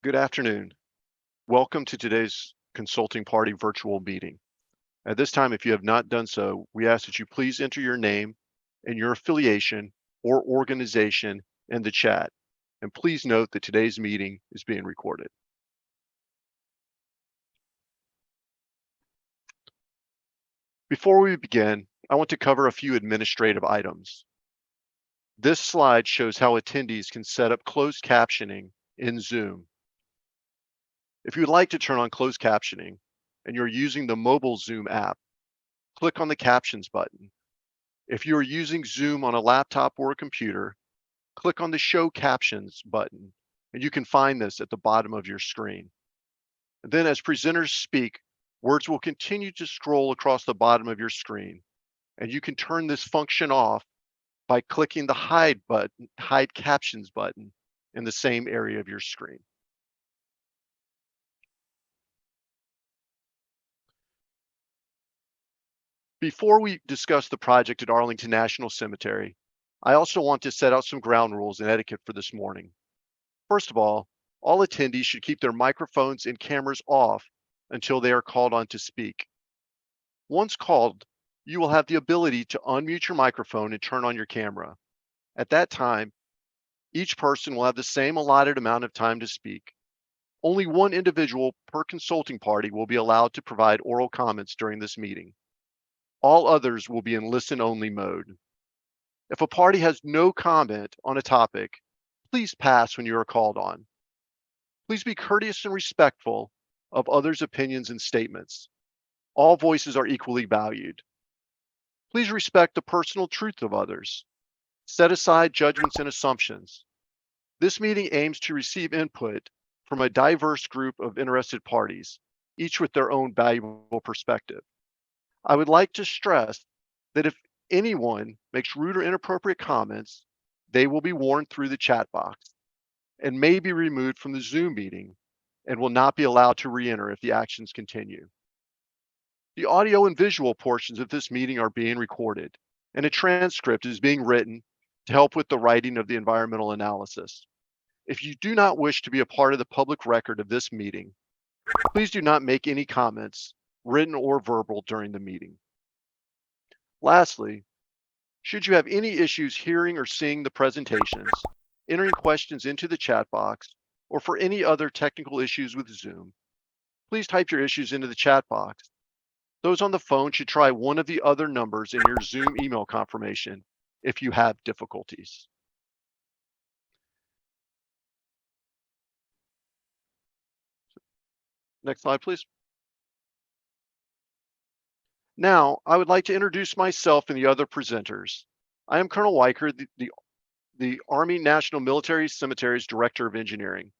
Good afternoon. Welcome to today's consulting party virtual meeting. At this time, if you have not done so, we ask that you please enter your name and your affiliation or organization in the chat. And please note that today's meeting is being recorded. Before we begin, I want to cover a few administrative items. This slide shows how attendees can set up closed captioning in Zoom. If you would like to turn on closed captioning and you're using the mobile Zoom app, click on the Captions button. If you are using Zoom on a laptop or a computer, click on the Show Captions button, and you can find this at the bottom of your screen. And then as presenters speak, words will continue to scroll across the bottom of your screen, and you can turn this function off by clicking the Hide Captions button in the same area of your screen. Before we discuss the project at Arlington National Cemetery, I also want to set out some ground rules and etiquette for this morning. First of all attendees should keep their microphones and cameras off until they are called on to speak. Once called, you will have the ability to unmute your microphone and turn on your camera. At that time, each person will have the same allotted amount of time to speak. Only one individual per consulting party will be allowed to provide oral comments during this meeting. All others will be in listen-only mode. If a party has no comment on a topic, please pass when you are called on. Please be courteous and respectful of others' opinions and statements. All voices are equally valued. Please respect the personal truth of others. Set aside judgments and assumptions. This meeting aims to receive input from a diverse group of interested parties, each with their own valuable perspective. I would like to stress that if anyone makes rude or inappropriate comments, they will be warned through the chat box and may be removed from the Zoom meeting and will not be allowed to re-enter if the actions continue. The audio and visual portions of this meeting are being recorded, and a transcript is being written to help with the writing of the environmental analysis. If you do not wish to be a part of the public record of this meeting, please do not make any comments, written or verbal, during the meeting. Lastly, should you have any issues hearing or seeing the presentations, entering questions into the chat box, or for any other technical issues with Zoom, please type your issues into the chat box. Those on the phone should try one of the other numbers in your Zoom email confirmation if you have difficulties. Next slide, please. Now, I would like to introduce myself and the other presenters. I am Colonel Weicker, the Army National Military Cemetery's Director of Engineering.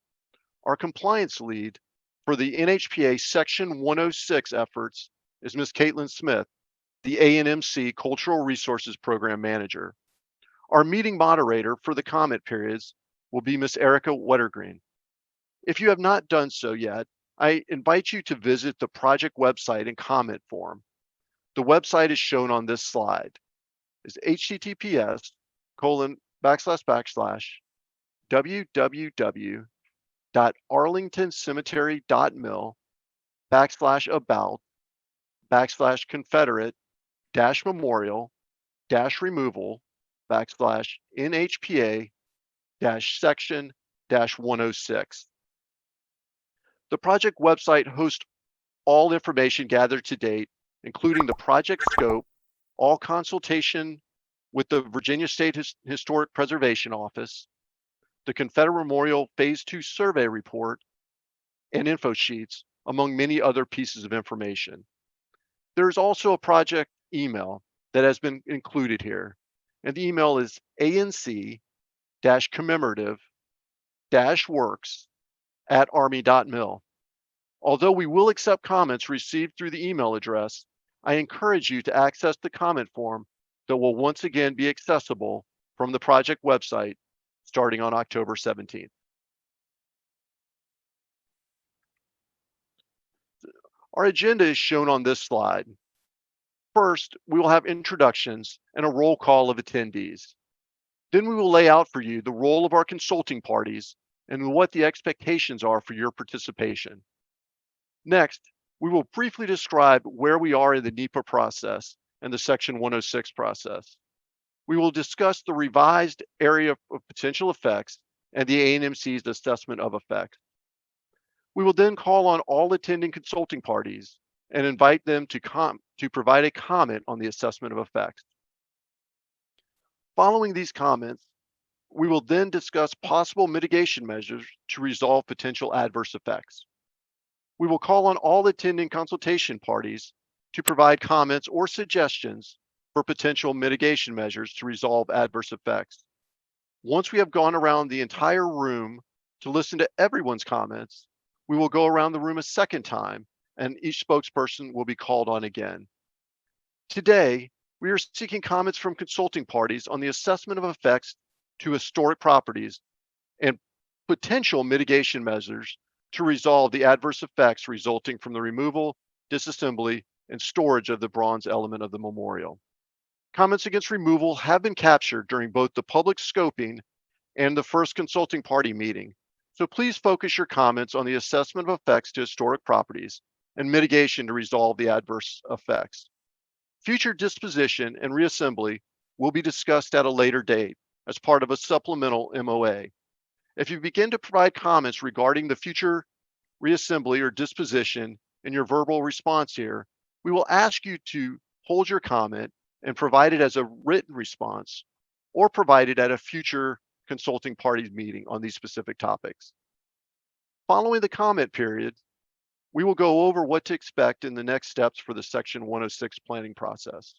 Our compliance lead for the NHPA Section 106 efforts is Ms. Caitlin Smith, the ANMC Cultural Resources Program Manager. Our meeting moderator for the comment periods will be Ms. Erica Wettergreen. If you have not done so yet, I invite you to visit the project website and comment form. The website is shown on this slide. It's https://www.arlingtoncemetery.mil//Confederate-memorial-removal/section-106. The project website hosts all information gathered to date, including the project scope, all consultation with the Virginia State Historic Preservation Office, the Confederate Memorial Phase 2 survey report, and info sheets, among many other pieces of information. There is also a project email that has been included here, and the email is anc-commemorative-works@army.mil. Although we will accept comments received through the email address, I encourage you to access the comment form that will once again be accessible from the project website starting on October 17th. Our agenda is shown on this slide. First, we will have introductions and a roll call of attendees. Then we will lay out for you the role of our consulting parties and what the expectations are for your participation. Next, we will briefly describe where we are in the NEPA process and the Section 106 process. We will discuss the revised area of potential effects and the ANMC's assessment of effects. We will then call on all attending consulting parties and invite them to provide a comment on the assessment of effects. Following these comments, we will then discuss possible mitigation measures to resolve potential adverse effects. We will call on all attending consultation parties to provide comments or suggestions for potential mitigation measures to resolve adverse effects. Once we have gone around the entire room to listen to everyone's comments, we will go around the room a second time and each spokesperson will be called on again. Today, we are seeking comments from consulting parties on the assessment of effects to historic properties and potential mitigation measures to resolve the adverse effects resulting from the removal, disassembly, and storage of the bronze element of the memorial. Comments against removal have been captured during both the public scoping and the first consulting party meeting, so please focus your comments on the assessment of effects to historic properties and mitigation to resolve the adverse effects. Future disposition and reassembly will be discussed at a later date as part of a supplemental MOA. If you begin to provide comments regarding the future reassembly or disposition in your verbal response here, we will ask you to hold your comment and provide it as a written response or provide it at a future consulting parties meeting on these specific topics. Following the comment period, we will go over what to expect in the next steps for the Section 106 planning process.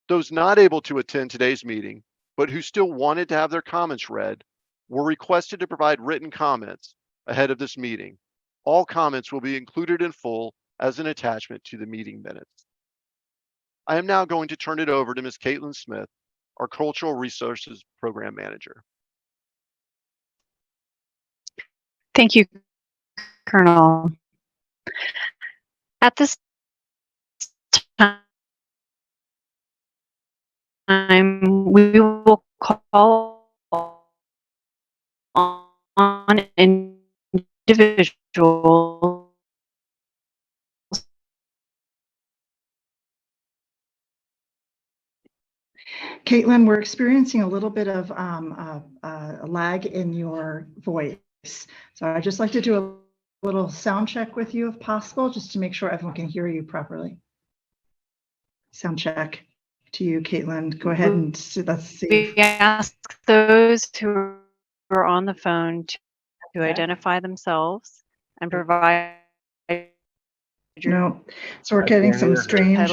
Those not able to attend today's meeting, but who still wanted to have their comments read, were requested to provide written comments ahead of this meeting. All comments will be included in full as an attachment to the meeting minutes. I am now going to turn it over to Ms. Caitlin Smith, our Cultural Resources Program Manager. Thank you, Colonel. At this time, we will call on individuals Caitlin, we're experiencing a little bit of a lag in your voice. So I'd just like to do a little sound check with you if possible, just to make sure everyone can hear you properly. Sound check to you, Caitlin. Go ahead and let's see. We ask those who are on the phone to identify themselves and provide. No, so we're getting some strange.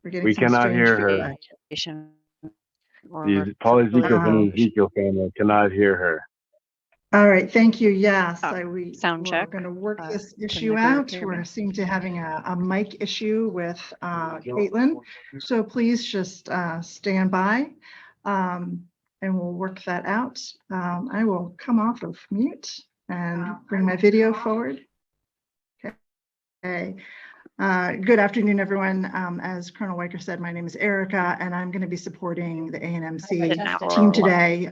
We cannot hear her. The Paul Ezekiel and Ezekiel family cannot hear her. All right, thank you. Yes, sound check. We're going to work this issue out. We're seem to having a mic issue with Caitlin, so please just stand by, and we'll work that out. I will come off of mute and bring my video forward. Okay. Good afternoon, everyone. As Colonel Weicker said, my name is Erica, and I'm going to be supporting the ANMC team today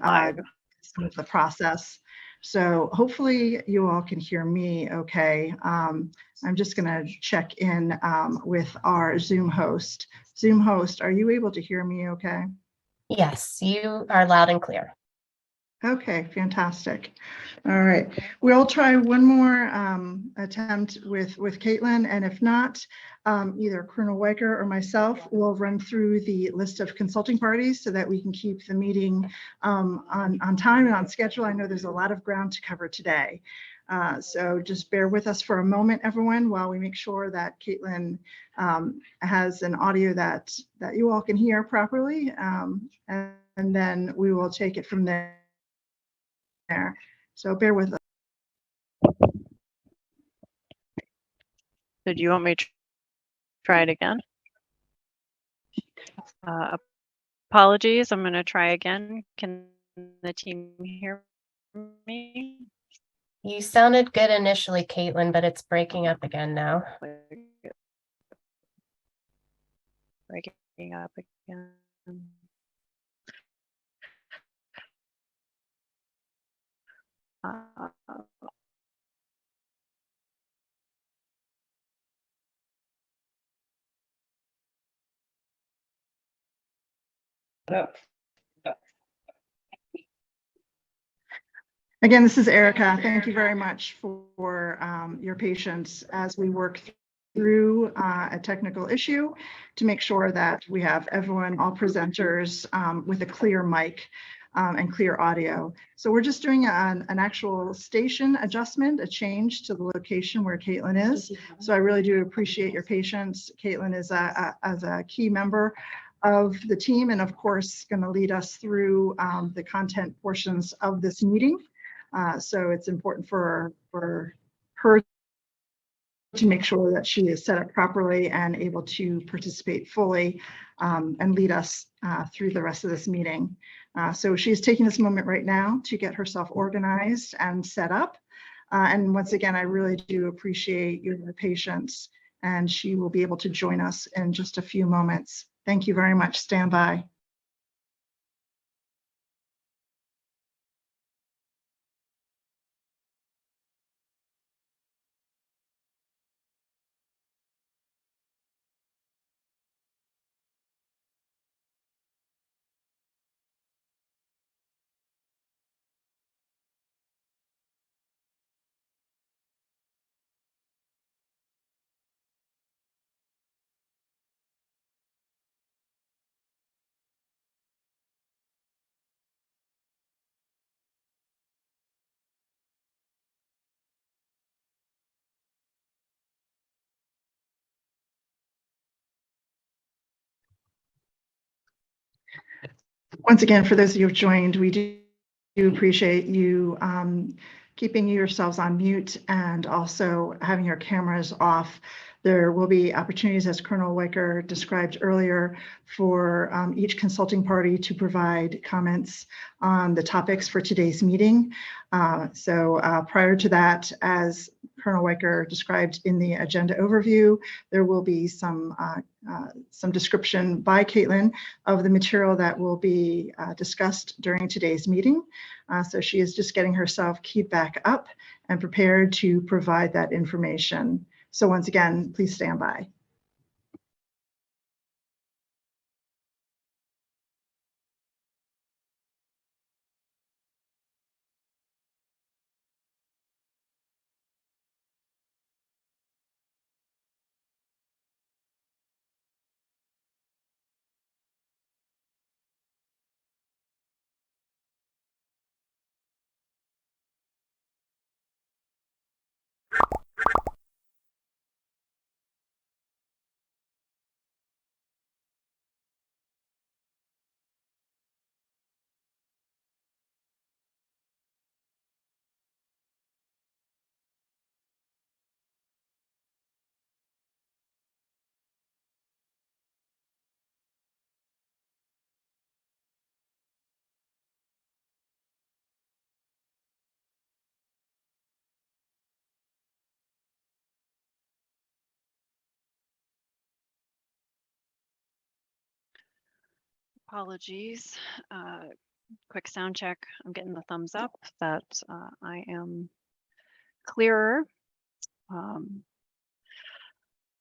with the process. So hopefully you all can hear me okay. I'm just going to check in with our Zoom host. Zoom host, are you able to hear me okay? Yes, you are loud and clear. Okay, fantastic. All right, we'll try one more attempt with Caitlin, and if not, either Colonel Weicker or myself will run through the list of consulting parties so that we can keep the meeting on time and on schedule. I know there's a lot of ground to cover today. So just bear with us for a moment, everyone, while we make sure that Caitlin has an audio that you all can hear properly, and then we will take it from there. So bear with us. So do you want me to try it again? Apologies, I'm going to try again. Can the team hear me? You sounded good initially, Caitlin, but it's breaking up again now. Breaking up again. Uh, Again, this is Erica. Thank you very much for your patience as we work through a technical issue to make sure that we have everyone, all presenters, with a clear mic and clear audio. So we're just doing an actual station adjustment, a change to the location where Caitlin is. So I really do appreciate your patience. Caitlin is as a key member of the team and of course going to lead us through the content portions of this meeting. So it's important for her to make sure that she is set up properly and able to participate fully and lead us through the rest of this meeting. So she's taking this moment right now to get herself organized and set up. And once again, I really do appreciate your patience, and she will be able to join us in just a few moments. Thank you very much. Stand by. Once again, for those of you who've joined, we do appreciate you keeping yourselves on mute and also having your cameras off. There will be opportunities, as Colonel Weicker described earlier, for each consulting party to provide comments on the topics for today's meeting. So prior to that, as Colonel Weicker described in the agenda overview, there will be some description by Caitlin of the material that will be discussed during today's meeting. So she is just getting herself keyed back up and prepared to provide that information. So once again, please stand by. Apologies. Quick sound check. I'm getting the thumbs up that I am clearer.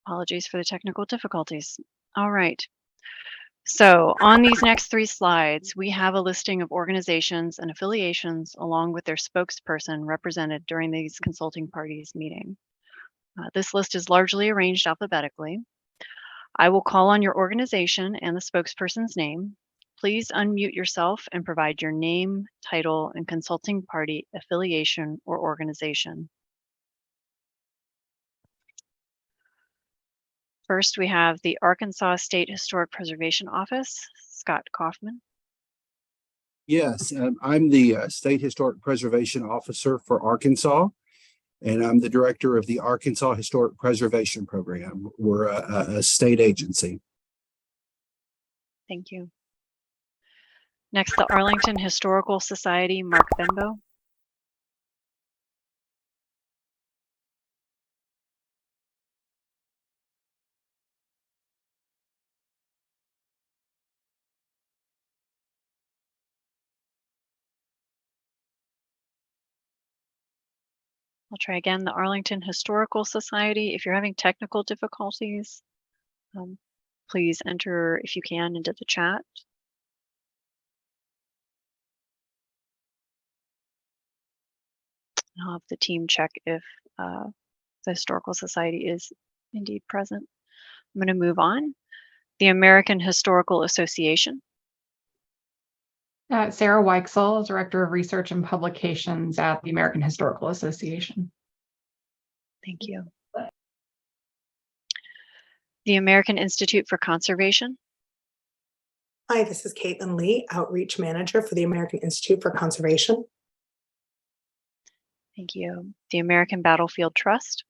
Apologies for the technical difficulties. All right. So on these next 3 slides, we have a listing of organizations and affiliations along with their spokesperson represented during these consulting parties meeting. This list is largely arranged alphabetically. I will call on your organization and the spokesperson's name. Please unmute yourself and provide your name, title, and consulting party affiliation or organization. First, we have the Arkansas State Historic Preservation Office, Scott Kaufman. Yes, I'm the State Historic Preservation Officer for Arkansas, and I'm the director of the Arkansas Historic Preservation Program. We're a state agency. Thank you. Next, the Arlington Historical Society, Mark Benbow. I'll try again. The Arlington Historical Society. If you're having technical difficulties, please enter, if you can, into the chat. I'll have the team check if the Historical Society is indeed present. I'm going to move on. The American Historical Association. Sarah Weichsel, Director of Research and Publications at the American Historical Association. Thank you. The American Institute for Conservation. Hi, this is Caitlin Lee, Outreach Manager for the American Institute for Conservation. Thank you. The American Battlefield Trust.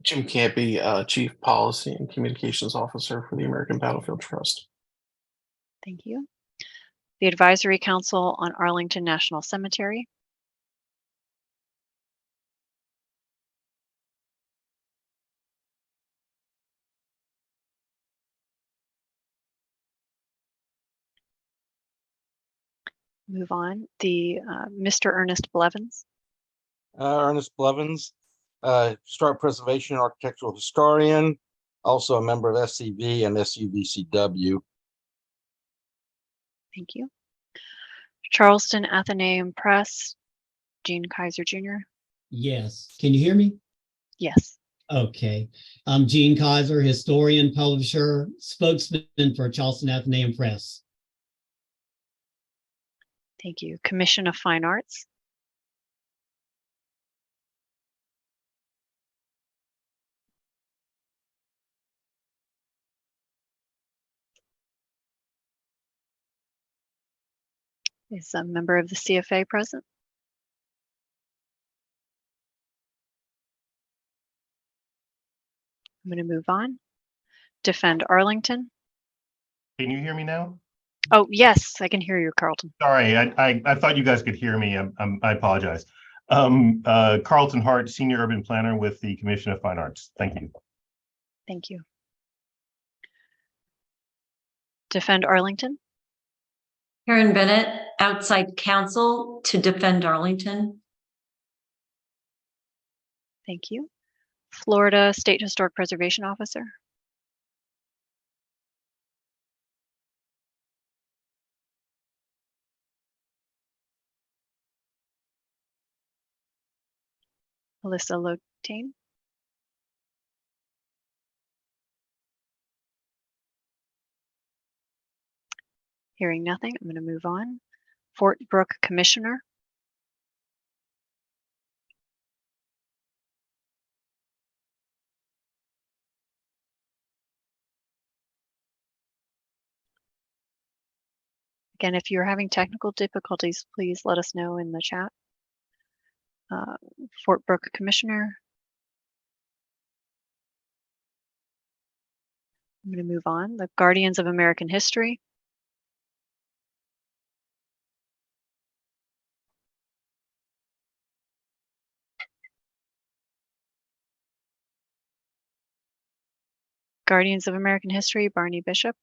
Jim Campy, Chief Policy and Communications Officer for the American Battlefield Trust. Thank you. The Advisory Council on Arlington National Cemetery. Move on. The Mr. Ernest Blevins. Ernest Blevins, Historic Preservation Architectural Historian, also a member of SCV and SUVCW. Thank you. Charleston Athenaeum Press, Gene Kaiser Jr. Yes. Can you hear me? Yes. Okay. I'm Gene Kaiser, historian, publisher, spokesman for Charleston Athenaeum Press. Thank you. Commission of Fine Arts. Is a member of the CFA present? I'm going to move on. Defend Arlington. Can you hear me now? Oh, yes, I can hear you, Carlton. Sorry, I thought you guys could hear me. I apologize. Carlton Hart, Senior Urban Planner with the Commission of Fine Arts. Thank you. Thank you. Defend Arlington. Karen Bennett, outside counsel to Defend Arlington. Thank you. Florida State Historic Preservation Officer. Alyssa Lotane. Hearing nothing, I'm going to move on. Fort Brooke Commissioner. Again, if you're having technical difficulties, please let us know in the chat. Fort Brooke Commissioner. I'm going to move on. The Guardians of American History. Guardians of American History, Barney Bishop.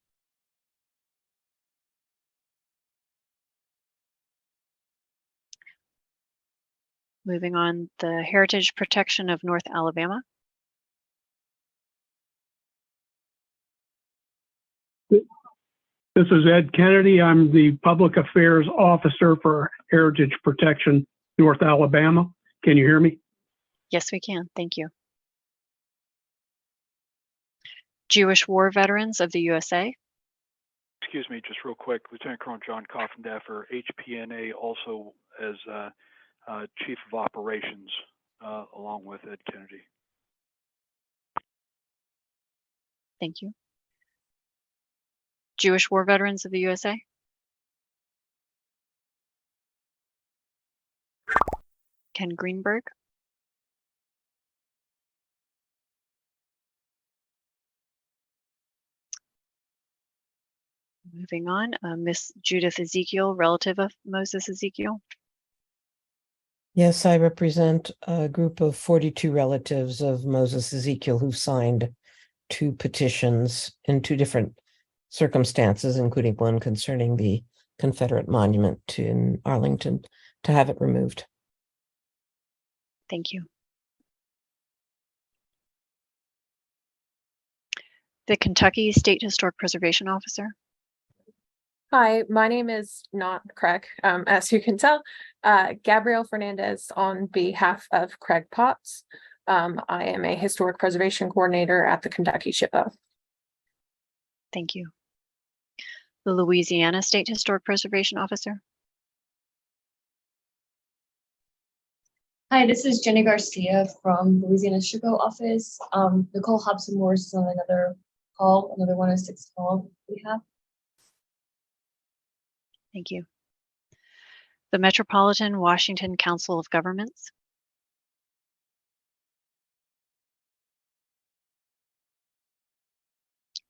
Moving on, the Heritage Protection of North Alabama. This is Ed Kennedy. I'm the Public Affairs Officer for Heritage Protection North Alabama. Can you hear me? Yes, we can. Thank you. Jewish War Veterans of the USA. Excuse me, just real quick, Lieutenant Colonel John Coffindaffer, HPNA, also as Chief of Operations, along with Ed Kennedy. Thank you. Jewish War Veterans of the USA. Ken Greenberg. Moving on, Miss Judith Ezekiel, relative of Moses Ezekiel. Yes, I represent a group of 42 relatives of Moses Ezekiel who signed 2 petitions in 2 different circumstances, including one concerning the Confederate monument in Arlington, to have it removed. Thank you. The Kentucky State Historic Preservation Officer. Hi, my name is not Craig, as you can tell. Gabrielle Fernandez on behalf of Craig Potts. I am a historic preservation coordinator at the Kentucky SHPO. Thank you. The Louisiana State Historic Preservation Officer. Hi, this is Jenny Garcia from Louisiana SHPO office. Nicole Hobson Morris is on another call, another 106 call we have. Thank you. The Metropolitan Washington Council of Governments.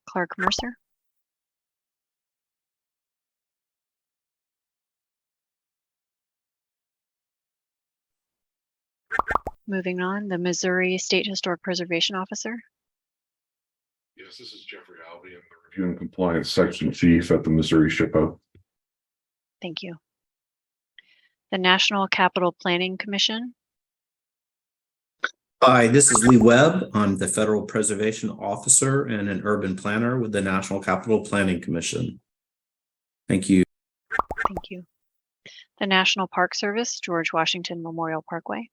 Clark Mercer. Moving on, the Missouri State Historic Preservation Officer. Yes, this is Jeffrey Albee. I'm the Review and Compliance Section Chief at the Missouri SHPO. Thank you. The National Capital Planning Commission. Hi, this is Lee Webb. I'm the Federal Preservation Officer and an urban planner with the National Capital Planning Commission. Thank you. Thank you. The National Park Service, George Washington Memorial Parkway.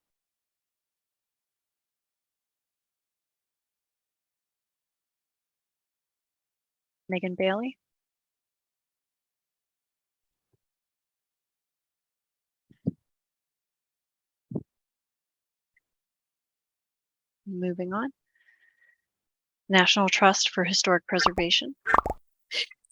Megan Bailey. Moving on. National Trust for Historic Preservation.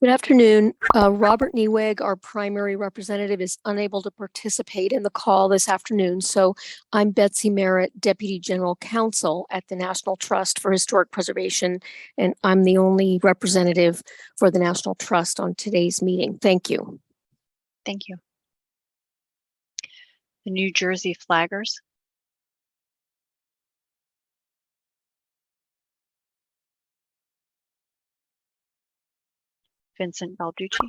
Good afternoon. Robert Neweg, our primary representative, is unable to participate in the call this afternoon. So I'm Betsy Merritt, Deputy General Counsel at the National Trust for Historic Preservation, and I'm the only representative for the National Trust on today's meeting. Thank you. Thank you. The New Jersey Flaggers. Vincent Balducci.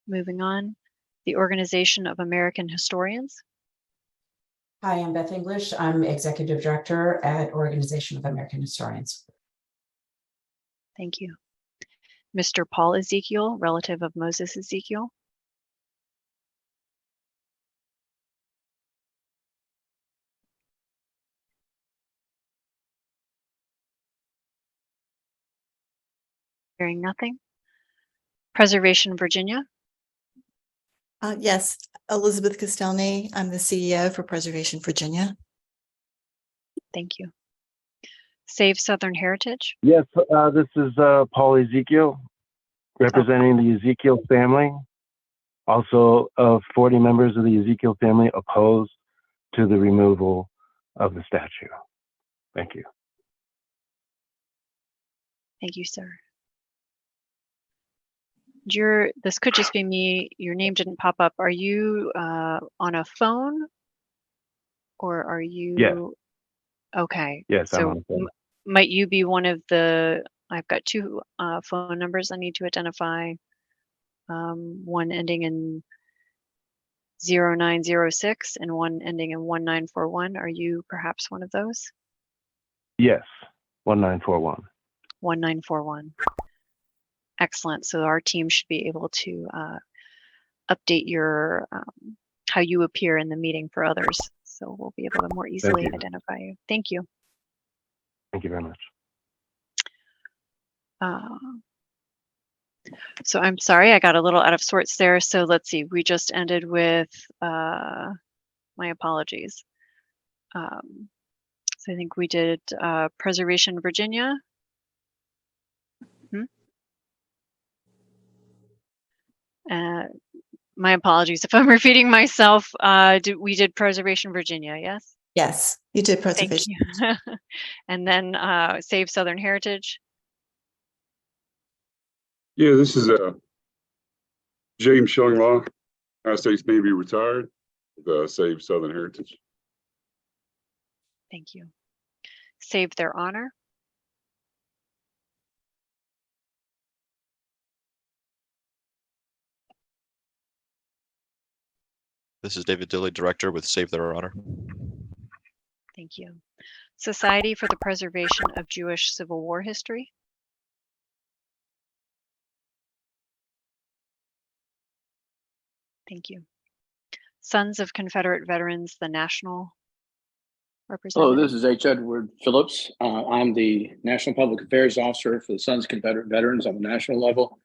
Moving on, the Organization of American Historians. Hi, I'm Beth English. I'm Executive Director at Organization of American Historians. Thank you. Mr. Paul Ezekiel, relative of Moses Ezekiel. Hearing nothing. Preservation Virginia. Yes, Elizabeth Castelny. I'm the CEO for Preservation Virginia. Thank you. Save Southern Heritage. Yes, this is Paul Ezekiel, representing the Ezekiel family. Also, 40 members of the Ezekiel family opposed to the removal of the statue. Thank you. Thank you, sir. This could just be me. Your name didn't pop up. Are you on a phone, or are you? Yes. Okay. Yes, I'm So on the phone. might you be one of the? I've got two phone numbers I need to identify. One ending in 0906 and one ending in 1941. Are you perhaps one of those? Yes, 1941. 1941. Excellent. So our team should be able to update your how you appear in the meeting for others. So we'll be able to more easily identify you. Thank you. Thank you very much. So I'm sorry, I got a little out of sorts there. So let's see, we just ended with, my apologies. So I think we did Preservation Virginia. My apologies if I'm repeating myself. We did Preservation Virginia, yes? Yes, you did Thank Preservation. you. And then Save Southern Heritage. Yeah, this is James Shillinglaw, United States Navy retired. the Save Southern Heritage. Thank you. Save Their Honor. This is David Dilley, Director with Save Their Honor. Thank you. Society for the Preservation of Jewish Civil War History. Thank you. Sons of Confederate Veterans, the national representative. Hello, this is H. Edward Phillips. I'm the National Public Affairs Officer for the Sons of Confederate Veterans on the national level.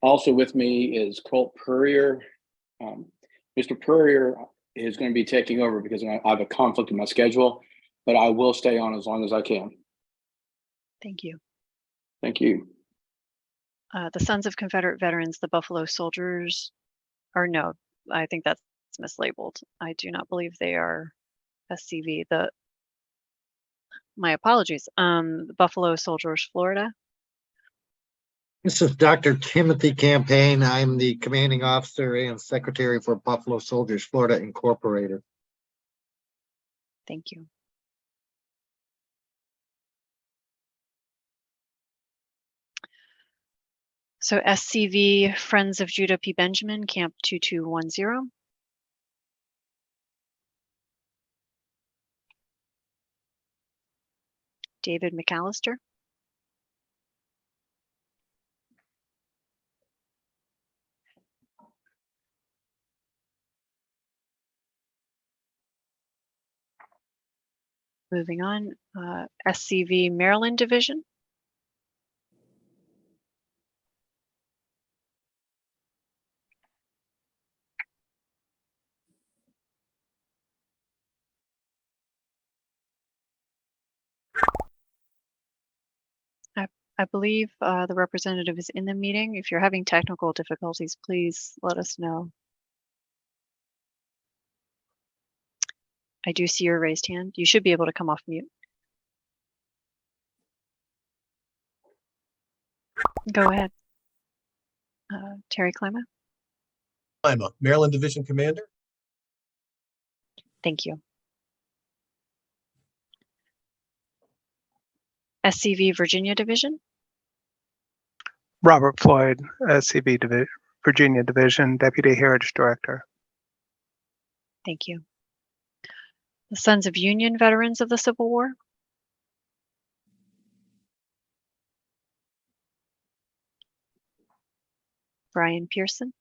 Also with me is Colt Purrier. Mr. Purrier is going to be taking over because I have a conflict in my schedule, but I will stay on as long as I can. Thank you. Thank you. The Sons of Confederate Veterans, the Buffalo Soldiers, or no, I think that's mislabeled. I do not believe they are SCV. My apologies. The Buffalo Soldiers, Florida. This is Dr. Timothy Campaign. I'm the commanding officer and secretary for Buffalo Soldiers, Florida Incorporated. Thank you. So SCV, Friends of Judah P. Benjamin, Camp 2210. David McAllister. Moving on, SCV Maryland Division. I believe the representative is in the meeting. If you're having technical difficulties, please let us know. I do see your raised hand. You should be able to come off mute. Go ahead. Terry Klima. I'm a Maryland Division Commander. Thank you. SCV Virginia Division. Robert Floyd, SCV Virginia Division, Deputy Heritage Director. Thank you. The Sons of Union Veterans of the Civil War. Brian Pearson.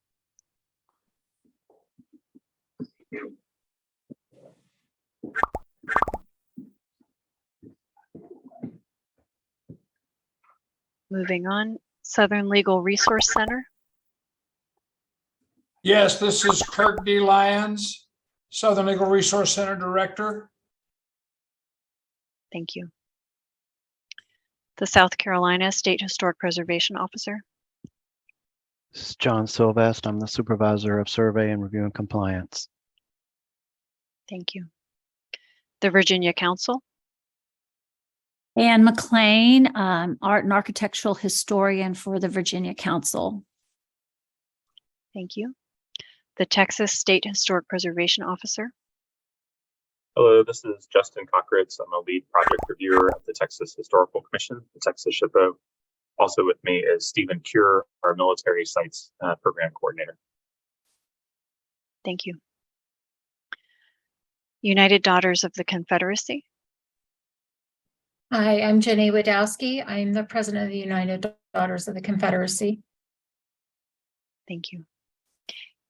Moving on, Southern Legal Resource Center. Yes, this is Kirk D. Lyons, Southern Legal Resource Center Director. Thank you. The South Carolina State Historic Preservation Officer. This is John Sylvest. I'm the Supervisor of Survey and Review and Compliance. Thank you. The Virginia Council. Anne McLean, Art and Architectural Historian for the Virginia Council. Thank you. The Texas State Historic Preservation Officer. Hello, this is Justin Cockritz. I'm a lead project reviewer at the Texas Historical Commission, the Texas SHPO. Also with me is Stephen Cure, our Military Sites Program Coordinator. Thank you. United Daughters of the Confederacy. Hi, I'm Jenny Wadowski. I'm the president of the United Daughters of the Confederacy. Thank you.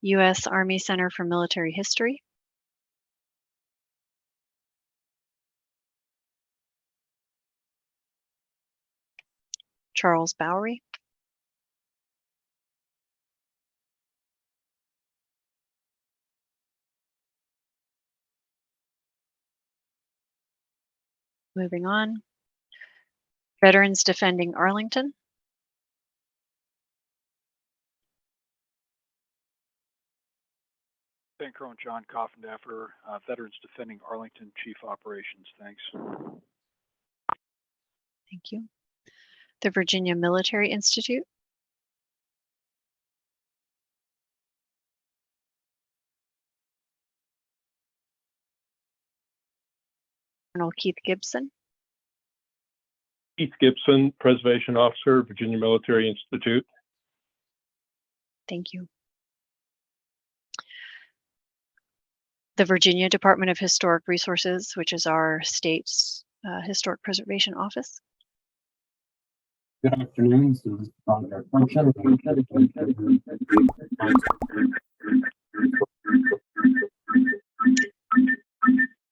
U.S. Army Center for Military History. Charles Bowery. Moving on. Veterans Defending Arlington. Lieutenant Colonel John Coffindaffer, Veterans Defending Arlington, Chief Operations. Thanks. Thank you. The Virginia Military Institute. Keith Gibson. Keith Gibson, Preservation Officer, Virginia Military Institute. Thank you. The Virginia Department of Historic Resources, which is our state's historic preservation office. Good afternoon. This is Dr. Function.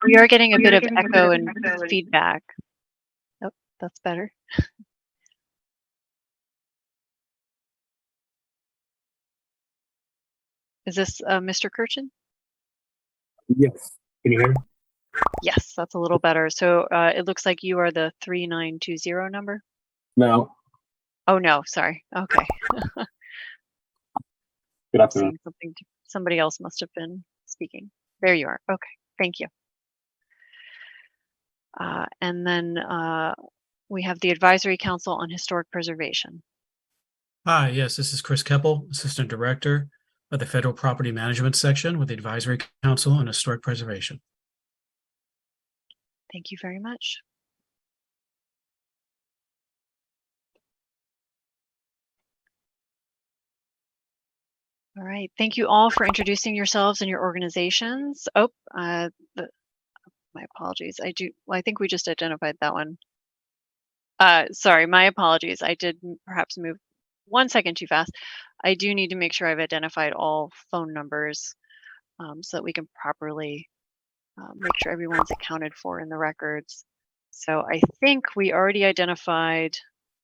We are getting a bit of echo and feedback. Oh, that's better. Is this Mr. Kirchen? Yes. Can you hear me? Yes, that's a little better. So it looks like you are the 3920 number. No. Oh no, sorry. Okay. Good afternoon. Somebody else must have been speaking. There you are. Okay, thank you. And then we have the Advisory Council on Historic Preservation. Hi, yes, this is Chris Keppel, Assistant Director of the Federal Property Management Section with the Advisory Council on Historic Preservation. Thank you very much. All right, thank you all for introducing yourselves and your organizations. Oh, my apologies. I think we just identified that one. Sorry, my apologies. I did perhaps move 1 second too fast. I do need to make sure I've identified all phone numbers so that we can properly make sure everyone's accounted for in the records. So I think we already identified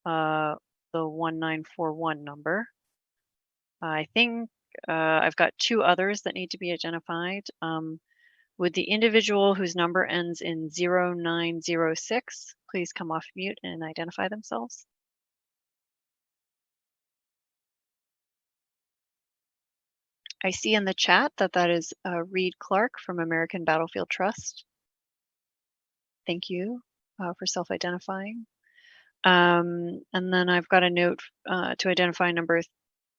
the 1941 number. I think I've got 2 others that need to be identified. Would the individual whose number ends in 0906 please come off mute and identify themselves? I see in the chat that is Reed Clark from American Battlefield Trust. Thank you for self-identifying. And then I've got a note to identify number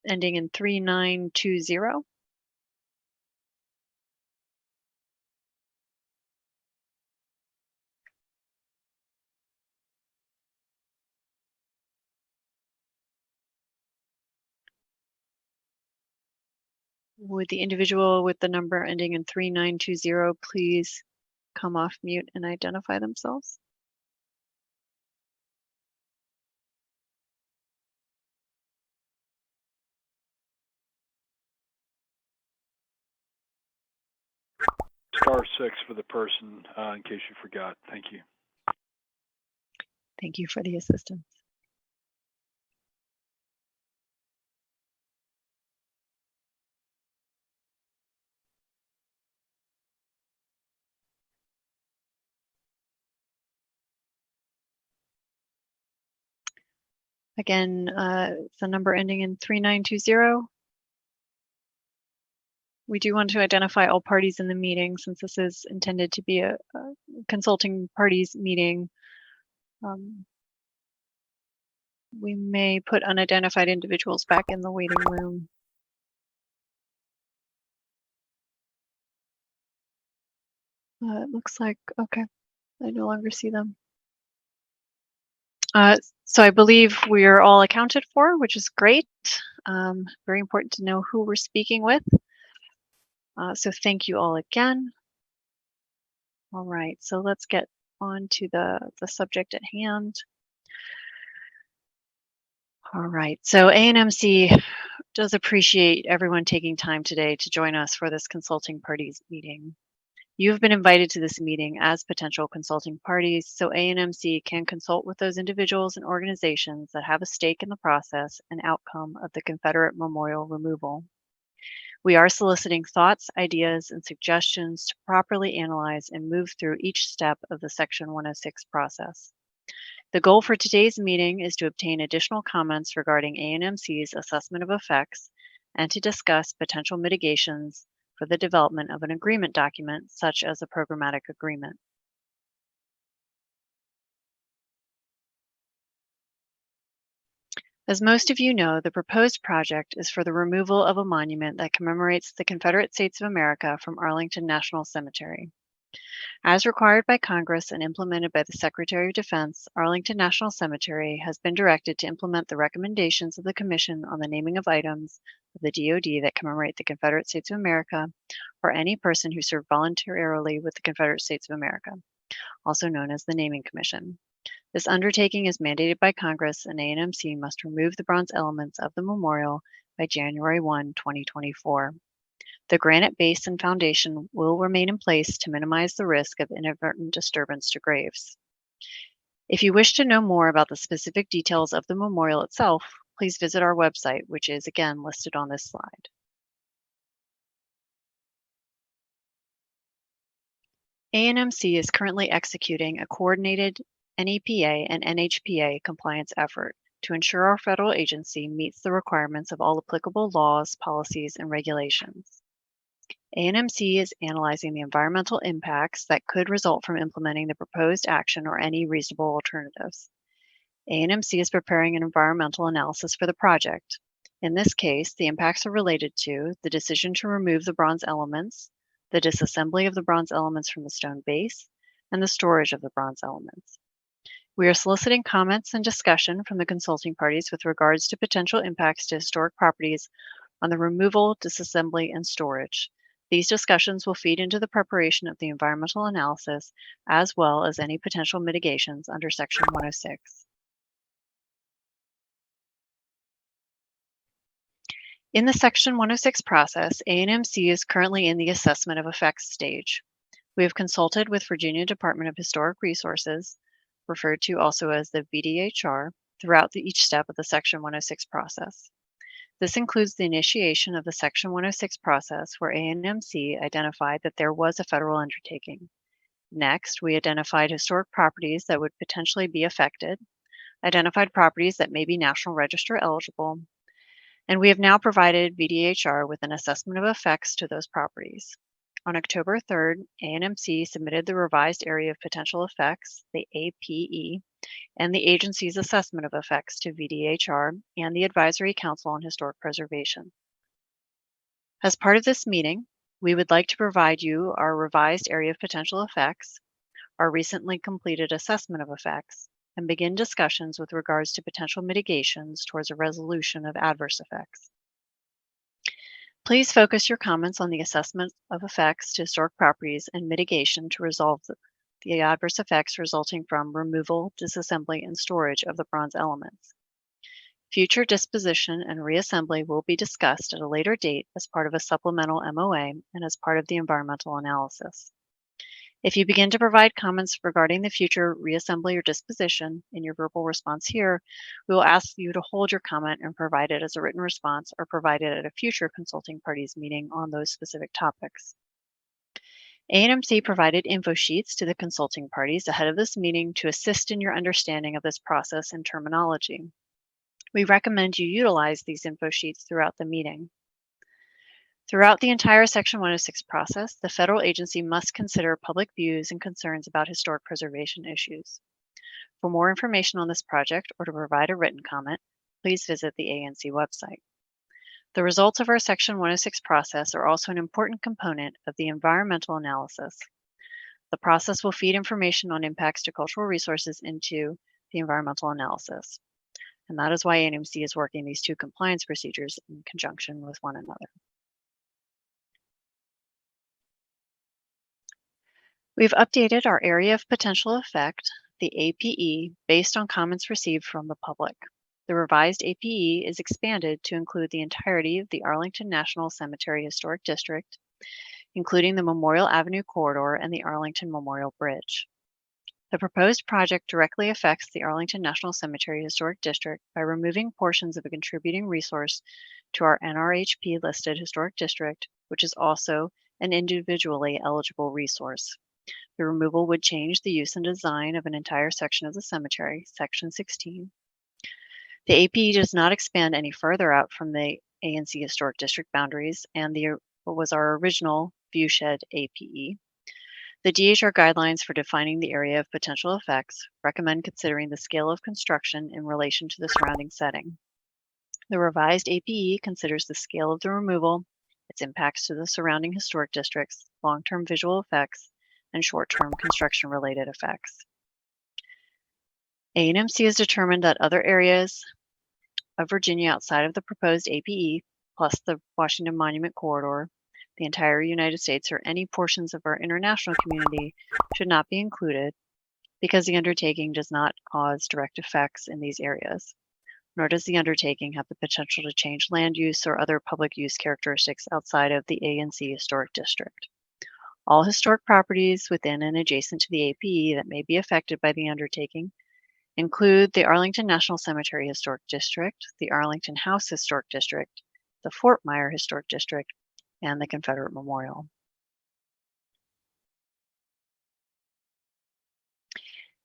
ending in 3920. Would the individual with the number ending in 3920 please come off mute and identify themselves? *6 for the person, in case you forgot. Thank you. Thank you for the assistance. Again, it's a number ending in 3920. We do want to identify all parties in the meeting since this is intended to be a consulting parties meeting. We may put unidentified individuals back in the waiting room. It looks like, okay, I no longer see them. So I believe we are all accounted for, which is great. Very important to know who we're speaking with. So thank you all again. All right, so let's get on to the subject at hand. All right, so ANMC does appreciate everyone taking time today to join us for this consulting parties meeting. You've been invited to this meeting as potential consulting parties, so ANMC can consult with those individuals and organizations that have a stake in the process and outcome of the Confederate memorial removal. We are soliciting thoughts, ideas, and suggestions to properly analyze and move through each step of the Section 106 process. The goal for today's meeting is to obtain additional comments regarding ANMC's assessment of effects and to discuss potential mitigations for the development of an agreement document, such as a programmatic agreement. As most of you know, the proposed project is for the removal of a monument that commemorates the Confederate States of America from Arlington National Cemetery. As required by Congress and implemented by the Secretary of Defense, Arlington National Cemetery has been directed to implement the recommendations of the Commission on the naming of items of the DoD that commemorate the Confederate States of America or any person who served voluntarily with the Confederate States of America, also known as the Naming Commission. This undertaking is mandated by Congress, and ANMC must remove the bronze elements of the memorial by January 1, 2024. The granite base and foundation will remain in place to minimize the risk of inadvertent disturbance to graves. If you wish to know more about the specific details of the memorial itself, please visit our website, which is again listed on this slide. ANMC is currently executing a coordinated NEPA and NHPA compliance effort to ensure our federal agency meets the requirements of all applicable laws, policies, and regulations. ANMC is analyzing the environmental impacts that could result from implementing the proposed action or any reasonable alternatives. ANMC is preparing an environmental analysis for the project. In this case, the impacts are related to the decision to remove the bronze elements, the disassembly of the bronze elements from the stone base, and the storage of the bronze elements. We are soliciting comments and discussion from the consulting parties with regards to potential impacts to historic properties on the removal, disassembly, and storage. These discussions will feed into the preparation of the environmental analysis, as well as any potential mitigations under Section 106. In the Section 106 process, ANMC is currently in the assessment of effects stage. We have consulted with Virginia Department of Historic Resources, referred to also as the VDHR, throughout each step of the Section 106 process. This includes the initiation of the Section 106 process, where ANMC identified that there was a federal undertaking. Next, we identified historic properties that would potentially be affected, identified properties that may be National Register eligible, and we have now provided VDHR with an assessment of effects to those properties. On October 3rd, ANMC submitted the revised area of potential effects, the APE, and the agency's assessment of effects to VDHR and the Advisory Council on Historic Preservation. As part of this meeting, we would like to provide you our revised area of potential effects, our recently completed assessment of effects, and begin discussions with regards to potential mitigations towards a resolution of adverse effects. Please focus your comments on the assessment of effects to historic properties and mitigation to resolve the adverse effects resulting from removal, disassembly, and storage of the bronze elements. Future disposition and reassembly will be discussed at a later date as part of a supplemental MOA and as part of the environmental analysis. If you begin to provide comments regarding the future reassembly or disposition in your verbal response here, we will ask you to hold your comment and provide it as a written response or provide it at a future consulting parties meeting on those specific topics. ANMC provided info sheets to the consulting parties ahead of this meeting to assist in your understanding of this process and terminology. We recommend you utilize these info sheets throughout the meeting. Throughout the entire Section 106 process, the federal agency must consider public views and concerns about historic preservation issues. For more information on this project or to provide a written comment, please visit the ANC website. The results of our Section 106 process are also an important component of the environmental analysis. The process will feed information on impacts to cultural resources into the environmental analysis. And that is why ANMC is working these two compliance procedures in conjunction with one another. We've updated our area of potential effect, the APE, based on comments received from the public. The revised APE is expanded to include the entirety of the Arlington National Cemetery Historic District, including the Memorial Avenue corridor and the Arlington Memorial Bridge. The proposed project directly affects the Arlington National Cemetery Historic District by removing portions of a contributing resource to our NRHP listed historic district, which is also an individually eligible resource. The removal would change the use and design of an entire section of the cemetery, Section 16. The APE does not expand any further out from the ANC Historic District boundaries and what was our original viewshed APE. The DHR guidelines for defining the area of potential effects recommend considering the scale of construction in relation to the surrounding setting. The revised APE considers the scale of the removal, its impacts to the surrounding historic districts, long-term visual effects, and short-term construction-related effects. A&MC has determined that other areas of Virginia outside of the proposed APE, plus the Washington Monument Corridor, the entire United States, or any portions of our international community should not be included because the undertaking does not cause direct effects in these areas, nor does the undertaking have the potential to change land use or other public use characteristics outside of the A&C Historic District. All historic properties within and adjacent to the APE that may be affected by the undertaking include the Arlington National Cemetery Historic District, the Arlington House Historic District, the Fort Myer Historic District, and the Confederate Memorial.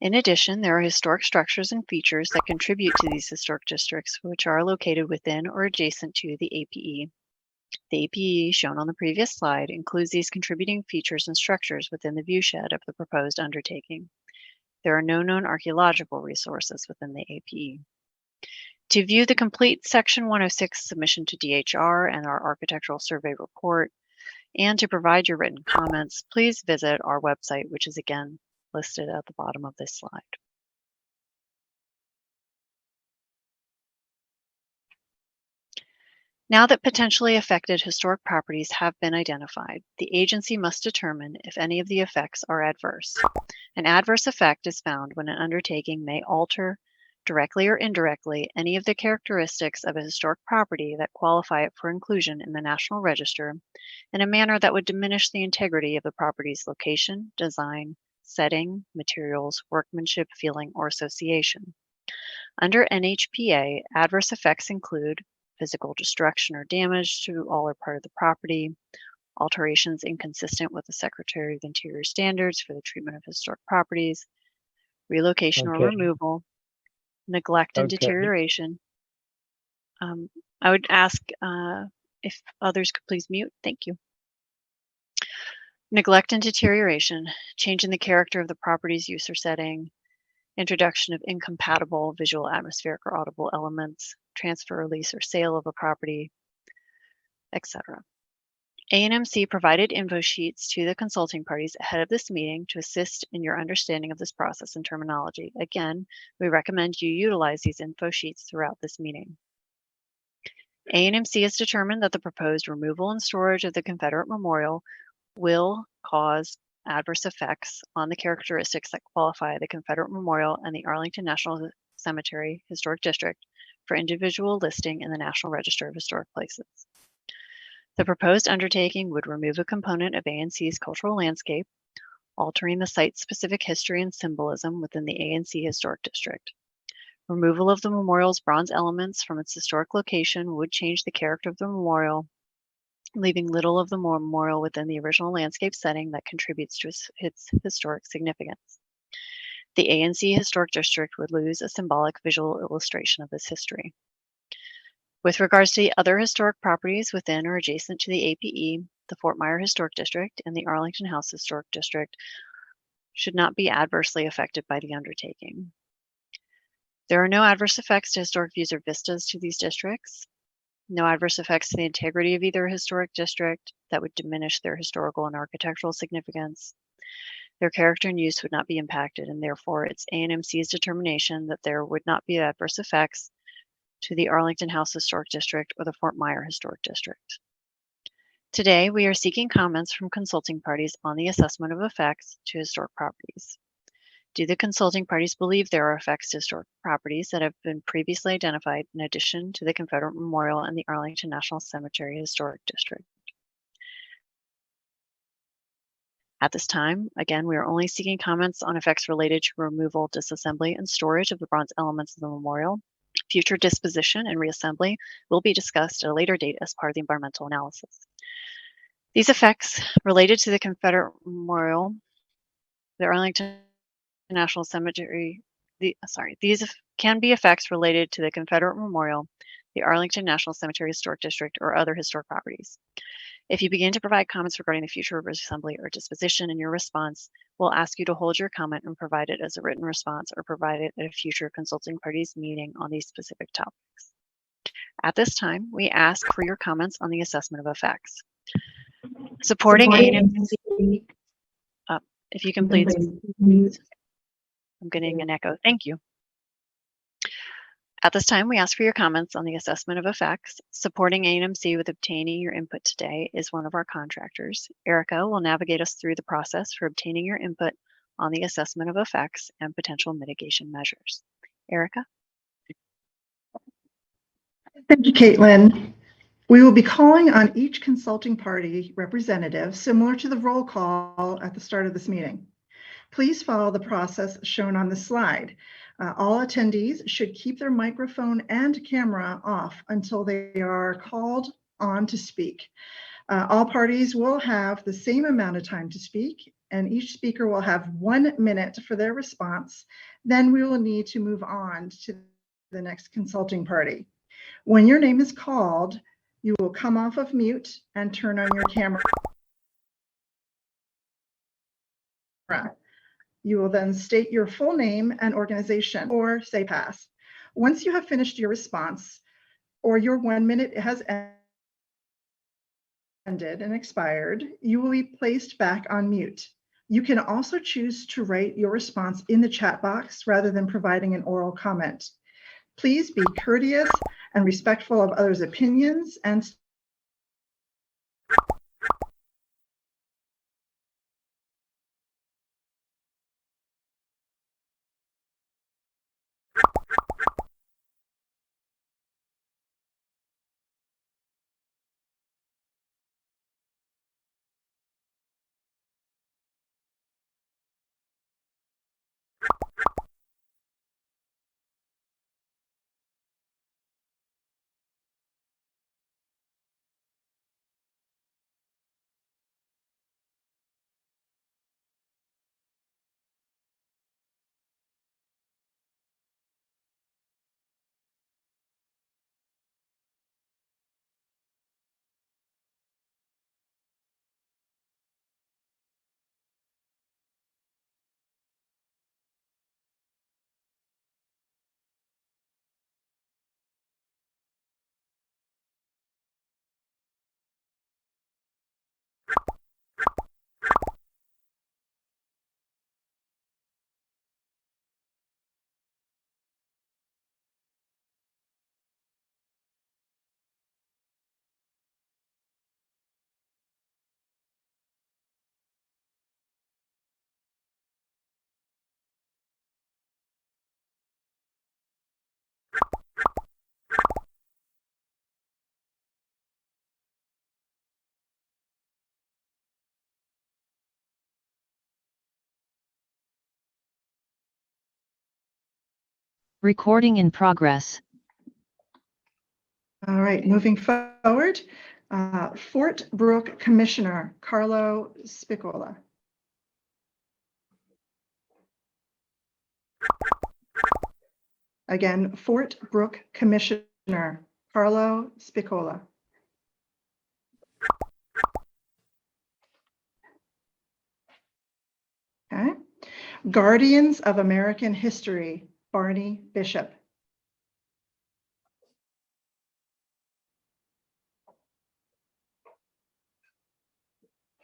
In addition, there are historic structures and features that contribute to these historic districts, which are located within or adjacent to the APE. The APE, shown on the previous slide, includes these contributing features and structures within the viewshed of the proposed undertaking. There are no known archaeological resources within the APE. To view the complete Section 106 submission to DHR and our architectural survey report, and to provide your written comments, please visit our website, which is again listed at the bottom of this slide. Now that potentially affected historic properties have been identified, the agency must determine if any of the effects are adverse. An adverse effect is found when an undertaking may alter, directly or indirectly, any of the characteristics of a historic property that qualify it for inclusion in the National Register in a manner that would diminish the integrity of the property's location, design, setting, materials, workmanship, feeling, or association. Under NHPA, adverse effects include physical destruction or damage to all or part of the property, alterations inconsistent with the Secretary of the Interior standards for the treatment of historic properties, relocation or removal, neglect and deterioration. I would ask if others could please mute. Thank you. Neglect and deterioration, change in the character of the property's use or setting, introduction of incompatible visual, atmospheric, or audible elements, transfer, lease, or sale of a property, etc. A&MC provided info sheets to the consulting parties ahead of this meeting to assist in your understanding of this process and terminology. Again, we recommend you utilize these info sheets throughout this meeting. A&MC has determined that the proposed removal and storage of the Confederate Memorial will cause adverse effects on the characteristics that qualify the Confederate Memorial and the Arlington National Cemetery Historic District for individual listing in the National Register of Historic Places. The proposed undertaking would remove a component of A&C's cultural landscape, altering the site's specific history and symbolism within the A&C Historic District. Removal of the memorial's bronze elements from its historic location would change the character of the memorial, leaving little of the memorial within the original landscape setting that contributes to its historic significance. The A&C Historic District would lose a symbolic visual illustration of this history. With regards to the other historic properties within or adjacent to the APE, the Fort Myer Historic District and the Arlington House Historic District should not be adversely affected by the undertaking. There are no adverse effects to historic views or vistas to these districts. No adverse effects to the integrity of either historic district that would diminish their historical and architectural significance. Their character and use would not be impacted, and therefore it's A&MC's determination that there would not be adverse effects to the Arlington House Historic District or the Fort Myer Historic District. Today, we are seeking comments from consulting parties on the assessment of effects to historic properties. Do the consulting parties believe there are effects to historic properties that have been previously identified in addition to the Confederate Memorial and the Arlington National Cemetery Historic District? At this time, again, we are only seeking comments on effects related to removal, disassembly, and storage of the bronze elements of the memorial. Future disposition and reassembly will be discussed at a later date as part of the environmental analysis. These effects related to the Confederate Memorial, the Arlington National Cemetery, these can be effects related to the Confederate Memorial, the Arlington National Cemetery Historic District, or other historic properties. If you begin to provide comments regarding the future of reassembly or disposition in your response, we'll ask you to hold your comment and provide it as a written response or provide it at a future consulting parties meeting on these specific topics. At this time, we ask for your comments on the assessment of effects. Supporting A&MC. If you can please, I'm getting an echo. Thank you. At this time, we ask for your comments on the assessment of effects. Supporting A&MC with obtaining your input today is one of our contractors. Erica will navigate us through the process for obtaining your input on the assessment of effects and potential mitigation measures. Erica? Thank you, Caitlin. We will be calling on each consulting party representative similar to the roll call at the start of this meeting. Please follow the process shown on the slide. All attendees should keep their microphone and camera off until they are called on to speak. All parties will have the same amount of time to speak, and each speaker will have 1 minute for their response. Then we will need to move on to the next consulting party. When your name is called, you will come off of mute and turn on your camera. You will then state your full name and organization or say pass. Once you have finished your response or your 1 minute has ended and expired, you will be placed back on mute. You can also choose to write your response in the chat box rather than providing an oral comment. Please be courteous and respectful of others' opinions and Recording in progress. all right, moving forward, Fort Brooke Commissioner Carlo Spicola. Again, Fort Brooke Commissioner Carlo Spicola. Okay. Guardians of American History, Barney Bishop.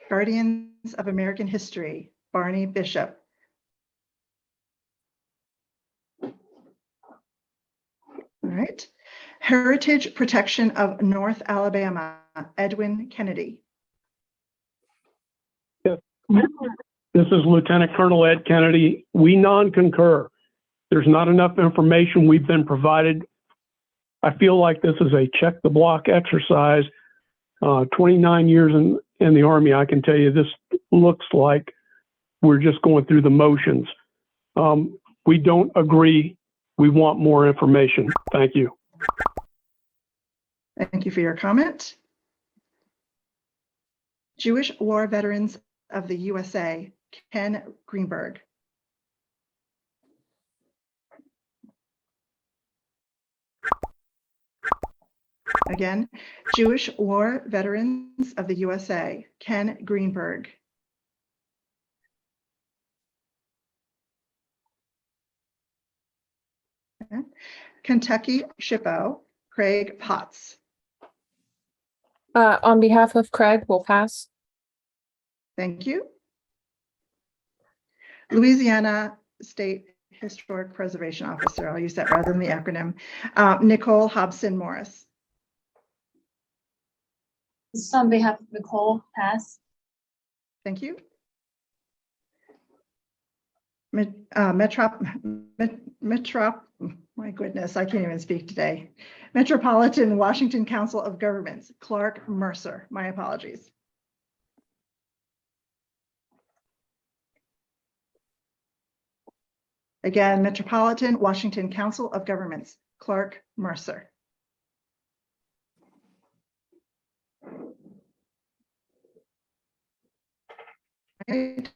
Guardians of American History, Barney Bishop. All right. Heritage Protection of North Alabama, Edwin Kennedy. Yes. This is Lieutenant Colonel Ed Kennedy. We non-concur. There's not enough information we've been provided. I feel like this is a check the block exercise. 29 years in the Army, I can tell you this looks like we're just going through the motions. We don't agree. We want more information. Thank you. Thank you for your comment. Jewish War Veterans of the USA, Ken Greenberg. Again, Jewish War Veterans of the USA, Ken Greenberg. Okay. Kentucky SHPO, Craig Potts. On behalf of Craig, we'll pass. Thank you. Louisiana State Historic Preservation Officer, I'll use that rather than the acronym, Nicole Hobson Morris. This is on behalf of Nicole, pass. Thank you. My goodness, I can't even speak today. Metropolitan Washington Council of Governments, Clark Mercer. My apologies. Again, Metropolitan Washington Council of Governments, Clark Mercer. Right.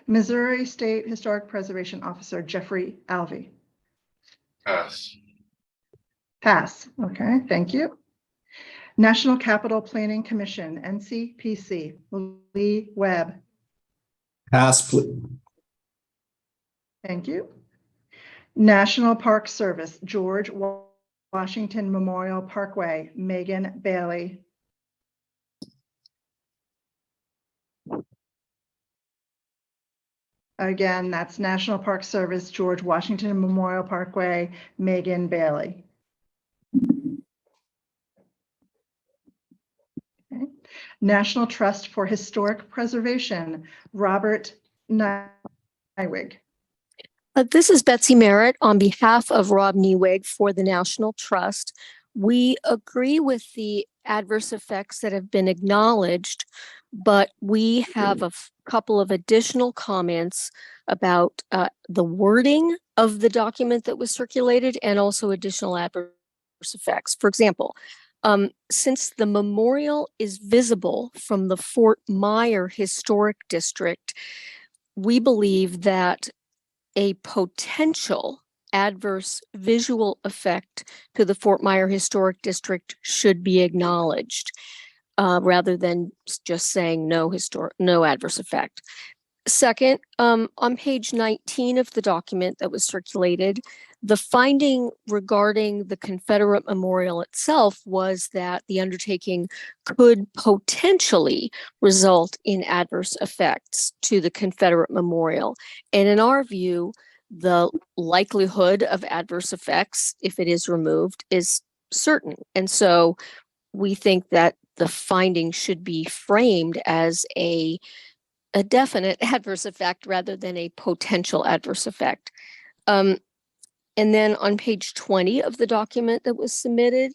Missouri State Historic Preservation Officer, Jeffrey Alvey. Pass. Pass. Okay, thank you. National Capital Planning Commission, NCPC, Lee Webb. Pass, please. Thank you. National Park Service, George Washington Memorial Parkway, Megan Bailey. Again, that's National Park Service, George Washington Memorial Parkway, Megan Bailey. Okay. National Trust for Historic Preservation, Robert Nywig. This is Betsy Merritt on behalf of Rob Newig for the National Trust. We agree with the adverse effects that have been acknowledged, but we have a couple of additional comments about the wording of the document that was circulated and also additional adverse effects. For example, since the memorial is visible from the Fort Myer Historic District, we believe that a potential adverse visual effect to the Fort Myer Historic District should be acknowledged, rather than just saying no adverse effect. Second, on page 19 of the document that was circulated, the finding regarding the Confederate memorial itself was that the undertaking could potentially result in adverse effects to the Confederate memorial. And in our view, the likelihood of adverse effects, if it is removed, is certain. And so we think that the finding should be framed as a definite adverse effect rather than a potential adverse effect. And then on page 20 of the document that was submitted,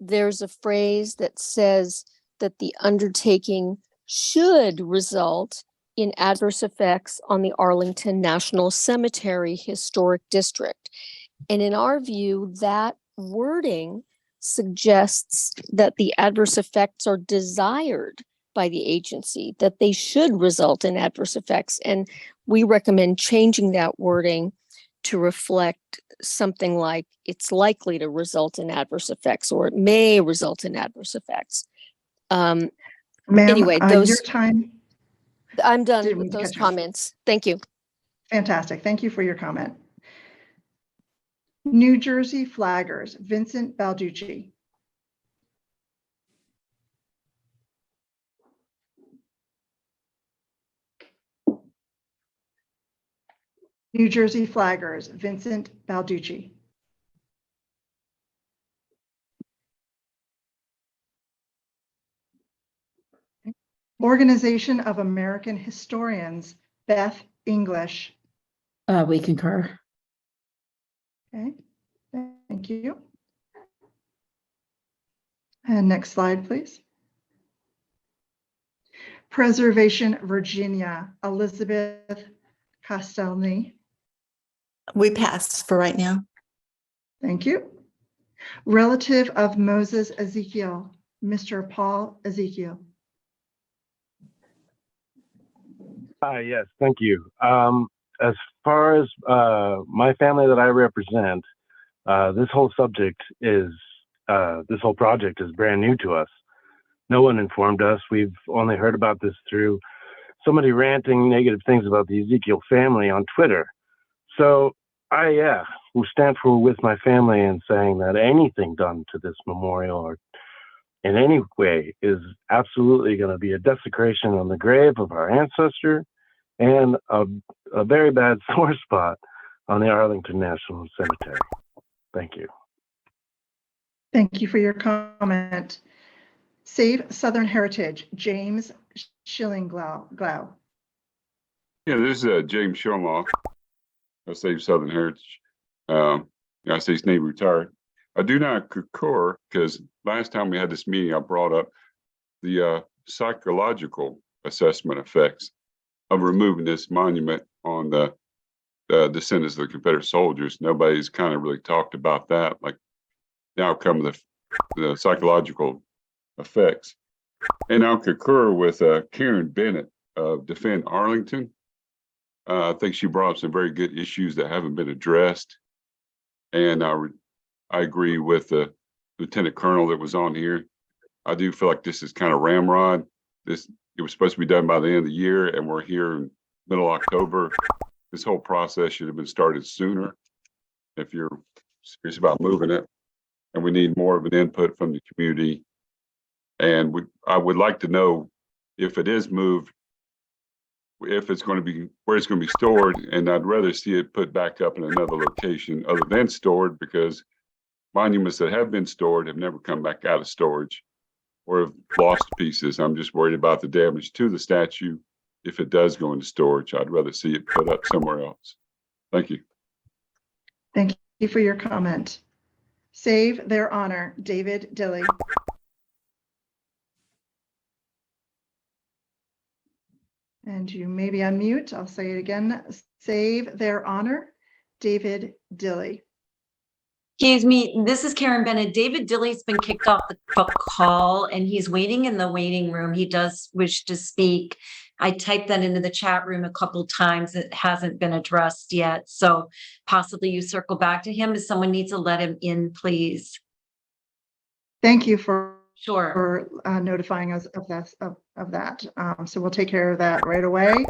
there's a phrase that says that the undertaking should result in adverse effects on the Arlington National Cemetery Historic District. And in our view, that wording suggests that the adverse effects are desired by the agency, that they should result in adverse effects. And we recommend changing that wording to reflect something like it's likely to result in adverse effects, or it may result in adverse effects. Anyway, your time. I'm done with those comments. Thank you. Fantastic. Thank you for your comment. New Jersey Flaggers, Vincent Balducci. New Jersey Flaggers, Vincent Balducci. Organization of American Historians, Beth English. We concur. Okay, thank you. And next slide, please. Preservation Virginia, Elizabeth Castelny. We pass for right now. Thank you. Relative of Moses Ezekiel, Mr. Paul Ezekiel. Yes, thank you. As far as my family that I represent, this whole project is brand new to us. No one informed us. We've only heard about this through somebody ranting negative things about the Ezekiel family on Twitter. So I will stand with my family in saying that anything done to this memorial or in any way is absolutely going to be a desecration on the grave of our ancestor and a very bad sore spot on the Arlington National Cemetery. Thank you. Thank you for your comment. Save Southern Heritage, James Schillinglau. Yeah, this is James Showlaw. I Save Southern Heritage. I say he's name retired. I do not concur because last time we had this meeting, I brought up the psychological assessment effects of removing this monument on the descendants of the Confederate soldiers. Nobody's kind of really talked about that. Like now come the psychological effects. And I'll concur with Karen Bennett of Defend Arlington. I think she brought up some very good issues that haven't been addressed. And I agree with the Lieutenant Colonel that was on here. I do feel like this is kind of ramrod. It was supposed to be done by the end of the year, and we're here in middle October. This whole process should have been started sooner if you're serious about moving it. And we need more of an input from the community. And I would like to know if it is moved, if it's going to be where it's going to be stored, and I'd rather see it put back up in another location other than stored, because monuments that have been stored have never come back out of storage or have lost pieces. I'm just worried about the damage to the statue if it does go into storage. I'd rather see it put up somewhere else. Thank you. Thank you for your comment. Save Their Honor, David Dilley. And you may be on mute. I'll say it again. Save Their Honor, David Dilley. Excuse me, this is Karen Bennett. David Dilley's been kicked off the call and he's waiting in the waiting room. He does wish to speak. I typed that into the chat room a couple times. It hasn't been addressed yet. So possibly you circle back to him if someone needs to let him in, please. Thank you for notifying us of that. So we'll take care of that right away.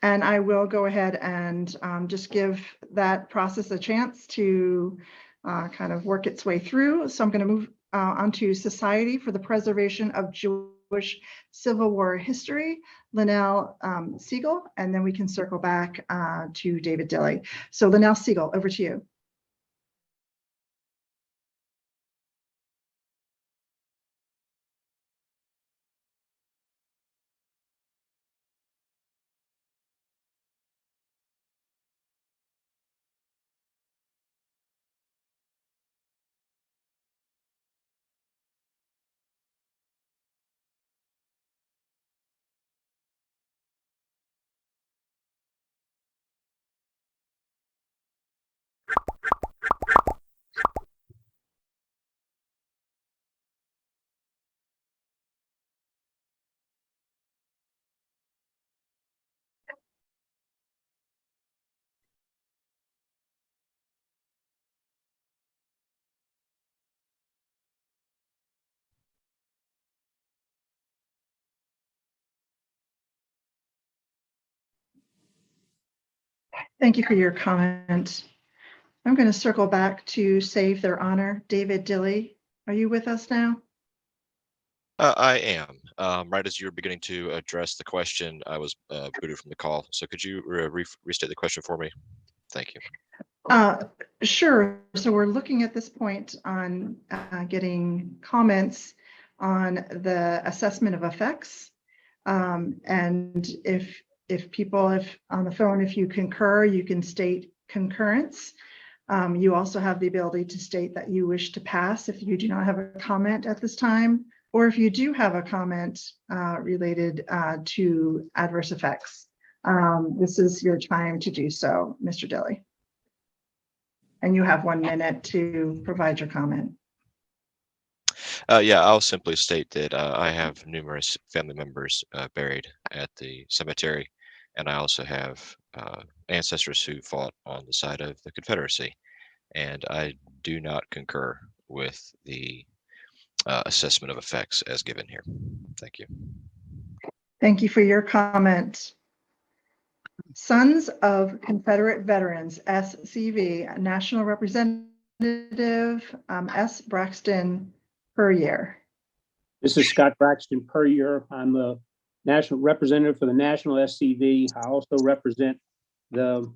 And I will go ahead and just give that process a chance to kind of work its way through. So I'm going to move on to Society for the Preservation of Jewish Civil War History, Linnell Siegel, and then we can circle back to David Dilley. So Linnell Siegel, over to you. Thank you for your comment. I'm going to circle back to Save Their Honor. David Dilley, are you with us now? I am. Right as you were beginning to address the question, I was booted from the call. So could you restate the question for me? Thank you. Sure. So we're looking at this point on getting comments on the assessment of effects. And if people on the phone, if you concur, you can state concurrence. You also have the ability to state that you wish to pass if you do not have a comment at this time, or if you do have a comment related to adverse effects. This is your time to do so, Mr. Dilley. And you have 1 minute to provide your comment. Yeah, I'll simply state that I have numerous family members buried at the cemetery, and I also have ancestors who fought on the side of the Confederacy, and I do not concur with the assessment of effects as given here. Thank you. Thank you for your comment. Sons of Confederate Veterans, SCV, National Representative S. Braxton Puryear. This is Scott Braxton Puryear. I'm the national representative for the National SCV. I also represent the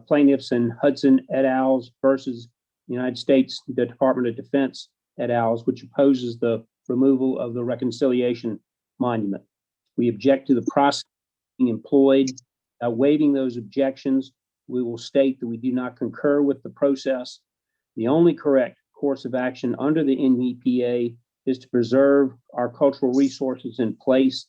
plaintiffs in Hudson et al. Versus United States, the Department of Defense et al., which opposes the removal of the reconciliation monument. We object to the process being employed. Waiving those objections, we will state that we do not concur with the process. The only correct course of action under the NEPA is to preserve our cultural resources in place.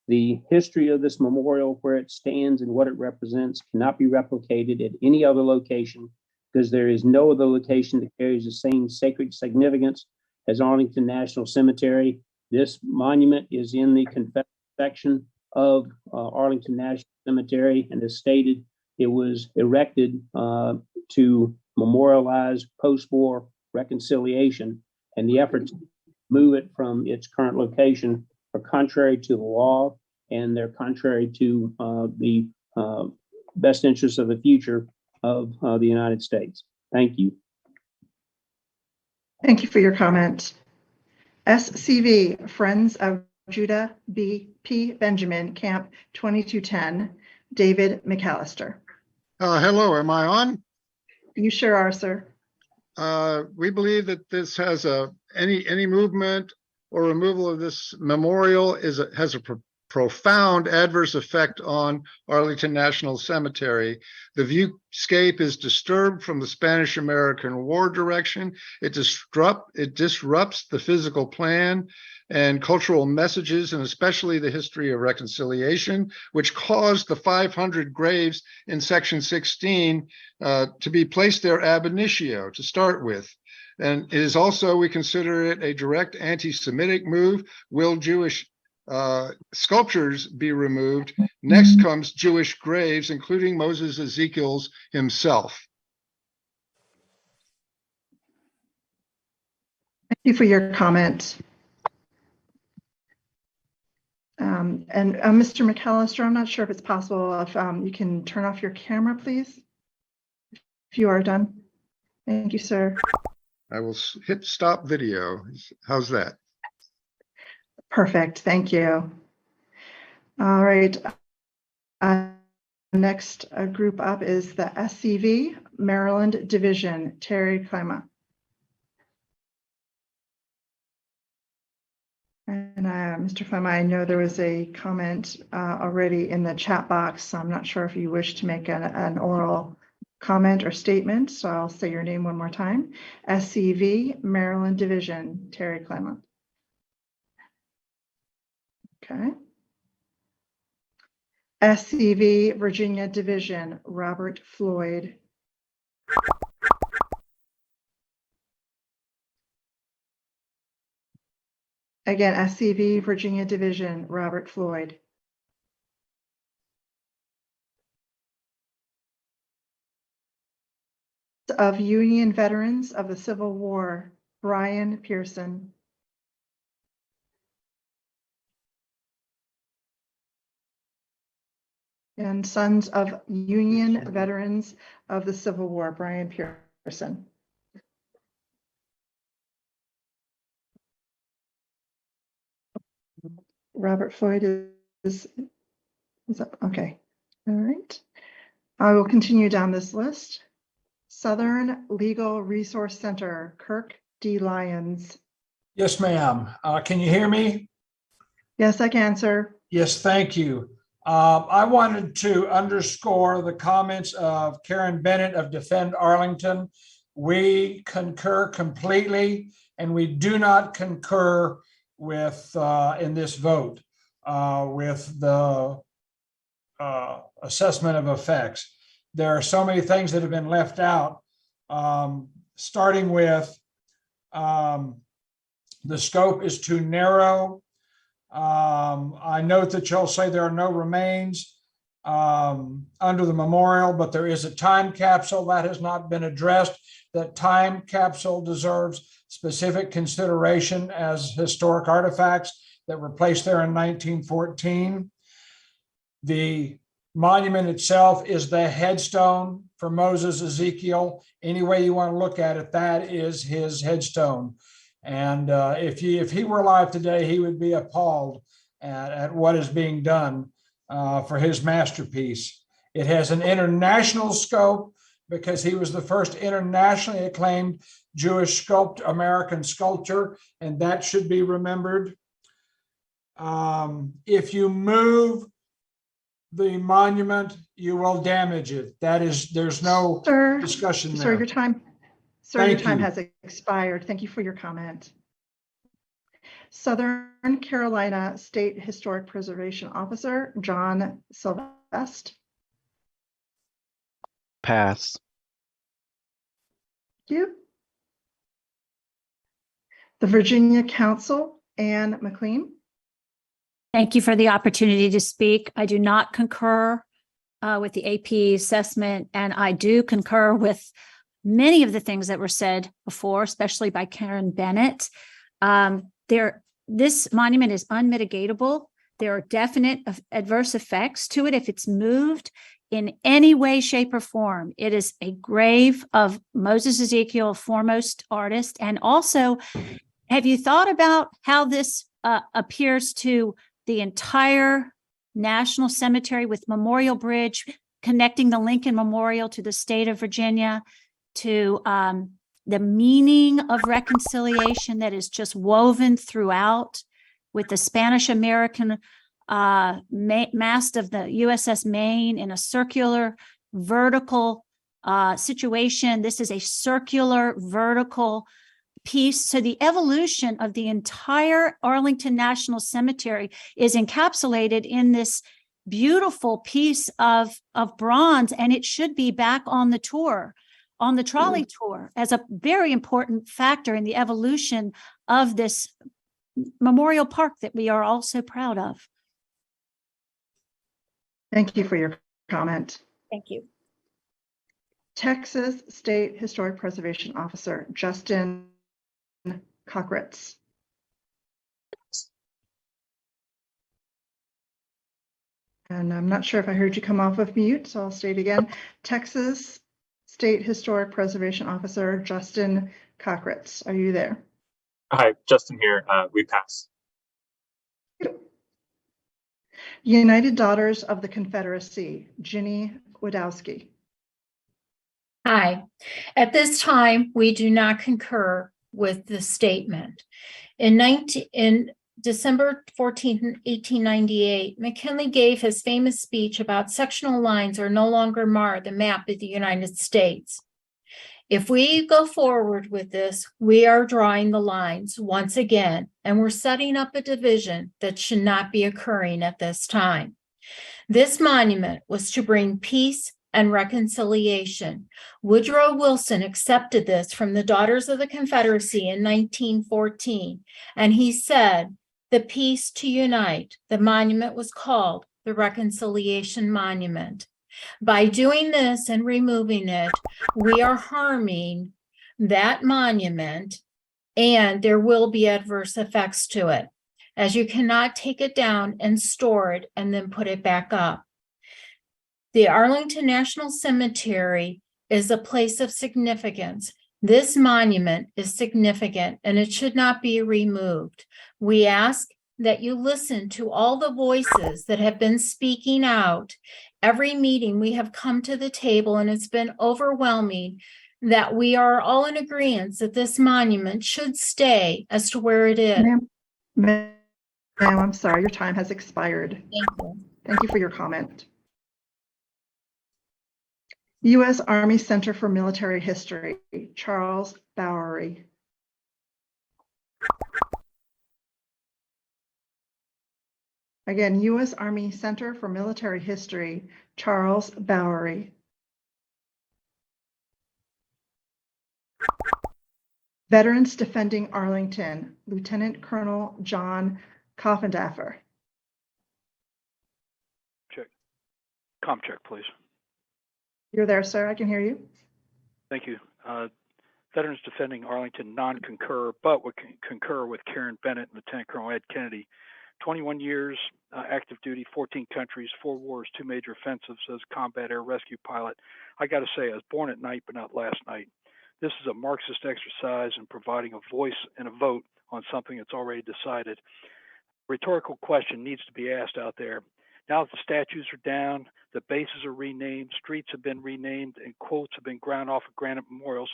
The history of this memorial, where it stands and what it represents, cannot be replicated at any other location because there is no other location that carries the same sacred significance as Arlington National Cemetery. This monument is in the Confederate section of Arlington National Cemetery, and as stated, it was erected to memorialize post-war reconciliation, and the efforts to move it from its current location are contrary to the law, and they're contrary to the best interests of the future of the United States. Thank you. Thank you for your comment. SCV, Friends of Judah P. Benjamin, Camp 2210, David McAllister. Hello, am I on? You sure are, sir. We believe that this has any movement or removal of this memorial has a profound adverse effect on Arlington National Cemetery. The viewscape is disturbed from the Spanish-American War direction. It disrupts the physical plan and cultural messages, and especially the history of reconciliation, which caused the 500 graves in Section 16 to be placed there ab initio to start with. And it is also, we consider it a direct anti-Semitic move. Will Jewish sculptures be removed? Next comes Jewish graves, including Moses Ezekiel's himself. Thank you for your comment. And Mr. McAllister, I'm not sure if it's possible if you can turn off your camera, please, if you are done. Thank you, sir. I will hit stop video. How's that? Perfect. Thank you. All right. Next group up is the SCV Maryland Division, Terry Klima. And Mr. Klima, I know there was a comment already in the chat box, so I'm not sure if you wish to make an oral comment or statement, so I'll say your name one more time. SCV Maryland Division, Terry Klima. Okay. SCV Virginia Division, Robert Floyd. Again, SCV Virginia Division, Robert Floyd. Of Union Veterans of the Civil War, Brian Pearson. And Sons of Union Veterans of the Civil War, Brian Pearson. Robert Floyd is up. Okay. All right. I will continue down this list. Southern Legal Resource Center, Kirk D. Lyons. Yes, ma'am. Can you hear me? Yes, I can, sir. Yes, thank you. I wanted to underscore the comments of Karen Bennett of Defend Arlington. We concur completely, and we do not concur with in this vote with the assessment of effects. There are so many things that have been left out, starting with the scope is too narrow. I note that you'll say there are no remains under the memorial, but there is a time capsule that has not been addressed. That time capsule deserves specific consideration as historic artifacts that were placed there in 1914. The monument itself is the headstone for Moses Ezekiel. Any way you want to look at it, that is his headstone. And if he were alive today, he would be appalled at what is being done for his masterpiece. It has an international scope because he was the first internationally acclaimed Jewish American sculptor, and that should be remembered. If you move the monument, you will damage it. There's no discussion there. Sir, your time has expired. Thank you for your comment. Southern Carolina State Historic Preservation Officer, John Sylvester. Pass. Thank you. The Virginia Council, Anne McLean. Thank you for the opportunity to speak. I do not concur with the AP assessment, and I do concur with many of the things that were said before, especially by Karen Bennett. This monument is unmitigatable. There are definite adverse effects to it if it's moved in any way, shape, or form. It is a grave of Moses Ezekiel, a foremost artist. And also, have you thought about how this appears to the entire National Cemetery with Memorial Bridge, connecting the Lincoln Memorial to the state of Virginia, to the meaning of reconciliation that is just woven throughout with the Spanish-American mast of the USS Maine in a circular vertical situation. This is a circular vertical piece. So the evolution of the entire Arlington National Cemetery is encapsulated in this beautiful piece of bronze, and it should be back on the tour, on the trolley tour, as a very important factor in the evolution of this memorial park that we are all so proud of. Thank you for your comment. Thank you. Texas State Historic Preservation Officer, Justin Cockritz. And I'm not sure if I heard you come off of mute, so I'll state again. Texas State Historic Preservation Officer, Justin Cockritz. Are you there? Hi, Justin here. We pass. United Daughters of the Confederacy, Ginny Wadowski. Hi. At this time, we do not concur with the statement. In December 14, 1898, McKinley gave his famous speech about sectional lines are no longer mar the map of the United States. If we go forward with this, we are drawing the lines once again, and we're setting up a division that should not be occurring at this time. This monument was to bring peace and reconciliation. Woodrow Wilson accepted this from the Daughters of the Confederacy in 1914, and he said, "The peace to unite." The monument was called the Reconciliation Monument. By doing this and removing it, we are harming that monument, and there will be adverse effects to it, as you cannot take it down and store it and then put it back up. The Arlington National Cemetery is a place of significance. This monument is significant and it should not be removed. We ask that you listen to all the voices that have been speaking out. Every meeting we have come to the table, and it's been overwhelming that we are all in agreement that this monument should stay as to where it is. Ma'am, I'm sorry, your time has expired. Thank you. Thank you for your comment. U.S. Army Center for Military History, Charles Bowery. Again, U.S. Army Center for Military History, Charles Bowery. Veterans Defending Arlington, Lieutenant Colonel John Coffendaffer. Check. Com check, please. You're there, sir. I can hear you. Thank you. Veterans Defending Arlington non-concur, but would concur with Karen Bennett and Lieutenant Colonel Ed Kennedy. 21 years, active duty, 14 countries, 4 wars, 2 major offensives as combat air rescue pilot. I got to say, I was born at night, but not last night. This is a Marxist exercise in providing a voice and a vote on something that's already decided. rhetorical question needs to be asked out there. Now that the statues are down, the bases are renamed, streets have been renamed, and quotes have been ground off of granite memorials.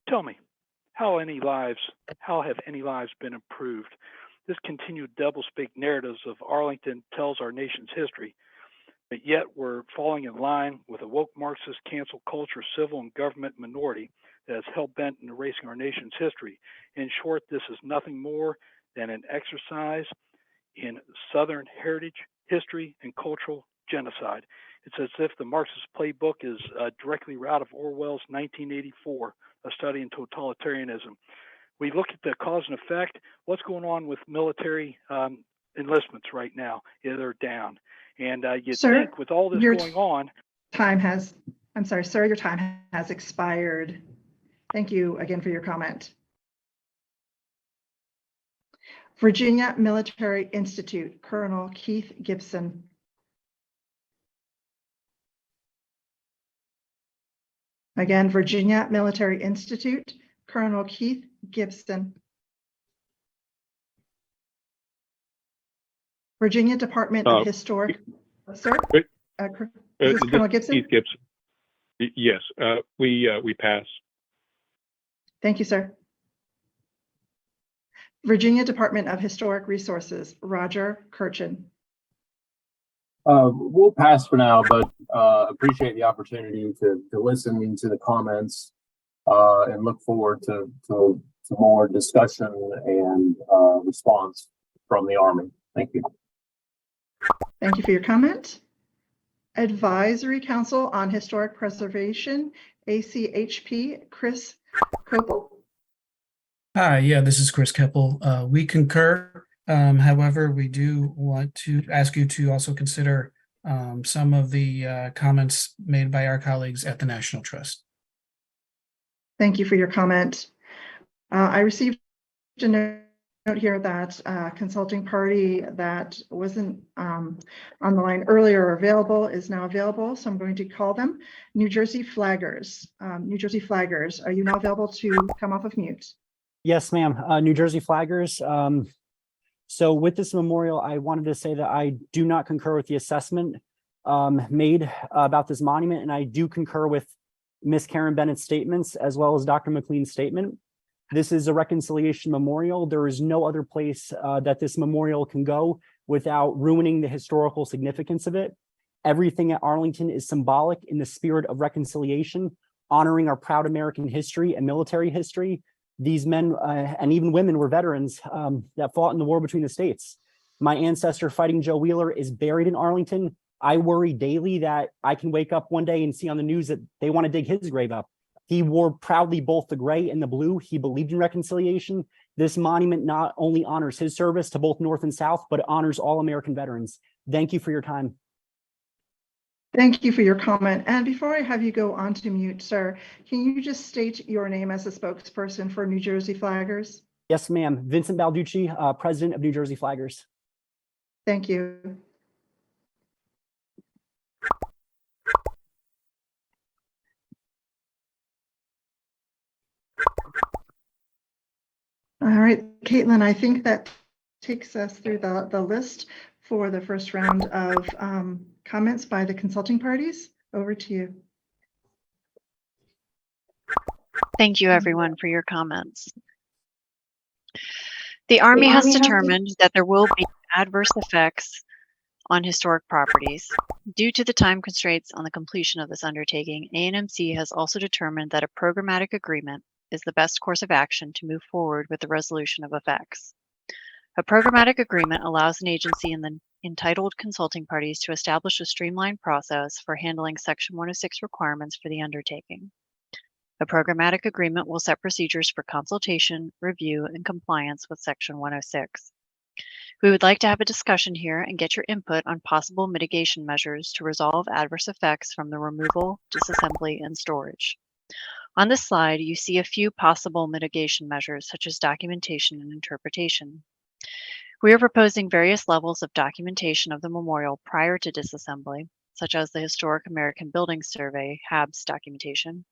Tell me, how have any lives been improved? This continued doublespeak narratives of Arlington tells our nation's history, but yet we're falling in line with a woke Marxist cancel culture civil and government minority that is hell-bent in erasing our nation's history. In short, this is nothing more than an exercise in Southern heritage, history, and cultural genocide. It's as if the Marxist playbook is directly out of Orwell's 1984, a study in totalitarianism. We look at the cause and effect. What's going on with military enlistments right now? Yeah, they're down. And you think with all this going on. I'm sorry, sir, your time has expired. Thank you again for your comment. Virginia Military Institute, Colonel Keith Gibson. Again, Virginia Military Institute, Colonel Keith Gibson. Virginia Department of Historic, sir? Is this Colonel Gibson? Keith Gibson. Yes, we pass. Thank you, sir. Virginia Department of Historic Resources, Roger Kirchin. We'll pass for now, but appreciate the opportunity to listen to the comments and look forward to more discussion and response from the Army. Thank you. Thank you for your comment. Advisory Council on Historic Preservation, ACHP, Chris Koppel. Hi, yeah, this is Chris Keppel. We concur. However, we do want to ask you to also consider some of the comments made by our colleagues at the National Trust. Thank you for your comment. I received a note here that consulting party that wasn't on the line earlier or available is now available. So I'm going to call them New Jersey Flaggers. New Jersey Flaggers, are you now available to come off of mute? Yes, ma'am. New Jersey Flaggers. So with this memorial, I wanted to say that I do not concur with the assessment made about this monument, and I do concur with Miss Karen Bennett's statements as well as Dr. McLean's statement. This is a reconciliation memorial. There is no other place that this memorial can go without ruining the historical significance of it. Everything at Arlington is symbolic in the spirit of reconciliation, honoring our proud American history and military history. These men and even women were veterans that fought in the war between the states. My ancestor, Fighting Joe Wheeler, is buried in Arlington. I worry daily that I can wake up one day and see on the news that they want to dig his grave up. He wore proudly both the gray and the blue. He believed in reconciliation. This monument not only honors his service to both North and South, but it honors all American veterans. Thank you for your time. Thank you for your comment. And before I have you go on to mute, sir, can you just state your name as a spokesperson for New Jersey Flaggers? Yes, ma'am. Vincent Balducci, president of New Jersey Flaggers. Thank you. All right, Caitlin, I think that takes us through the list for the first round of comments by the consulting parties. Over to you. Thank you, everyone, for your comments. The Army has determined that there will be adverse effects on historic properties. Due to the time constraints on the completion of this undertaking, ANMC has also determined that a programmatic agreement is the best course of action to move forward with the resolution of effects. A programmatic agreement allows an agency and the entitled consulting parties to establish a streamlined process for handling Section 106 requirements for the undertaking. A programmatic agreement will set procedures for consultation, review, and compliance with Section 106. We would like to have a discussion here and get your input on possible mitigation measures to resolve adverse effects from the removal, disassembly, and storage. On this slide, you see a few possible mitigation measures such as documentation and interpretation. We are proposing various levels of documentation of the memorial prior to disassembly, such as the Historic American Building Survey, HABS documentation.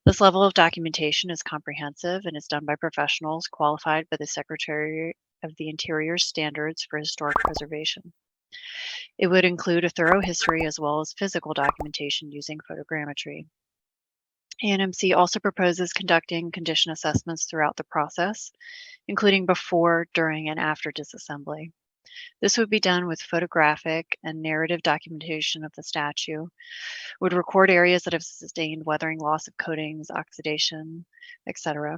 This level of documentation is comprehensive and is done by professionals qualified by the Secretary of the interior standards for historic preservation. It would include a thorough history as well as physical documentation using photogrammetry. ANMC also proposes conducting condition assessments throughout the process, including before, during, and after disassembly. This would be done with photographic and narrative documentation of the statue, would record areas that have sustained weathering, loss of coatings, oxidation, etc.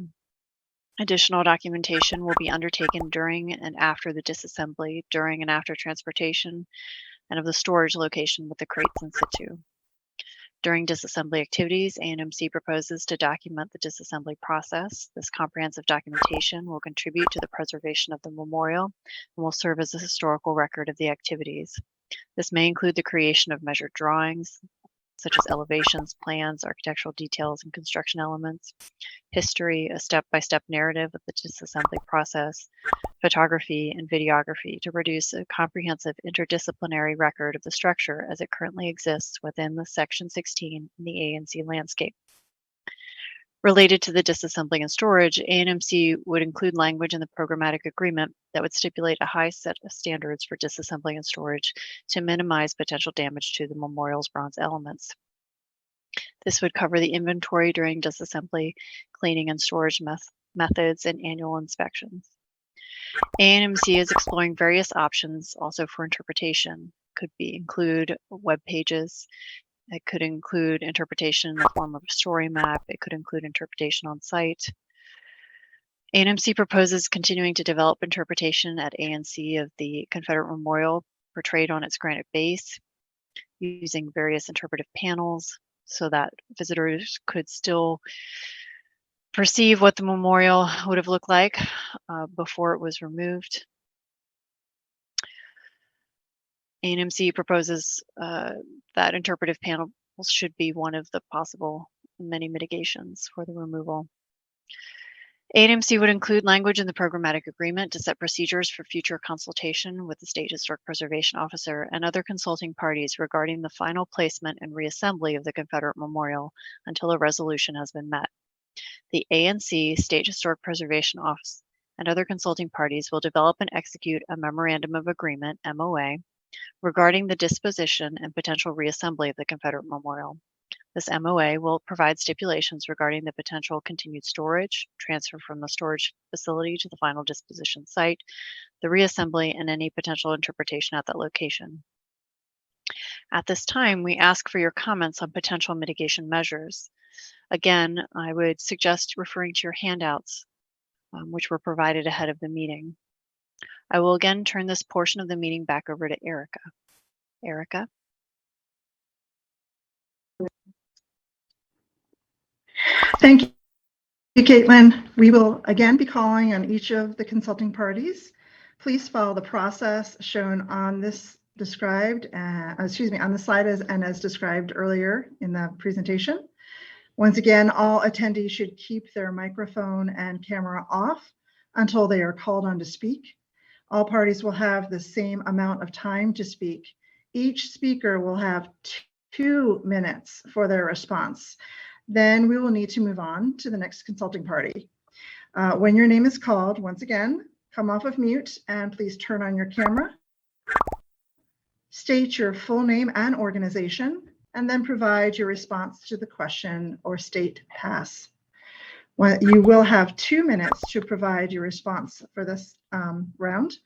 Additional documentation will be undertaken during and after the disassembly, during and after transportation, and of the storage location with the crates in situ. During disassembly activities, ANMC proposes to document the disassembly process. This comprehensive documentation will contribute to the preservation of the memorial and will serve as a historical record of the activities. This may include the creation of measured drawings, such as elevations, plans, architectural details, and construction elements, history, a step-by-step narrative of the disassembly process, photography, and videography to produce a comprehensive interdisciplinary record of the structure as it currently exists within the Section 16 in the ANC landscape. Related to the disassembly and storage, ANMC would include language in the programmatic agreement that would stipulate a high set of standards for disassembly and storage to minimize potential damage to the memorial's bronze elements. This would cover the inventory during disassembly, cleaning and storage methods, and annual inspections. ANMC is exploring various options also for interpretation. Could include web pages. It could include interpretation in the form of a story map. It could include interpretation on site. ANMC proposes continuing to develop interpretation at ANC of the Confederate Memorial portrayed on its granite base, using various interpretive panels so that visitors could still perceive what the memorial would have looked like before it was removed. ANMC proposes that interpretive panels should be one of the possible many mitigations for the removal. ANMC would include language in the programmatic agreement to set procedures for future consultation with the State Historic Preservation Officer and other consulting parties regarding the final placement and reassembly of the Confederate Memorial until a resolution has been met. The ANC, State Historic Preservation Office, and other consulting parties will develop and execute a Memorandum of Agreement, MOA, regarding the disposition and potential reassembly of the Confederate Memorial. This MOA will provide stipulations regarding the potential continued storage, transfer from the storage facility to the final disposition site, the reassembly, and any potential interpretation at that location. At this time, we ask for your comments on potential mitigation measures. Again, I would suggest referring to your handouts, which were provided ahead of the meeting. I will again turn this portion of the meeting back over to Erica. Erica? Thank you, Caitlin. We will again be calling on each of the consulting parties. Please follow the process shown on this on the slide as described earlier in the presentation. Once again, all attendees should keep their microphone and camera off until they are called on to speak. All parties will have the same amount of time to speak. Each speaker will have 2 minutes for their response. Then we will need to move on to the next consulting party. When your name is called, once again, come off of mute and please turn on your camera. State your full name and organization, and then provide your response to the question or state pass. You will have 2 minutes to provide your response for this round.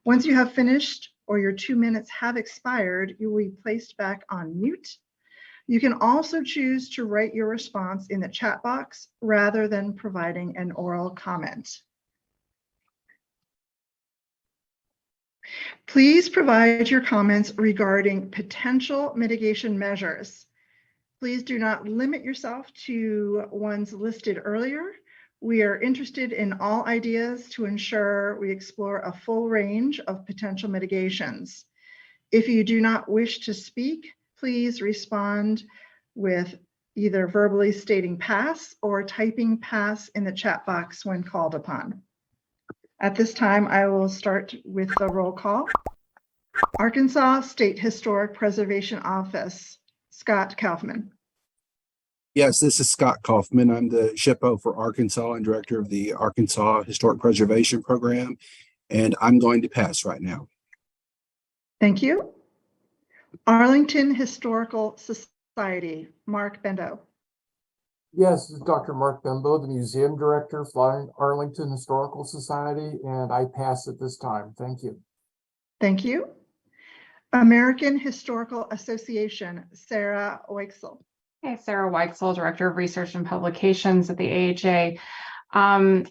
Once you have finished or your 2 minutes have expired, you will be placed back on mute. You can also choose to write your response in the chat box rather than providing an oral comment. Please provide your comments regarding potential mitigation measures. Please do not limit yourself to ones listed earlier. We are interested in all ideas to ensure we explore a full range of potential mitigations. If you do not wish to speak, please respond with either verbally stating pass or typing pass in the chat box when called upon. At this time, I will start with the roll call. Arkansas State Historic Preservation Office, Scott Kaufman. Yes, this is Scott Kaufman. I'm the SHPO for Arkansas and director of the Arkansas Historic Preservation Program. and I'm going to pass right now. Thank you. Arlington Historical Society, Mark Bendo. Yes, this is Dr. Mark Bembo, the Museum Director for Arlington Historical Society, and I pass at this time. Thank you. Thank you. American Historical Association, Sarah Weichsel. Hey, Sarah Weichsel, Director of Research and Publications at the AHA.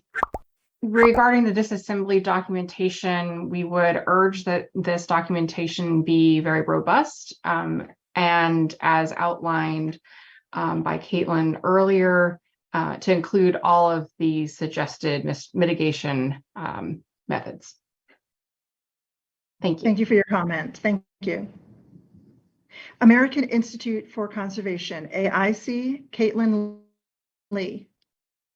Regarding the disassembly documentation, we would urge that this documentation be very robust, and as outlined by Caitlin earlier, to include all of the suggested mitigation methods. Thank you. Thank you for your comment. Thank you. American Institute for Conservation, AIC, Caitlin Lee.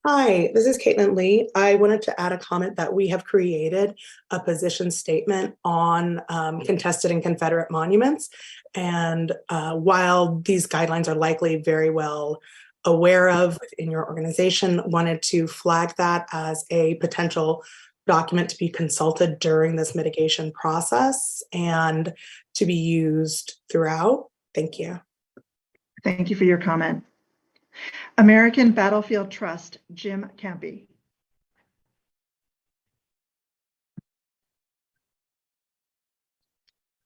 Hi, this is Caitlin Lee. I wanted to add a comment that we have created a position statement on contested and Confederate monuments. And while these guidelines are likely very well aware of in your organization, wanted to flag that as a potential document to be consulted during this mitigation process and to be used throughout. Thank you. Thank you for your comment. American Battlefield Trust, Jim Campy.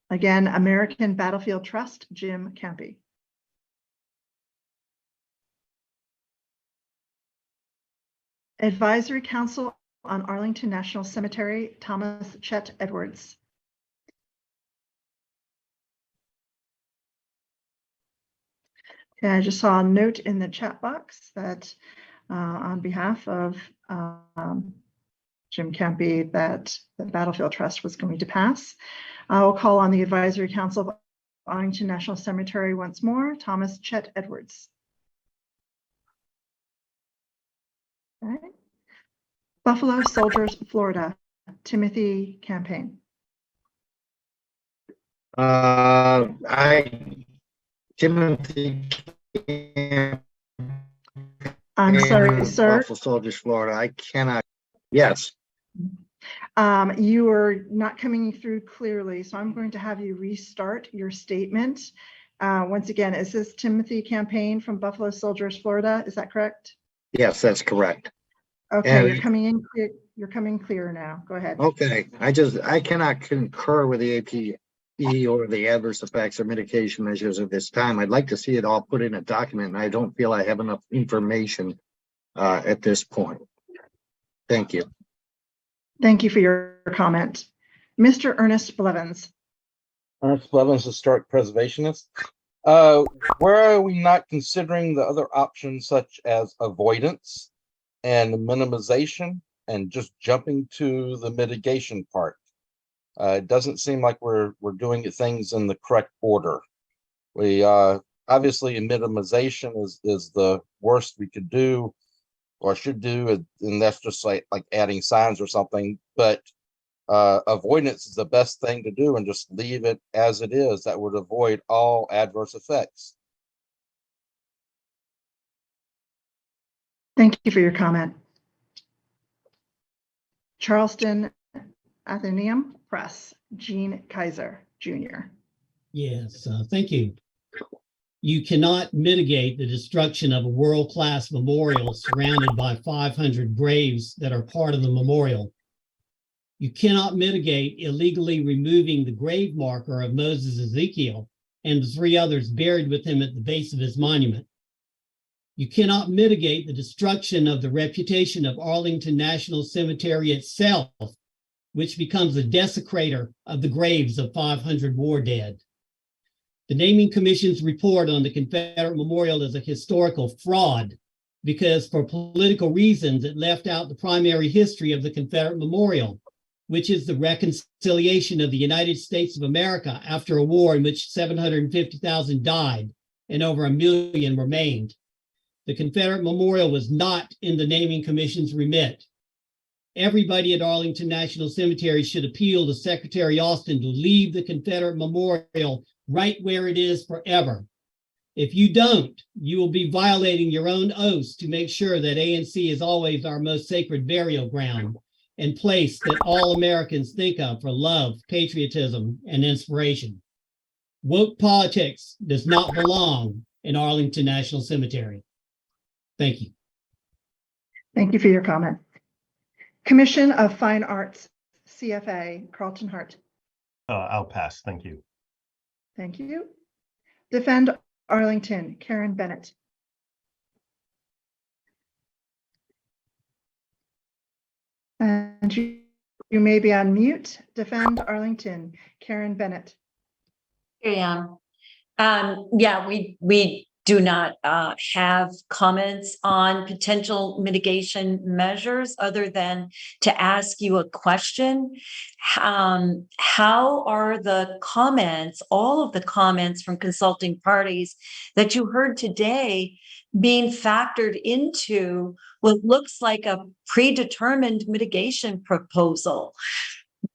Again, American Battlefield Trust, Jim Campy. Advisory Council on Arlington National Cemetery, Thomas Chet Edwards. Okay, I just saw a note in the chat box that on behalf of Jim Campy that the Battlefield Trust was going to pass. I will call on the Advisory Council of Arlington National Cemetery once more, Thomas Chet Edwards. Okay. Buffalo Soldiers, Florida, Timothy Campaign. Timothy. I'm sorry, sir. Buffalo Soldiers, Florida. I cannot. Yes. You are not coming through clearly, so I'm going to have you restart your statement. Once again, is this Timothy Campaign from Buffalo Soldiers, Florida? Is that correct? Yes, that's correct. Okay, And- you're coming in clear. You're coming clear now. Go ahead. Okay, I cannot concur with the APE or the adverse effects or mitigation measures at this time. I'd like to see it all put in a document, and I don't feel I have enough information at this point. Thank you. Thank you for your comment. Mr. Ernest Blevins. Ernest Blevins, historic preservationist. Where are we not considering the other options such as avoidance and minimization and just jumping to the mitigation part? It doesn't seem like we're doing things in the correct order. We obviously minimization is the worst we could do or should do, and that's just like adding signs or something. But avoidance is the best thing to do, and just leave it as it is. That would avoid all adverse effects. Thank you for your comment. Charleston Athenaeum Press, Gene Kaiser, Jr. Yes, thank you. You cannot mitigate the destruction of a world-class memorial surrounded by 500 graves that are part of the memorial. You cannot mitigate illegally removing the grave marker of Moses Ezekiel and the 3 others buried with him at the base of his monument. You cannot mitigate the destruction of the reputation of Arlington National Cemetery itself, which becomes a desecrator of the graves of 500 war dead. The Naming Commission's report on the Confederate Memorial is a historical fraud because for political reasons, it left out the primary history of the Confederate Memorial, which is the reconciliation of the United States of America after a war in which 750,000 died and over 1 million remained. The Confederate Memorial was not in the Naming Commission's remit. Everybody at Arlington National Cemetery should appeal to Secretary Austin to leave the Confederate Memorial right where it is forever. If you don't, you will be violating your own oaths to make sure that ANC is always our most sacred burial ground. and place that all Americans think of for love, patriotism, and inspiration. Woke politics does not belong in Arlington National Cemetery. Thank you. Thank you for your comment. Commission of Fine Arts, CFA, Carlton Hart. I'll pass. Thank you. Thank you. Defend Arlington, Karen Bennett. And you may be on mute. Defend Arlington, Karen Bennett. Here I am. Yeah, we do not have comments on potential mitigation measures other than to ask you a question. How are the comments, all of the comments from consulting parties that you heard today being factored into what looks like a predetermined mitigation proposal?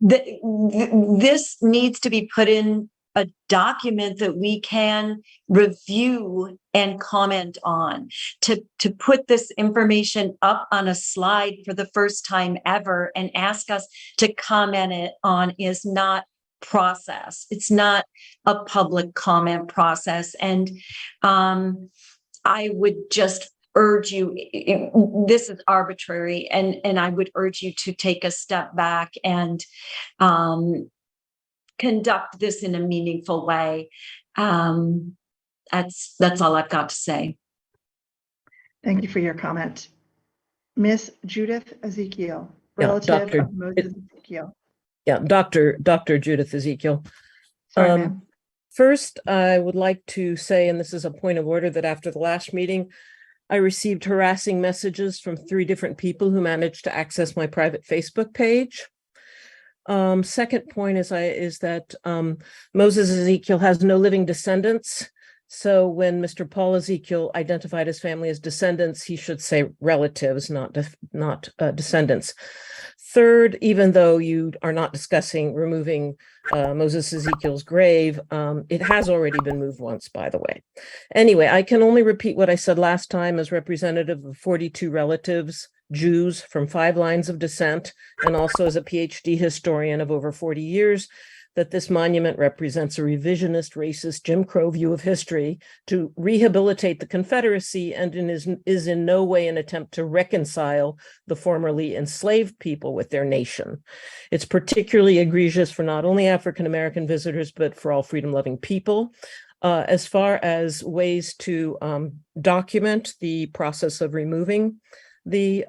This needs to be put in a document that we can review and comment on. To put this information up on a slide for the first time ever and ask us to comment it on is not process. It's not a public comment process. And I would just urge you, this is arbitrary, and I would urge you to take a step back and conduct this in a meaningful way. That's all I've got to say. Thank you for your comment. Miss Judith Ezekiel, relative of Moses Ezekiel. Yeah, Dr. Judith Ezekiel. Sorry, ma'am. First, I would like to say, and this is a point of order, that after the last meeting, I received harassing messages from 3 different people who managed to access my private Facebook page. Second point is that Moses Ezekiel has no living descendants. So when Mr. Paul Ezekiel identified his family as descendants, he should say relatives, not descendants. Third, even though you are not discussing removing Moses Ezekiel's grave, it has already been moved once, by the way. Anyway, I can only repeat what I said last time as representative of 42 relatives, Jews from 5 lines of descent, and also as a PhD historian of over 40 years, that this monument represents a revisionist, racist, Jim Crow view of history to rehabilitate the Confederacy and is in no way an attempt to reconcile the formerly enslaved people with their nation. It's particularly egregious for not only African-American visitors, but for all freedom-loving people. As far as ways to document the process of removing the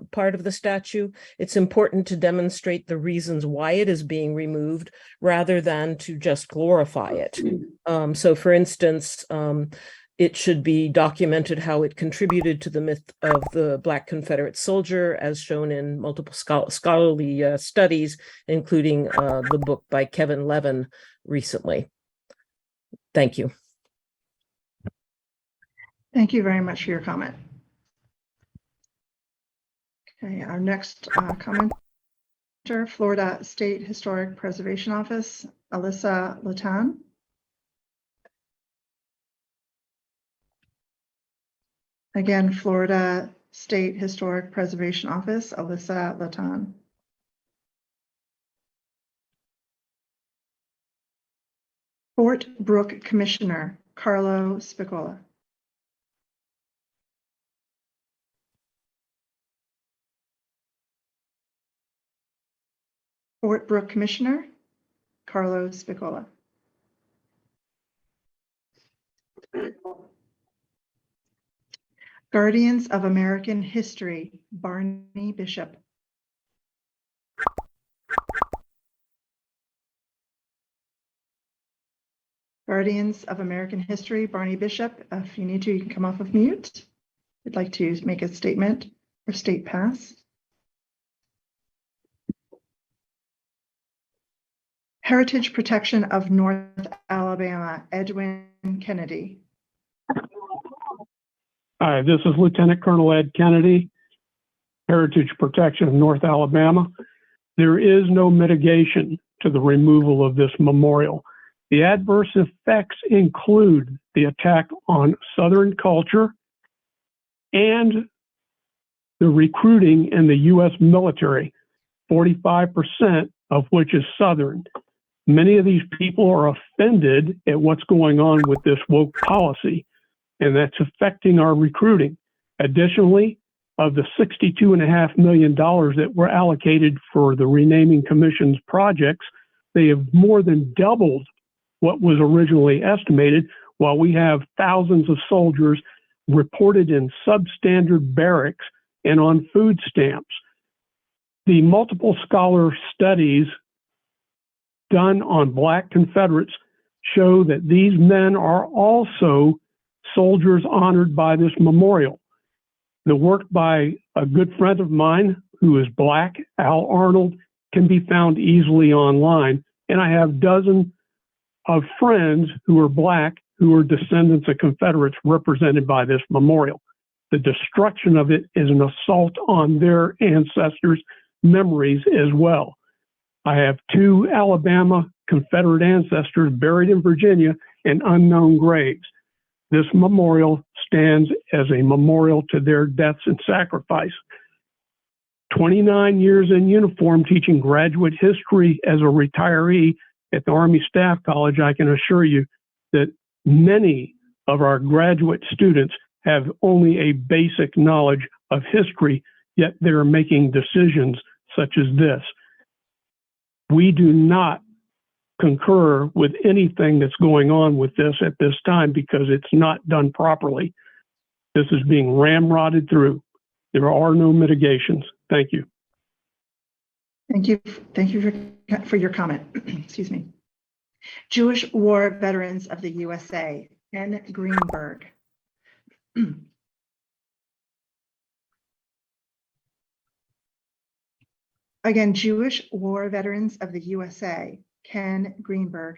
part of the statue, it's important to demonstrate the reasons why it is being removed rather than to just glorify it. So for instance, it should be documented how it contributed to the myth of the Black Confederate soldier, as shown in multiple scholarly studies, including the book by Kevin Levin recently. Thank you. Thank you very much for your comment. Okay, our next commenter, Florida State Historic Preservation Office, Alyssa Latan. Again, Florida State Historic Preservation Office, Alyssa Latan. Fort Brooke Commissioner, Carlo Spicola. Fort Brooke Commissioner, Carlo Spicola. Guardians of American History, Barney Bishop. Guardians of American History, Barney Bishop. If you need to, you can come off of mute. If you'd like to make a statement or state pass. Heritage Protection of North Alabama, Edwin Kennedy. Hi, this is Lieutenant Colonel Ed Kennedy, Heritage Protection of North Alabama. There is no mitigation to the removal of this memorial. The adverse effects include the attack on Southern culture and the recruiting in the U.S. military 45% of which is Southern. Many of these people are offended at what's going on with this woke policy, and that's affecting our recruiting. Additionally, of the $62.5 million that were allocated for the renaming commission's projects, they have more than doubled what was originally estimated, while we have thousands of soldiers reported in substandard barracks and on food stamps. The multiple scholar studies done on Black Confederates show that these men are also soldiers honored by this memorial. The work by a good friend of mine who is Black, Al Arnold, can be found easily online. And I have dozens of friends who are Black who are descendants of Confederates represented by this memorial. The destruction of it is an assault on their ancestors' memories as well. I have 2 Alabama Confederate ancestors buried in Virginia in unknown graves. This memorial stands as a memorial to their deaths and sacrifice. 29 years in uniform teaching graduate history as a retiree at the Army Staff College, I can assure you that many of our graduate students have only a basic knowledge of history, yet they're making decisions such as this. We do not concur with anything that's going on with this at this time because it's not done properly. This is being ramrodded through. There are no mitigations. Thank you. Thank you. Thank you for your comment. Excuse me. Jewish War Veterans of the USA, Ken Greenberg. Again, Jewish War Veterans of the USA, Ken Greenberg.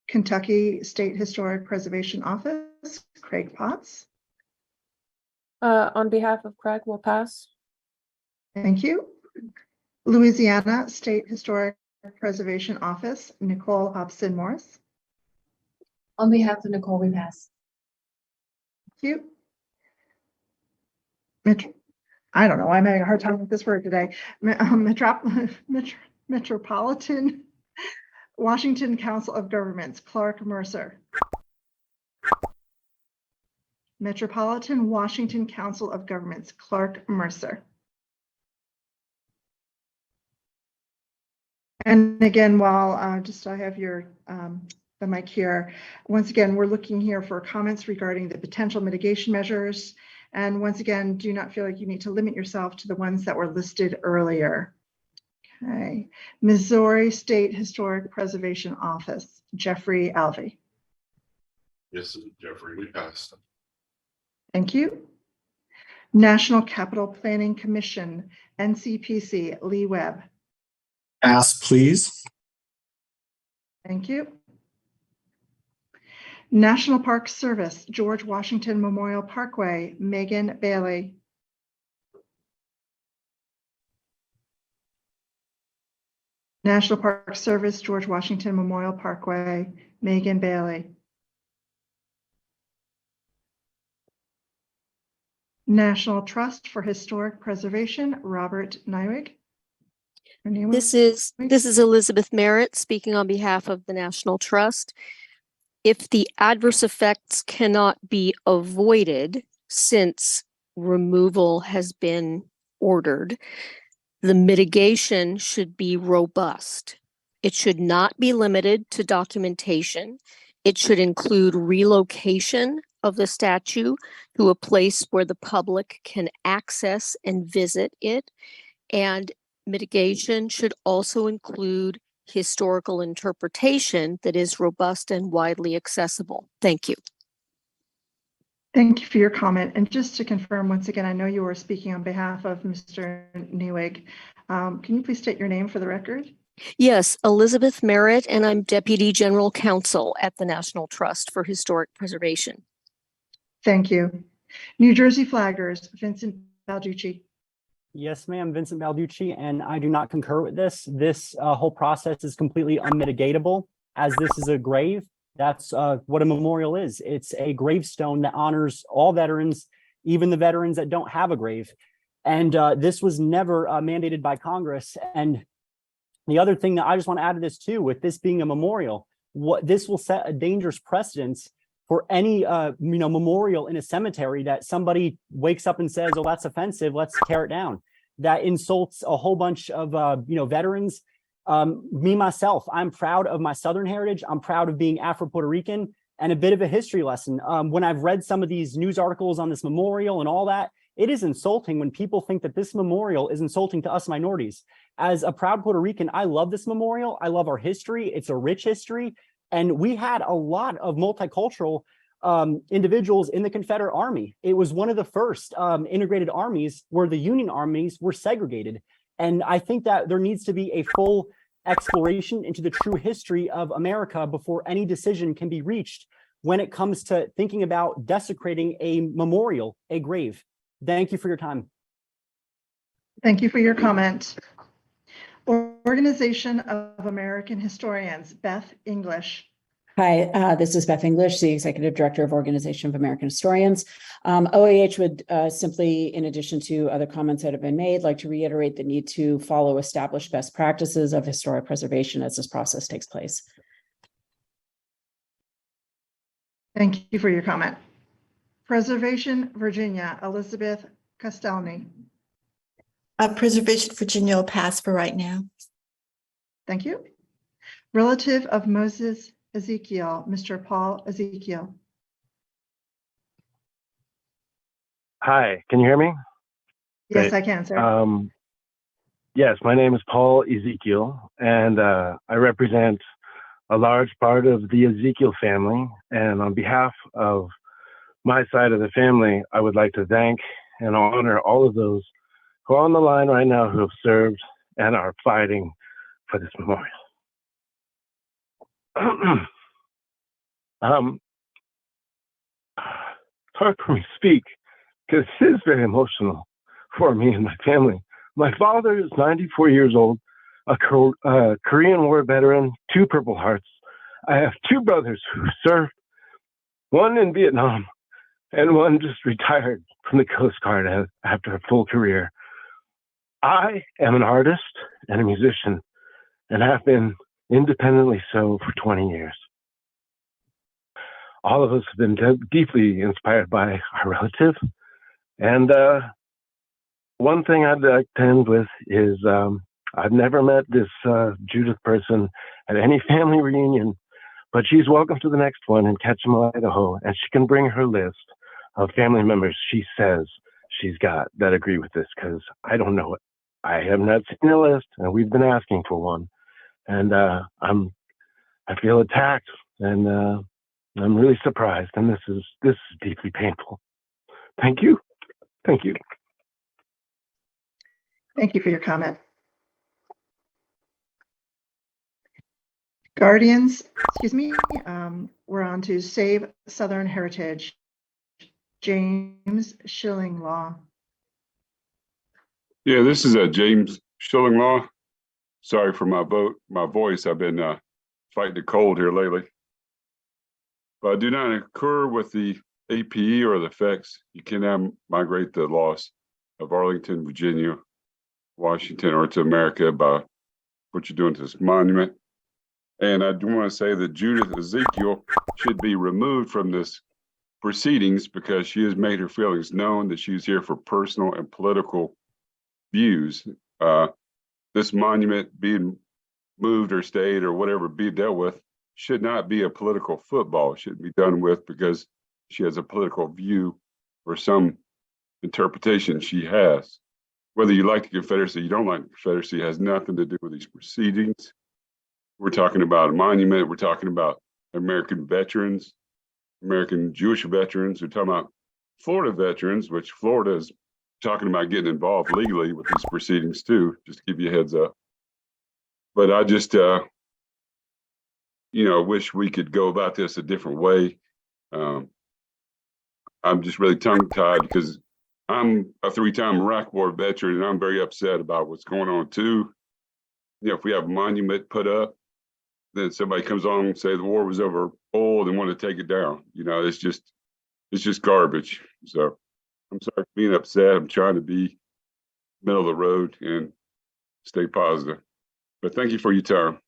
Kentucky State Historic Preservation Office, Craig Potts. On behalf of Craig, we'll pass. Thank you. Louisiana State Historic Preservation Office, Nicole Hobson Morris. On behalf of Nicole, we pass. Thank you. I don't know, I'm having a hard time with this word today. Metropolitan Washington Council of Governments, Clark Mercer. Metropolitan Washington Council of Governments, Clark Mercer. And again, while I have your the mic here, once again, we're looking here for comments regarding the potential mitigation measures. And once again, do not feel like you need to limit yourself to the ones that were listed earlier. Okay. Missouri State Historic Preservation Office, Jeffrey Alvey. Yes, Jeffrey, we passed. Thank you. National Capital Planning Commission, NCPC, Lee Webb. Pass, please. Thank you. National Park Service, George Washington Memorial Parkway, Megan Bailey. National Park Service, George Washington Memorial Parkway, Megan Bailey. National Trust for Historic Preservation, Robert Nywig. This is Elizabeth Merritt speaking on behalf of the National Trust. If the adverse effects cannot be avoided since removal has been ordered, the mitigation should be robust. It should not be limited to documentation. It should include relocation of the statue to a place where the public can access and visit it. And mitigation should also include historical interpretation that is robust and widely accessible. Thank you. Thank you for your comment. And just to confirm, once again, I know you were speaking on behalf of Mr. Newegg. Can you please state your name for the record? Yes, Elizabeth Merritt, and I'm Deputy General Counsel at the National Trust for Historic Preservation. Thank you. New Jersey Flaggers, Vincent Balducci. Yes, ma'am, Vincent Balducci, and I do not concur with this. This whole process is completely unmitigatable, as this is a grave. That's what a memorial is. It's a gravestone that honors all veterans even the veterans that don't have a grave. And this was never mandated by Congress. And the other thing that I just want to add to this too, with this being a memorial, what this will set a dangerous precedence for any memorial in a cemetery that somebody wakes up and says, oh, that's offensive, let's tear it down. That insults a whole bunch of veterans. Me, myself, I'm proud of my Southern heritage. I'm proud of being Afro-Puerto Rican, and a bit of a history lesson. When I've read some of these news articles on this memorial and all that, it is insulting when people think that this memorial is insulting to us minorities. As a proud Puerto Rican, I love this memorial. I love our history. It's a rich history. And we had a lot of multicultural individuals in the Confederate Army. It was one of the first integrated armies where the Union armies were segregated. And I think that there needs to be a full exploration into the true history of America before any decision can be reached when it comes to thinking about desecrating a memorial, a grave. Thank you for your time. Thank you for your comment. Organization of American Historians, Beth English. Hi, this is Beth English, the Executive Director of Organization of American Historians. OAH would simply, in addition to other comments that have been made, like to reiterate the need to follow established best practices of historic preservation as this process takes place. Thank you for your comment. Preservation Virginia, Elizabeth Castelny. Preservation Virginia will pass for right now. Thank you. Relative of Moses Ezekiel, Mr. Paul Ezekiel. Hi, can you hear me? Yes, Great. I can, sir. Yes, my name is Paul Ezekiel, and I represent a large part of the Ezekiel family. And on behalf of my side of the family, I would like to thank and honor all of those who are on the line right now who have served and are fighting for this memorial. It's hard for me to speak because it is very emotional for me and my family. My father is 94 years old, a Korean War veteran, 2 Purple Hearts. I have 2 brothers who served, one in Vietnam and one just retired from the Coast Guard after a full career. I am an artist and a musician and have been independently so for 20 years. All of us have been deeply inspired by our relative. And one thing I'd like to end with is I've never met this Judith person at any family reunion, but she's welcome to the next one in Ketchum, Idaho, and she can bring her list of family members she says she's got that agree with this, because I don't know it. I have not seen a list, and we've been asking for one. And I feel attacked, and I'm really surprised, and this is deeply painful. Thank you. Thank you. Thank you for your comment. Guardians, excuse me, we're on to Save Southern Heritage. James Shillinglaw. Yeah, this is James Shillinglaw. Sorry for my voice. I've been fighting the cold here lately. But I do not concur with the APE or the effects. You cannot migrate the loss of Arlington, Virginia, Washington, or to America by what you're doing to this monument. And I do want to say that Judith Ezekiel should be removed from this proceedings because she has made her feelings known that she's here for personal and political views. This monument being moved or stayed or whatever be dealt with should not be a political football. It shouldn't be done with because she has a political view or some interpretation she has. Whether you like the Confederacy, you don't like the Confederacy, has nothing to do with these proceedings. We're talking about a monument. We're talking about American veterans, American Jewish veterans. We're talking about Florida veterans, which Florida is talking about getting involved legally with these proceedings too, just to give you a heads up. But I just, wish we could go about this a different way. I'm just really tongue-tied because I'm a 3-time Iraq War veteran and I'm very upset about what's going on too. If we have a monument put up, then somebody comes on and say the war was over old and want to take it down. It's just garbage. So I'm sorry for being upset. I'm trying to be middle of the road and stay positive. But thank you for your time.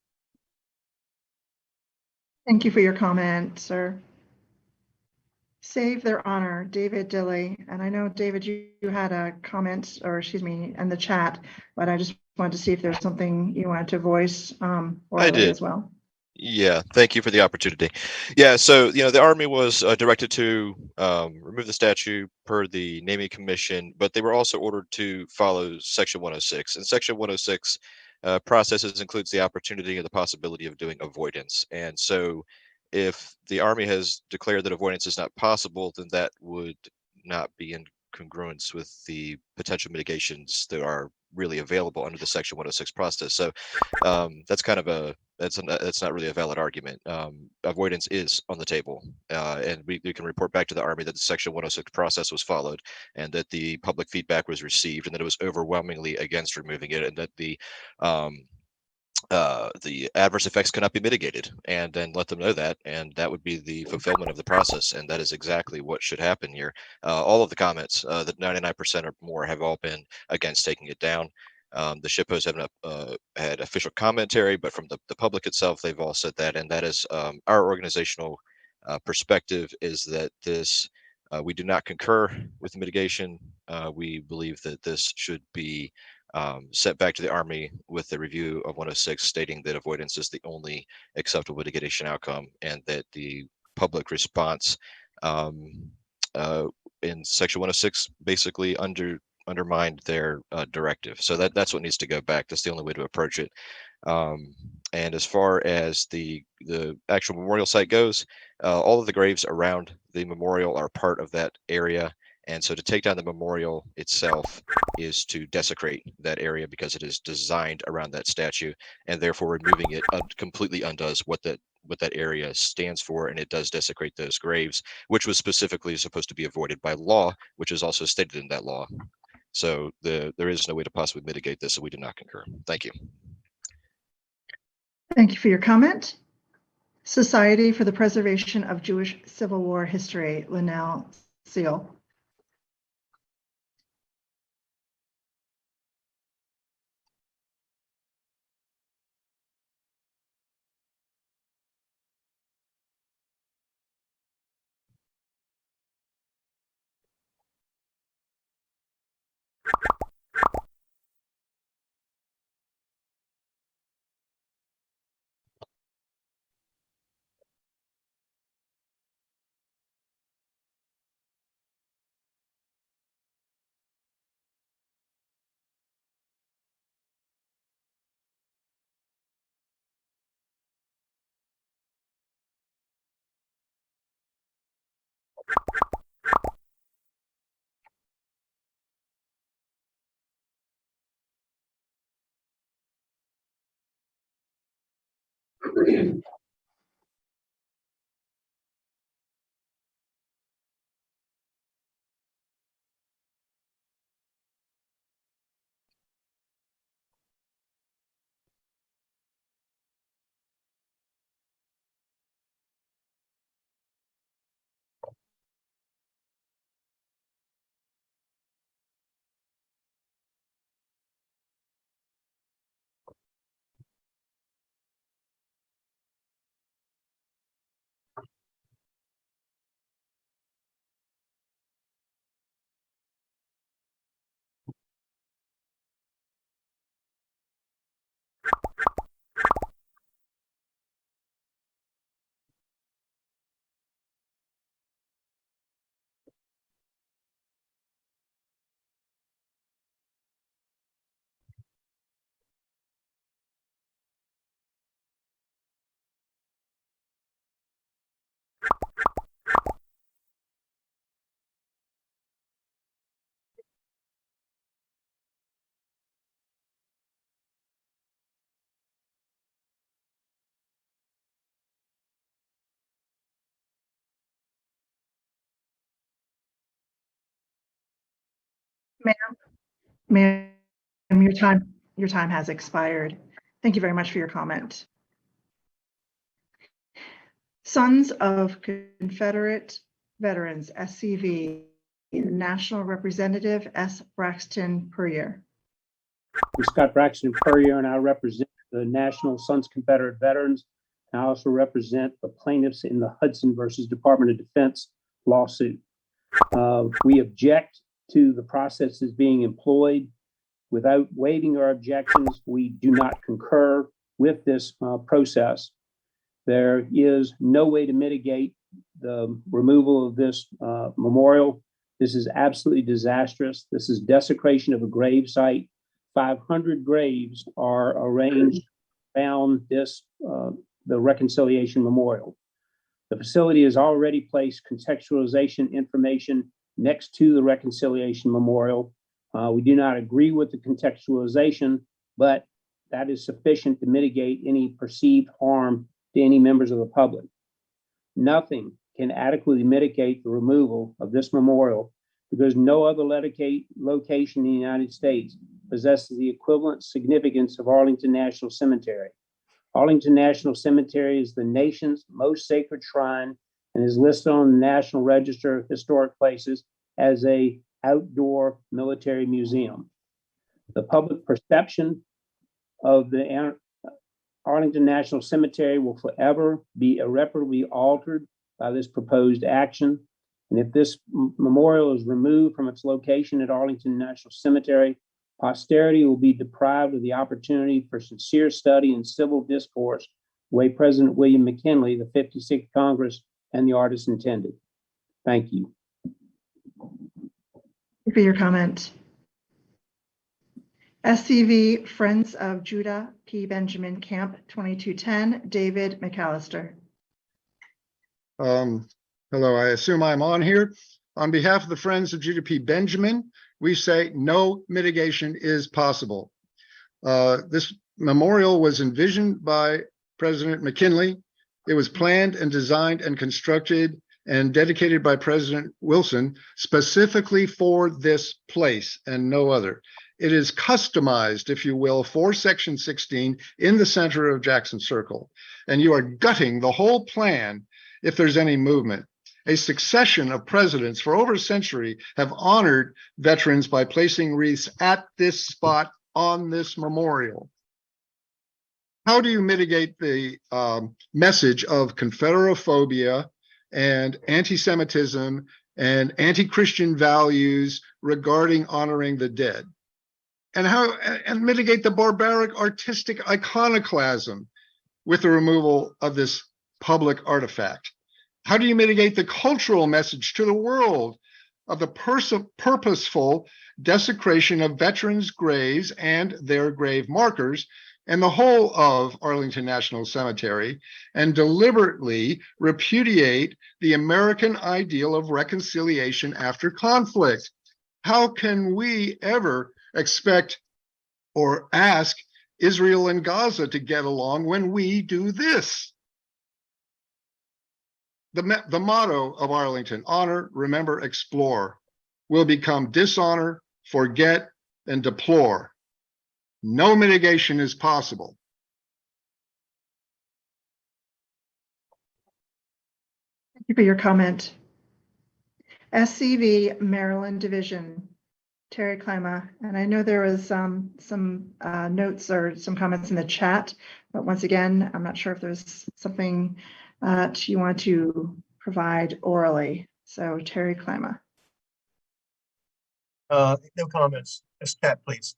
Thank you for your comment, sir. Save their honor, David Dilly. And I know, David, you had a comment, or excuse me, in the chat, but I just wanted to see if there's something you wanted to voice orally as well. Yeah, thank you for the opportunity. Yeah, so the Army was directed to remove the statue per the naming commission, but they were also ordered to follow Section 106. And Section 106 processes includes the opportunity and the possibility of doing avoidance. And so, if the Army has declared that avoidance is not possible, then that would not be in congruence with the potential mitigations that are really available under the Section 106 process. So that's kind of that's not really a valid argument. Avoidance is on the table, and we can report back to the Army that the Section 106 process was followed, and that the public feedback was received, and that it was overwhelmingly against removing it, and that the adverse effects cannot be mitigated, and then let them know that, and that would be the fulfillment of the process, and that is exactly what should happen here. All of the comments, that 99% or more, have all been against taking it down. The SHPOs haven't had official commentary, but from the public itself, they've all said that, and that is our organizational perspective is that this we do not concur with the mitigation. We believe that this should be sent back to the Army with the review of 106, stating that avoidance is the only acceptable mitigation outcome, and that the public response in Section 106 basically undermined their directive. So that's what needs to go back. That's the only way to approach it. And as far as the actual memorial site goes, all of the graves around the memorial are part of that area. And so to take down the memorial itself is to desecrate that area, because it is designed around that statue, and therefore removing it completely undoes what that area stands for, and it does desecrate those graves, which was specifically supposed to be avoided by law, which is also stated in that law. So there is no way to possibly mitigate this, so we do not concur. Thank you. Thank you for your comment. Society for the Preservation of Jewish Civil War History, Linnell Seal. Ma'am, your time has expired. Thank you very much for your comment. Sons of Confederate Veterans, SCV, National Representative S. Braxton Puryear. I'm Scott Braxton Puryear, and I represent the National Sons Confederate Veterans. I also represent the plaintiffs in the Hudson versus Department of Defense lawsuit. We object to the processes being employed. Without waiving our objections, we do not concur with this process. There is no way to mitigate the removal of this memorial. This is absolutely disastrous. This is desecration of a grave site. 500 graves are arranged around this, the Reconciliation Memorial. The facility has already placed contextualization information next to the Reconciliation Memorial. We do not agree with the contextualization, but that is sufficient to mitigate any perceived harm to any members of the public. Nothing can adequately mitigate the removal of this memorial because no other location in the United States possesses the equivalent significance of Arlington National Cemetery. Arlington National Cemetery is the nation's most sacred shrine and is listed on the National Register of Historic Places as an outdoor military museum. The public perception of the Arlington National Cemetery will forever be irreparably altered by this proposed action. And if this memorial is removed from its location at Arlington National Cemetery, posterity will be deprived of the opportunity for sincere study and civil discourse, the way President William McKinley, the 56th Congress, and the artists intended. Thank you. For your comment. SCV Friends of Judah P. Benjamin Camp 2210, David McAllister. Hello, I assume I'm on here. On behalf of the Friends of Judah P. Benjamin, we say no mitigation is possible. This memorial was envisioned by President McKinley. It was planned and designed and constructed and dedicated by President Wilson specifically for this place and no other. It is customized, if you will, for Section 16 in the center of Jackson Circle. And you are gutting the whole plan if there's any movement. A succession of presidents for over a century have honored veterans by placing wreaths at this spot on this memorial. How do you mitigate the message of Confederophobia and anti-Semitism and anti-Christian values regarding honoring the dead? And mitigate the barbaric artistic iconoclasm with the removal of this public artifact? How do you mitigate the cultural message to the world of the purposeful desecration of veterans' graves and their grave markers and the whole of Arlington National Cemetery, and deliberately repudiate the American ideal of reconciliation after conflict? How can we ever expect or ask Israel and Gaza to get along when we do this? The motto of Arlington, honor, remember, explore, will become dishonor, forget, and deplore. No mitigation is possible. Thank you for your comment. SCV Maryland Division, Terry Klima, and I know there was some notes or some comments in the chat, but once again, I'm not sure if there's something you want to provide orally. So Terry Klima. No comments. Just chat, please.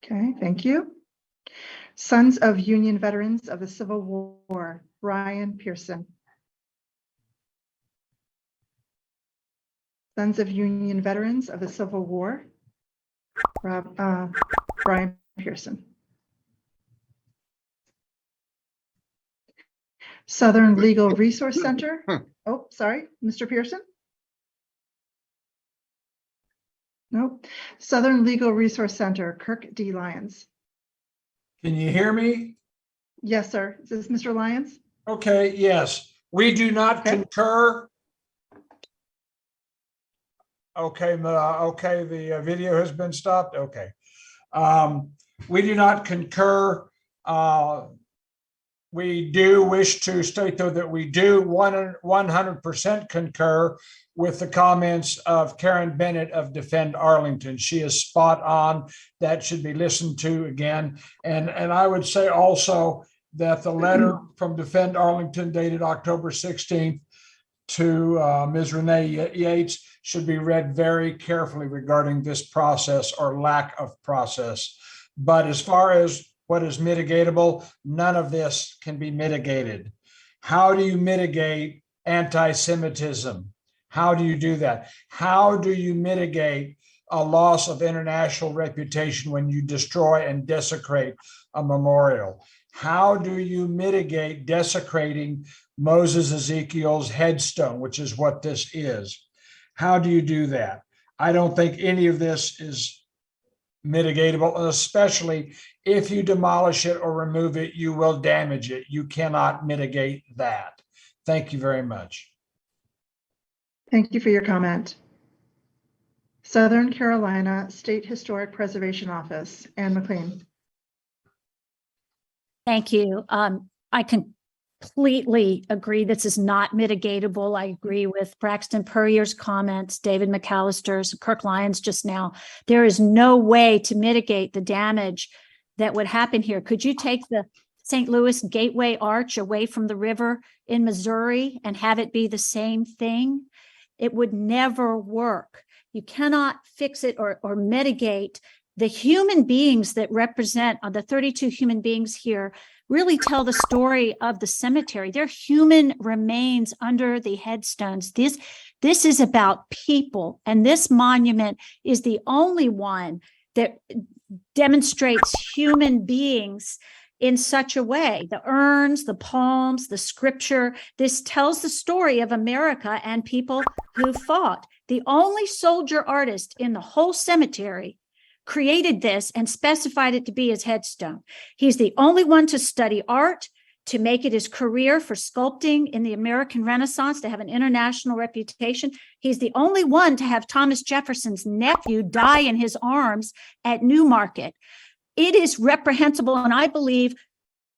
Okay, thank you. Sons of Union Veterans of the Civil War, Brian Pearson. Sons of Union Veterans of the Civil War, Brian Pearson. Southern Legal Resource Center. Oh, sorry, Mr. Pearson. Nope. Southern Legal Resource Center, Kirk D. Lyons. Can you hear me? Yes, sir. Is this Mr. Lyons? Okay, yes. We do not concur. Okay, okay, the video has been stopped. Okay. We do not concur We do wish to state, though, that we do 100% concur with the comments of Karen Bennett of Defend Arlington. She is spot on. That should be listened to again. And I would say also that the letter from Defend Arlington dated October 16th to Ms. Renee Yates should be read very carefully regarding this process or lack of process. But as far as what is mitigatable, none of this can be mitigated. How do you mitigate anti-Semitism? How do you do that? How do you mitigate a loss of international reputation when you destroy and desecrate a memorial? How do you mitigate desecrating Moses Ezekiel's headstone, which is what this is? How do you do that? I don't think any of this is mitigatable, especially if you demolish it or remove it, you will damage it. You cannot mitigate that. Thank you very much. Thank you for your comment. Southern Carolina State Historic Preservation Office, Anne McLean. Thank you. I completely agree this is not mitigatable. I agree with Braxton Puryear's comments, David McAllister's, Kirk Lyons just now. There is no way to mitigate the damage that would happen here. Could you take the St. Louis Gateway Arch away from the river in Missouri and have it be the same thing? It would never work. You cannot fix it or mitigate. The human beings that represent the 32 human beings here really tell the story of the cemetery. Their human remains under the headstones. This is about people, and this monument is the only one that demonstrates human beings in such a way. The urns, the palms, the scripture, this tells the story of America and people who fought. The only soldier artist in the whole cemetery created this and specified it to be his headstone. He's the only one to study art, to make it his career for sculpting in the American Renaissance, to have an international reputation. He's the only one to have Thomas Jefferson's nephew die in his arms at Newmarket. It is reprehensible, and I believe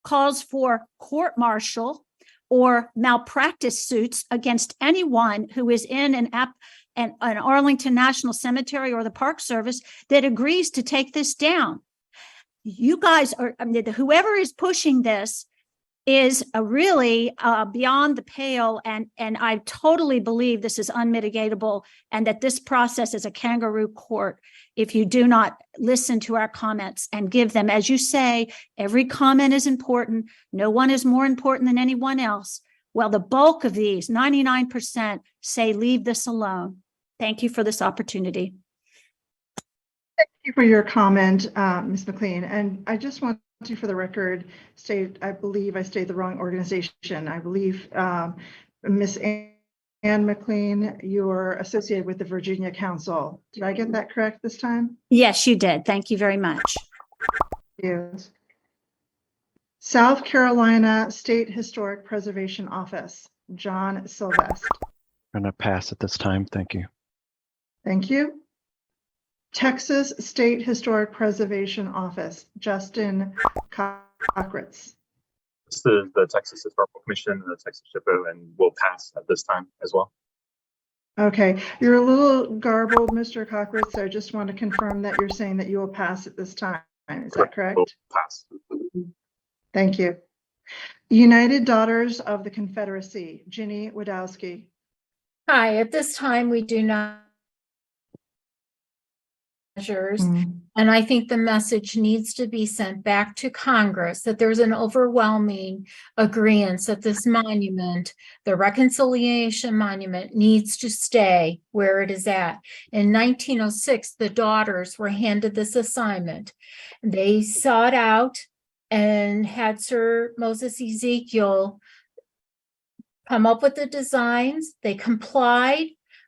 calls for court-martial or malpractice suits against anyone who is in an Arlington National Cemetery or the Park Service that agrees to take this down. You guys are, whoever is pushing this is really beyond the pale, and I totally believe this is unmitigatable and that this process is a kangaroo court if you do not listen to our comments and give them, as you say, every comment is important. No one is more important than anyone else. Well, the bulk of these, 99%, say leave this alone. Thank you for this opportunity. Thank you for your comment, Ms. McLean. And I just want to, for the record, state, I believe I stated the wrong organization. I believe Ms. Anne McLean, you're associated with the Virginia Council. Did I get that correct this time? Yes, you did. Thank you very much. Thank you. South Carolina State Historic Preservation Office, John Sylvester. I'm going to pass at this time. Thank you. Thank you. Texas State Historic Preservation Office, Justin Cockritz. This is the Texas Historical Commission and the Texas SHPO, and will pass at this time as well. Okay, you're a little garbled, Mr. Cockritz, so I just want to confirm that you're saying that you will pass at this time. Is that correct? Will pass. Thank you. United Daughters of the Confederacy, Ginny Wadowski. Hi, at this time, we do not measures. And I think the message needs to be sent back to Congress that there's an overwhelming agreement that this monument, the Reconciliation Monument, needs to stay where it is at. In 1906, the daughters were handed this assignment. They sought out and had Sir Moses Ezekiel come up with the designs. They complied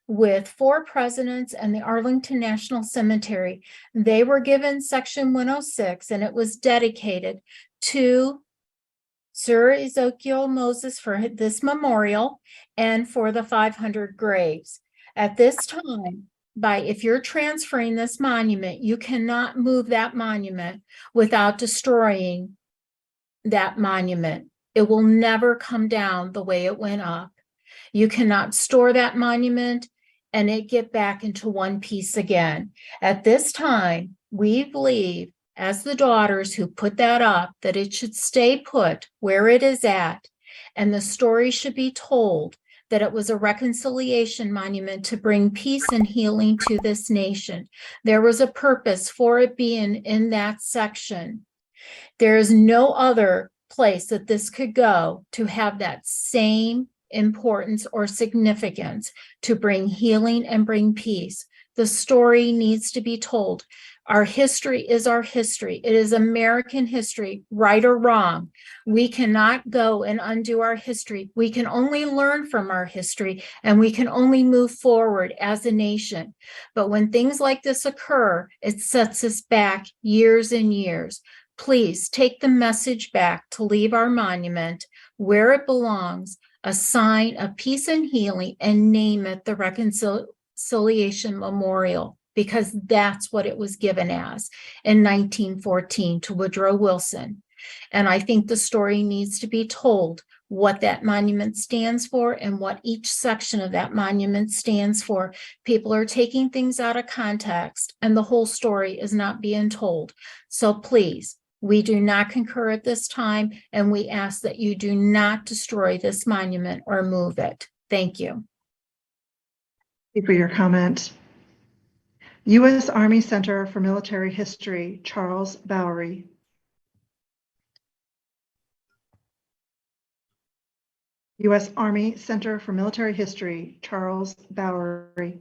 with 4 presidents and the Arlington National Cemetery. They were given Section 106, and it was dedicated to Sir Ezekiel Moses for this memorial and for the 500 graves. At this time, if you're transferring this monument, you cannot move that monument without destroying that monument. It will never come down the way it went up. You cannot store that monument and it get back into one piece again. At this time, we believe, as the daughters who put that up, that it should stay put where it is at, and the story should be told that it was a reconciliation monument to bring peace and healing to this nation. There was a purpose for it being in that section. There is no other place that this could go to have that same importance or significance to bring healing and bring peace. The story needs to be told. Our history is our history. It is American history, right or wrong. We cannot go and undo our history. We can only learn from our history, and we can only move forward as a nation. But when things like this occur, it sets us back years and years. Please take the message back to leave our monument where it belongs, a sign of peace and healing, and name it the Reconciliation Memorial, because that's what it was given as in 1914 to Woodrow Wilson. And I think the story needs to be told, what that monument stands for and what each section of that monument stands for. People are taking things out of context and the whole story is not being told. So please, we do not concur at this time, and we ask that you do not destroy this monument or move it. Thank you. Thank you for your comment. U.S. Army Center for Military History, Charles Bowery. U.S. Army Center for Military History, Charles Bowery.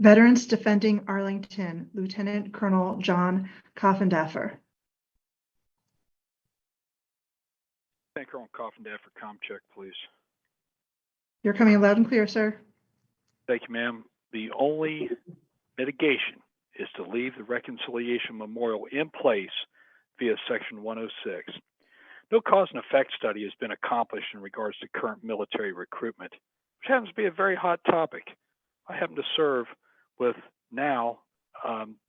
Veterans Defending Arlington, Lieutenant Colonel John Coffendaffer. Thank Colonel Coffendaffer, com check, please. You're coming loud and clear, sir. Thank you, ma'am. The only mitigation is to leave the Reconciliation Memorial in place via Section 106. No cause and effect study has been accomplished in regards to current military recruitment, which happens to be a very hot topic. I happen to serve with now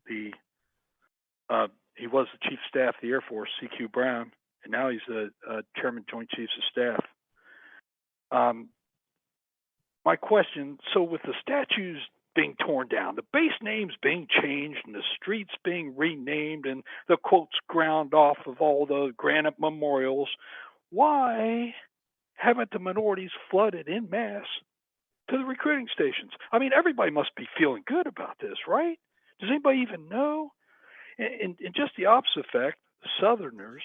he was the Chief of Staff of the Air Force, C.Q. Brown, and now he's the Chairman Joint Chiefs of Staff. My question, so with the statues being torn down, the base names being changed, and the streets being renamed, and the quotes ground off of all the granite memorials, why haven't the minorities flooded en masse to the recruiting stations? I mean, everybody must be feeling good about this, right? Does anybody even know? And just the opposite effect, Southerners,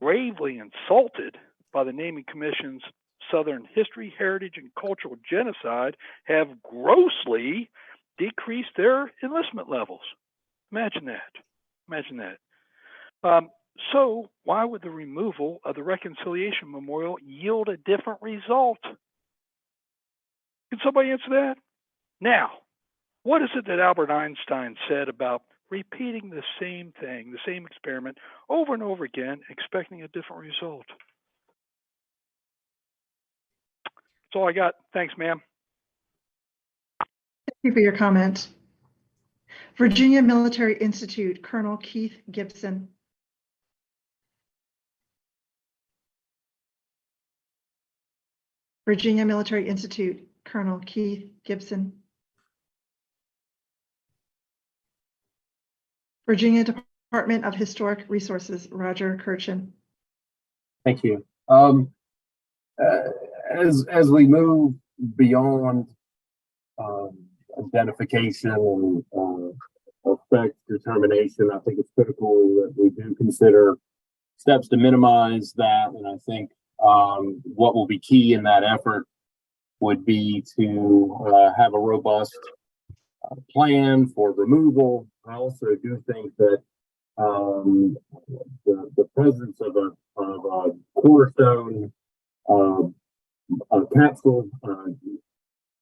gravely insulted by the Naming Commission's Southern history, heritage, and cultural genocide, have grossly decreased their enlistment levels. Imagine that. Imagine that. So why would the removal of the Reconciliation Memorial yield a different result? Can somebody answer that? Now, what is it that Albert Einstein said about repeating the same thing, the same experiment over and over again, expecting a different result? That's all I got. Thanks, ma'am. Thank you for your comment. Virginia Military Institute, Colonel Keith Gibson. Virginia Military Institute, Colonel Keith Gibson. Virginia Department of Historic Resources, Roger Kirchen. Thank you. As we move beyond identification and effect determination, I think it's critical that we do consider steps to minimize that. And I think what will be key in that effort would be to have a robust plan for removal. I also do think that the presence of a cornerstone capsule,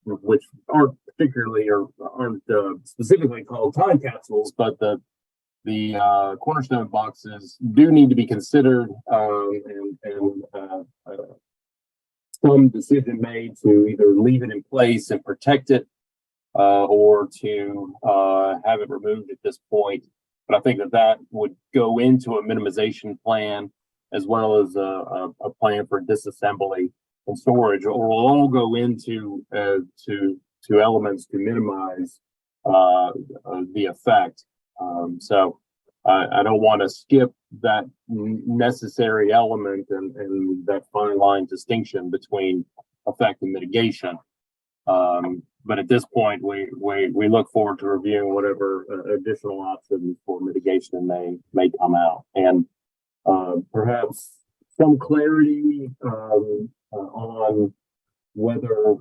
which aren't specifically called time capsules, but the cornerstone boxes do need to be considered, and some decision made to either leave it in place and protect it or to have it removed at this point. But I think that that would go into a minimization plan as well as a plan for disassembly and storage, or will all go into to elements to minimize the effect. So I don't want to skip that necessary element and that fine line distinction between effect and mitigation. But at this point, we look forward to reviewing whatever additional options for mitigation may come out, and perhaps some clarity on whether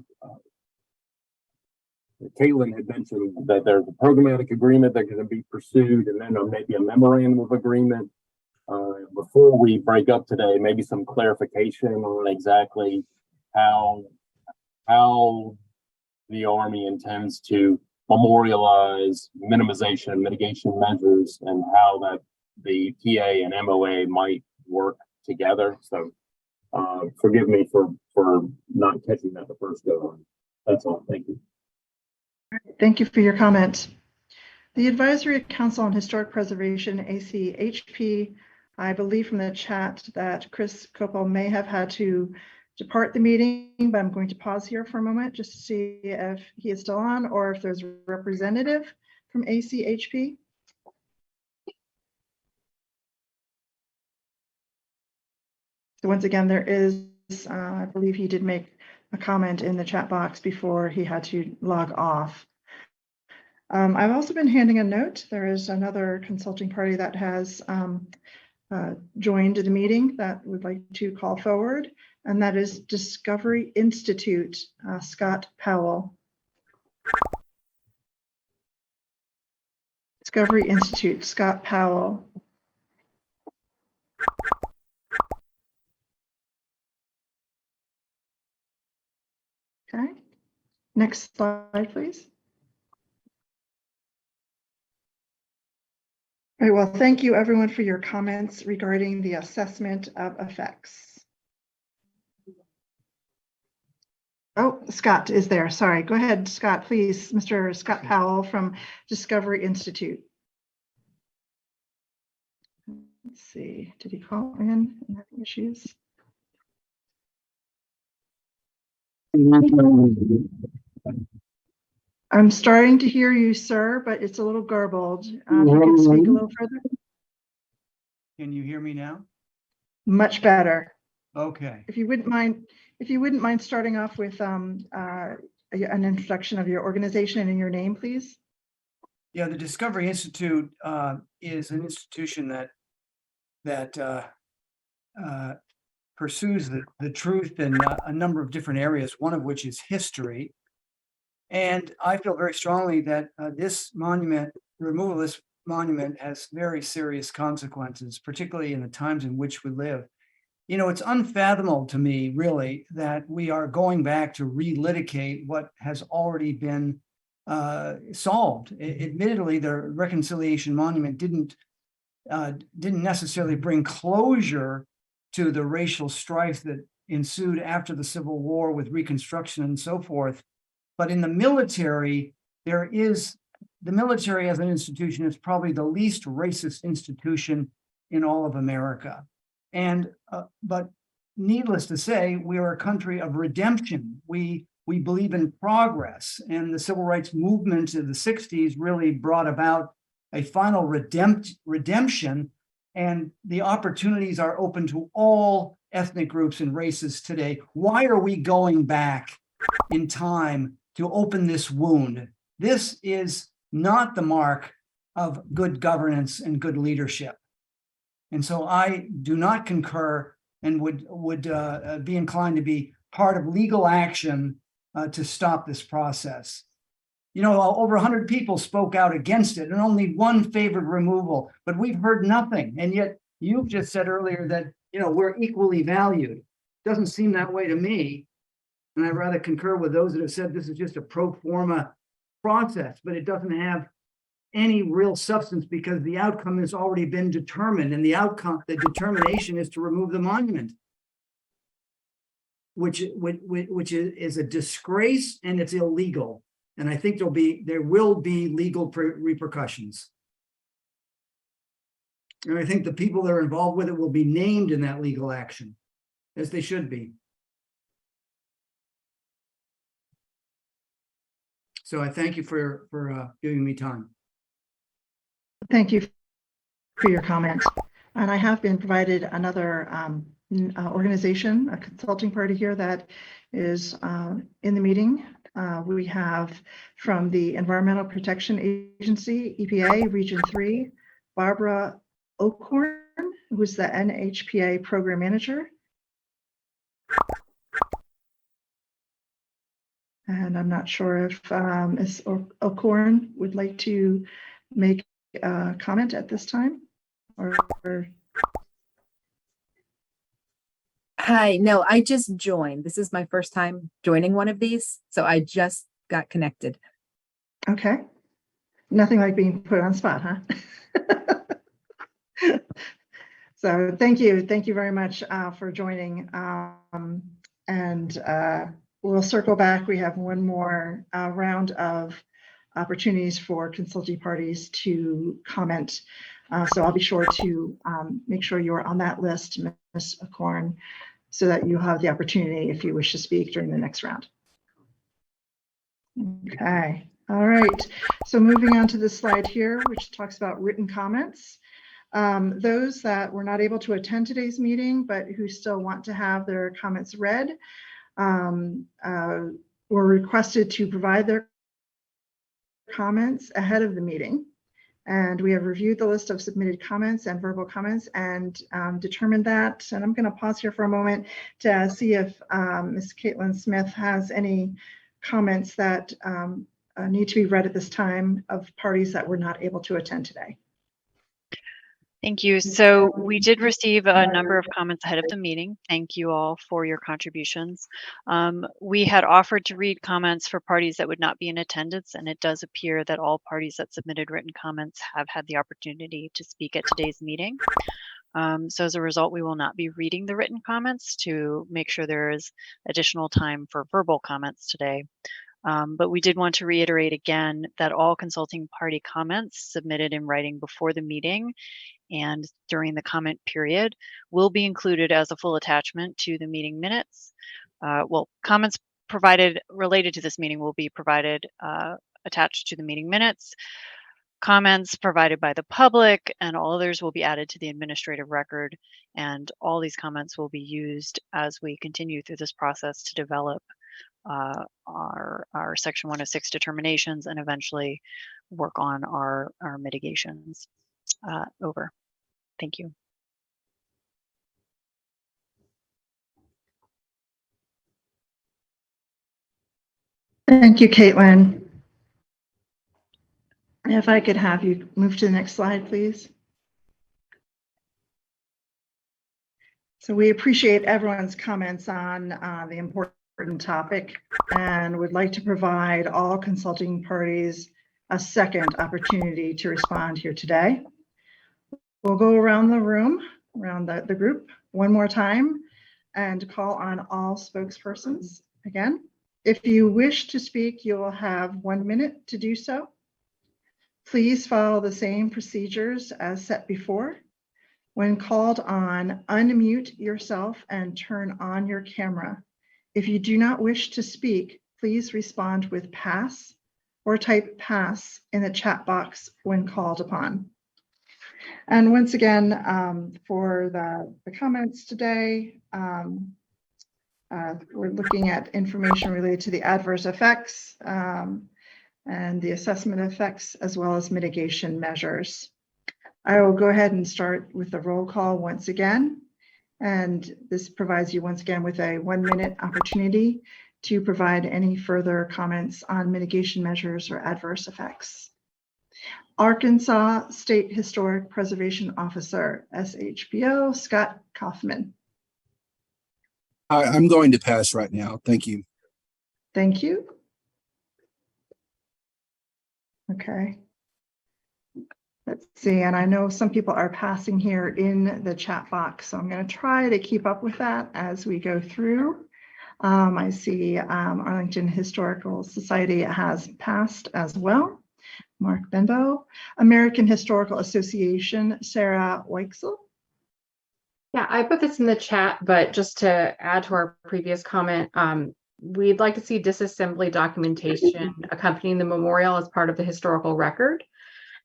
Caitlin had mentioned that there's a programmatic agreement that can be pursued, and then maybe a memorandum of agreement. Before we break up today, maybe some clarification on exactly how the Army intends to memorialize minimization and mitigation measures, and how that the PA and MOA might work together. So forgive me for not catching that the first go on. That's all. Thank you. Thank you for your comment. The Advisory Council on Historic Preservation, ACHP, I believe from the chat that Chris Copel may have had to depart the meeting, but I'm going to pause here for a moment just to see if he is still on or if there's a representative from ACHP. So once again, there is, I believe he did make a comment in the chat box before he had to log off. I've also been handing a note. There is another consulting party that has joined the meeting that would like to call forward, and that is Discovery Institute, Scott Powell. Discovery Institute, Scott Powell. Okay, next slide, please. All right, well, thank you everyone for your comments regarding the assessment of effects. Oh, Scott is there. Sorry, go ahead, Scott, please. Mr. Scott Powell from Discovery Institute. Let's see, did he call in and have issues? I'm starting to hear you, sir, but it's a little garbled. If you could speak a little further. Can you hear me now? Much better. Okay. If you wouldn't mind starting off with an introduction of your organization and your name, please. Yeah, the Discovery Institute is an institution that pursues the truth in a number of different areas, one of which is history. And I feel very strongly that this monument, removal of this monument, has very serious consequences, particularly in the times in which we live. You know, it's unfathomable to me, really, that we are going back to relitigate what has already been solved. Admittedly, the Reconciliation Monument didn't necessarily bring closure to the racial strife that ensued after the Civil War with Reconstruction and so forth. But in the military, the military as an institution is probably the least racist institution in all of America. And but needless to say, we are a country of redemption. We believe in progress, and the civil rights movement of the 60s really brought about a final redemption, and the opportunities are open to all ethnic groups and races today. Why are we going back in time to open this wound? This is not the mark of good governance and good leadership. And so I do not concur and would be inclined to be part of legal action to stop this process. You know, over 100 people spoke out against it and only one favored removal, but we've heard nothing. And yet you've just said earlier that, you know, we're equally valued. Doesn't seem that way to me. And I'd rather concur with those that have said this is just a pro forma process, but it doesn't have any real substance because the outcome has already been determined, and the determination is to remove the monument, which is a disgrace, and it's illegal. And I think there will be legal repercussions. And I think the people that are involved with it will be named in that legal action, as they should be. So I thank you for giving me time. Thank you for your comment. And I have been provided another organization, a consulting party here that is in the meeting. We have from the Environmental Protection Agency, EPA, Region 3, Barbara Oakhorn, who's the NHPA Program Manager. And I'm not sure if Ms. Oakhorn would like to make a comment at this time, or Hi, no, I just joined. This is my first time joining one of these, so I just got connected. okay. Nothing like being put on spot, huh? So thank you very much for joining. We'll circle back. We have one more round of opportunities for consulting parties to comment. So I'll be sure to make sure you're on that list, Ms. Oakhorn, so that you have the opportunity if you wish to speak during the next round. Okay, all right. So moving on to this slide here, which talks about written comments. Those that were not able to attend today's meeting, but who still want to have their comments read, were requested to provide their comments ahead of the meeting. And we have reviewed the list of submitted comments and verbal comments and determined that. And I'm going to pause here for a moment to see if Ms. Caitlin Smith has any comments that need to be read at this time of parties that were not able to attend today. Thank you. So we did receive a number of comments ahead of the meeting. Thank you all for your contributions. We had offered to read comments for parties that would not be in attendance, and it does appear that all parties that submitted written comments have had the opportunity to speak at today's meeting. So as a result, we will not be reading the written comments to make sure there is additional time for verbal comments today. But we did want to reiterate again that all consulting party comments submitted in writing before the meeting and during the comment period will be included as a full attachment to the meeting minutes. Well, comments provided related to this meeting will be provided attached to the meeting minutes. Comments provided by the public and all others will be added to the administrative record, and all these comments will be used as we continue through this process to develop our Section 106 determinations and eventually work on our mitigations. Over. Thank you. Thank you, Caitlin. If I could have you move to the next slide, please. So we appreciate everyone's comments on the important topic and would like to provide all consulting parties a second opportunity to respond here today. We'll go around the room, around the group one more time and call on all spokespersons again. If you wish to speak, you will have 1 minute to do so. Please follow the same procedures as set before. When called on, unmute yourself and turn on your camera. If you do not wish to speak, please respond with pass or type pass in the chat box when called upon. And once again, for the comments today, we're looking at information related to the adverse effects and the assessment effects, as well as mitigation measures. I will go ahead and start with the roll call once again. And this provides you once again with a 1 minute opportunity to provide any further comments on mitigation measures or adverse effects. Arkansas State Historic Preservation Officer, SHPO, Scott Kaufman. I'm going to pass right now. Thank you. Thank you. Okay. Let's see, and I know some people are passing here in the chat box, so I'm going to try to keep up with that as we go through. I see Arlington Historical Society has passed as well. Mark Benbow. American Historical Association, Sarah Weichsel. Yeah, I put this in the chat, but just to add to our previous comment, we'd like to see disassembly documentation accompanying the memorial as part of the historical record,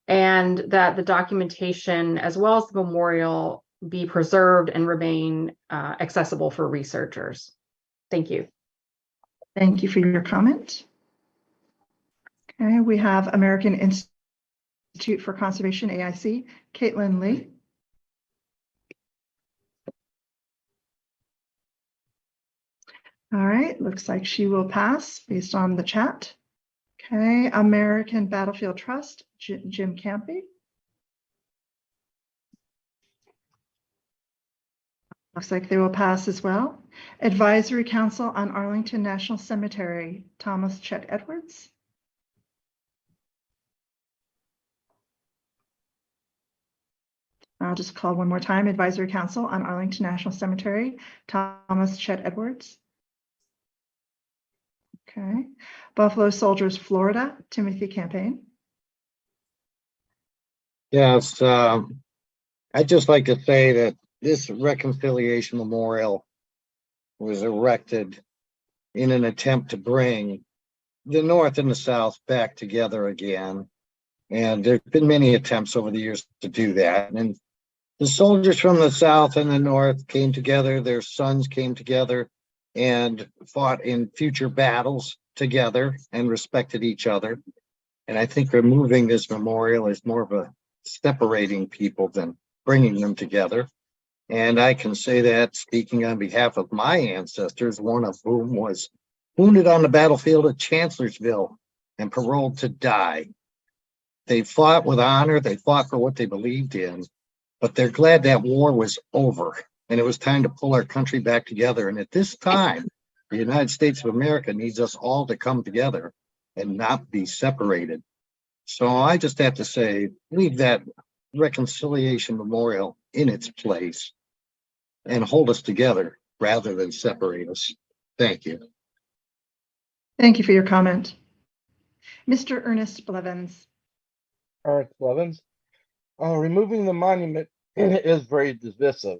and that the documentation as well as the memorial be preserved and remain accessible for researchers. Thank you. Thank you for your comment. Okay, we have American Institute for Conservation, AIC, Caitlin Lee. All right, looks like she will pass based on the chat. Okay, American Battlefield Trust, Jim Campy. Looks like they will pass as well. Advisory Council on Arlington National Cemetery, Thomas Chet Edwards. I'll just call one more time. Advisory Council on Arlington National Cemetery, Thomas Chet Edwards. Okay. Buffalo Soldiers, Florida, Timothy Campaign. Yes, I'd just like to say that this reconciliation memorial was erected in an attempt to bring the North and the South back together again. And there have been many attempts over the years to do that. And the soldiers from the South and the North came together, their sons came together and fought in future battles together and respected each other. And I think removing this memorial is more of a separating people than bringing them together. And I can say that speaking on behalf of my ancestors, one of whom was wounded on the battlefield at Chancellorsville and paroled to die. They fought with honor, they fought for what they believed in, but they're glad that war was over and it was time to pull our country back together. And at this time, the United States of America needs us all to come together and not be separated. So I just have to say, leave that reconciliation memorial in its place and hold us together rather than separate us. Thank you. Thank you for your comment. Mr. Ernest Blevins. Ernest Blevins. Removing the monument is very divisive.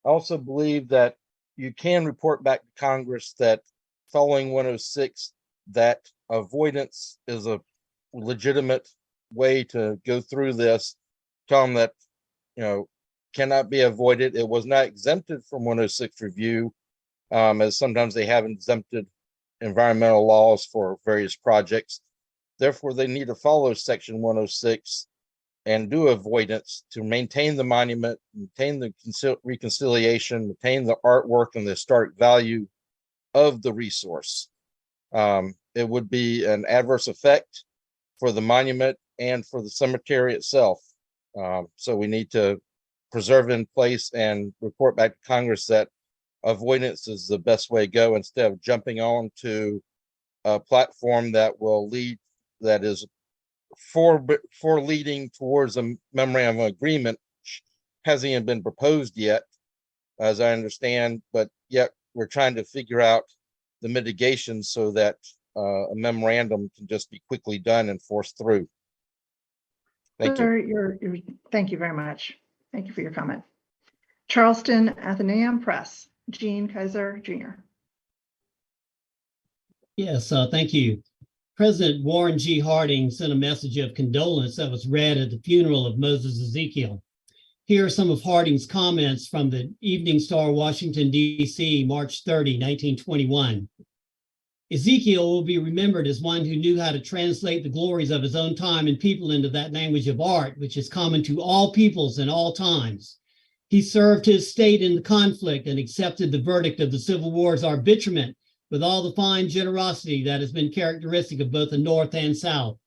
I also believe that you can report back to Congress that following 106, that avoidance is a legitimate way to go through this. Tell them that, cannot be avoided. It was not exempted from 106 review, as sometimes they have exempted environmental laws for various projects. Therefore, they need to follow Section 106 and do avoidance to maintain the monument, maintain the reconciliation, maintain the artwork and the historic value of the resource. It would be an adverse effect for the monument and for the cemetery itself. So we need to preserve it in place and report back to Congress that avoidance is the best way to go instead of jumping on to a platform that will lead, that is for leading towards a memorandum of agreement, which hasn't even been proposed yet, as I understand, but yet we're trying to figure out the mitigation so that a memorandum can just be quickly done and forced through. Thank you. Thank you very much. Thank you for your comment. Charleston Athenaeum Press, Gene Kaiser Jr. Yes, thank you. President Warren G. Harding sent a message of condolence that was read at the funeral of Moses Ezekiel. Here are some of Harding's comments from the Evening Star, Washington, D.C., March 30, 1921. Ezekiel will be remembered as one who knew how to translate the glories of his own time and people into that language of art, which is common to all peoples and all times. He served his state in the conflict and accepted the verdict of the Civil War's arbitrament with all the fine generosity that has been characteristic of both the North and South.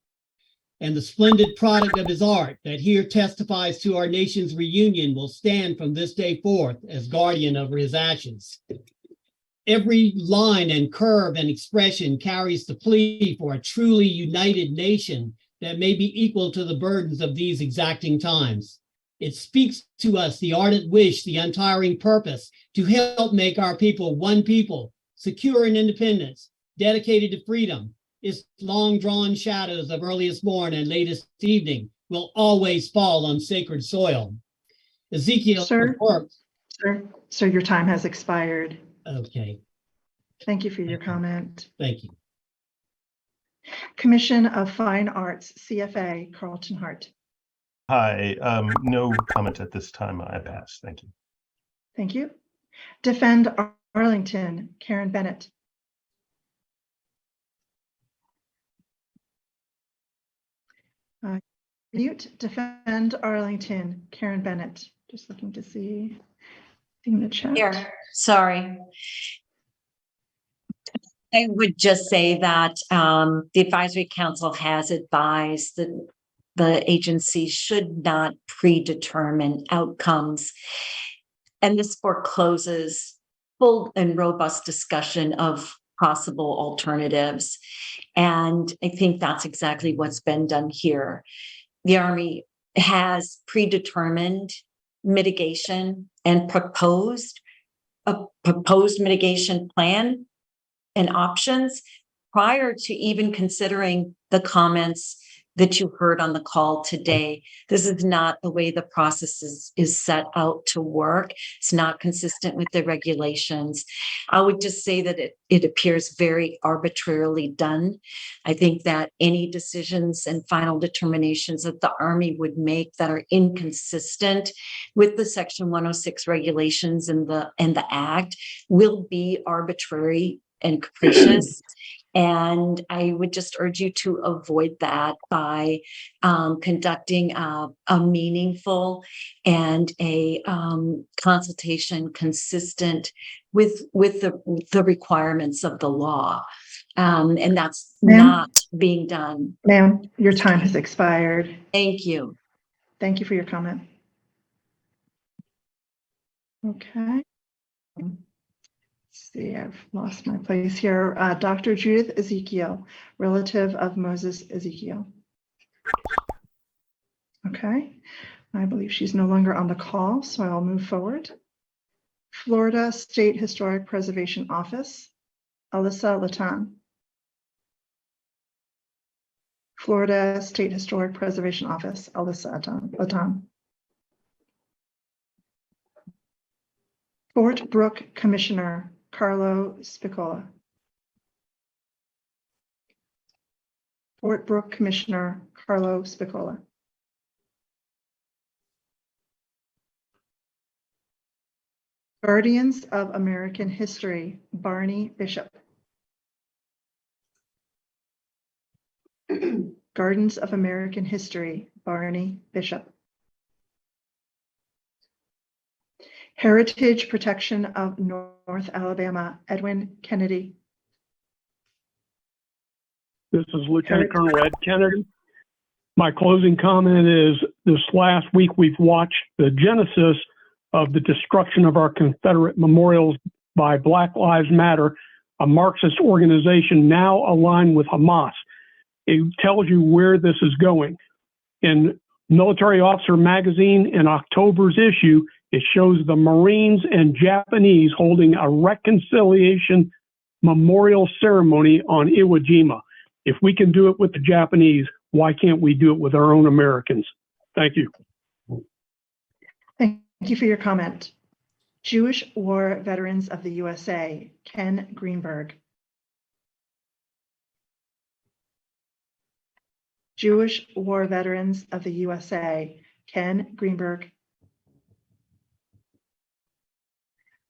And the splendid product of his art that here testifies to our nation's reunion will stand from this day forth as guardian over his ashes. Every line and curve and expression carries the plea for a truly united nation that may be equal to the burdens of these exacting times. It speaks to us the ardent wish, the untiring purpose to help make our people one people, secure in independence, dedicated to freedom. Its long drawn shadows of earliest morn and latest evening will always fall on sacred soil. Ezekiel. Sir, your time has expired. Okay. Thank you for your comment. Thank you. Commission of Fine Arts, CFA, Carlton Hart. Hi, no comment at this time. I pass. Thank you. Thank you. Defend Arlington, Karen Bennett. Mute, Defend Arlington, Karen Bennett. Just looking to see in the chat. Here, sorry. I would just say that the advisory council has advised that the agency should not predetermine outcomes. And this forecloses full and robust discussion of possible alternatives. And I think that's exactly what's been done here. The Army has predetermined mitigation and proposed a proposed mitigation plan and options prior to even considering the comments that you heard on the call today. This is not the way the process is set out to work. It's not consistent with the regulations. I would just say that it appears very arbitrarily done. I think that any decisions and final determinations that the Army would make that are inconsistent with the Section 106 regulations and the Act will be arbitrary and capricious. And I would just urge you to avoid that by conducting a meaningful and a consultation consistent with the requirements of the law. And that's not being done. Ma'am, your time has expired. Thank you. Thank you for your comment. Okay. See, I've lost my place here. Dr. Judith Ezekiel, relative of Moses Ezekiel. Okay, I believe she's no longer on the call, so I'll move forward. Florida State Historic Preservation Office, Alyssa Latan. Florida State Historic Preservation Office, Alyssa Latan. Fort Brooke Commissioner, Carlo Spicola. Fort Brooke Commissioner, Carlo Spicola. Guardians of American History, Barney Bishop. Gardens of American History, Barney Bishop. Heritage Protection of North Alabama, Edwin Kennedy. This is Lieutenant Colonel Ed Kennedy. My closing comment is this last week we've watched the genesis of the destruction of our Confederate memorials by Black Lives Matter, a Marxist organization now aligned with Hamas. It tells you where this is going. In Military Officer Magazine in October's issue, it shows the Marines and Japanese holding a reconciliation memorial ceremony on Iwo Jima. If we can do it with the Japanese, why can't we do it with our own Americans? Thank you. Thank you for your comment. Jewish War Veterans of the USA, Ken Greenberg. Jewish War Veterans of the USA, Ken Greenberg.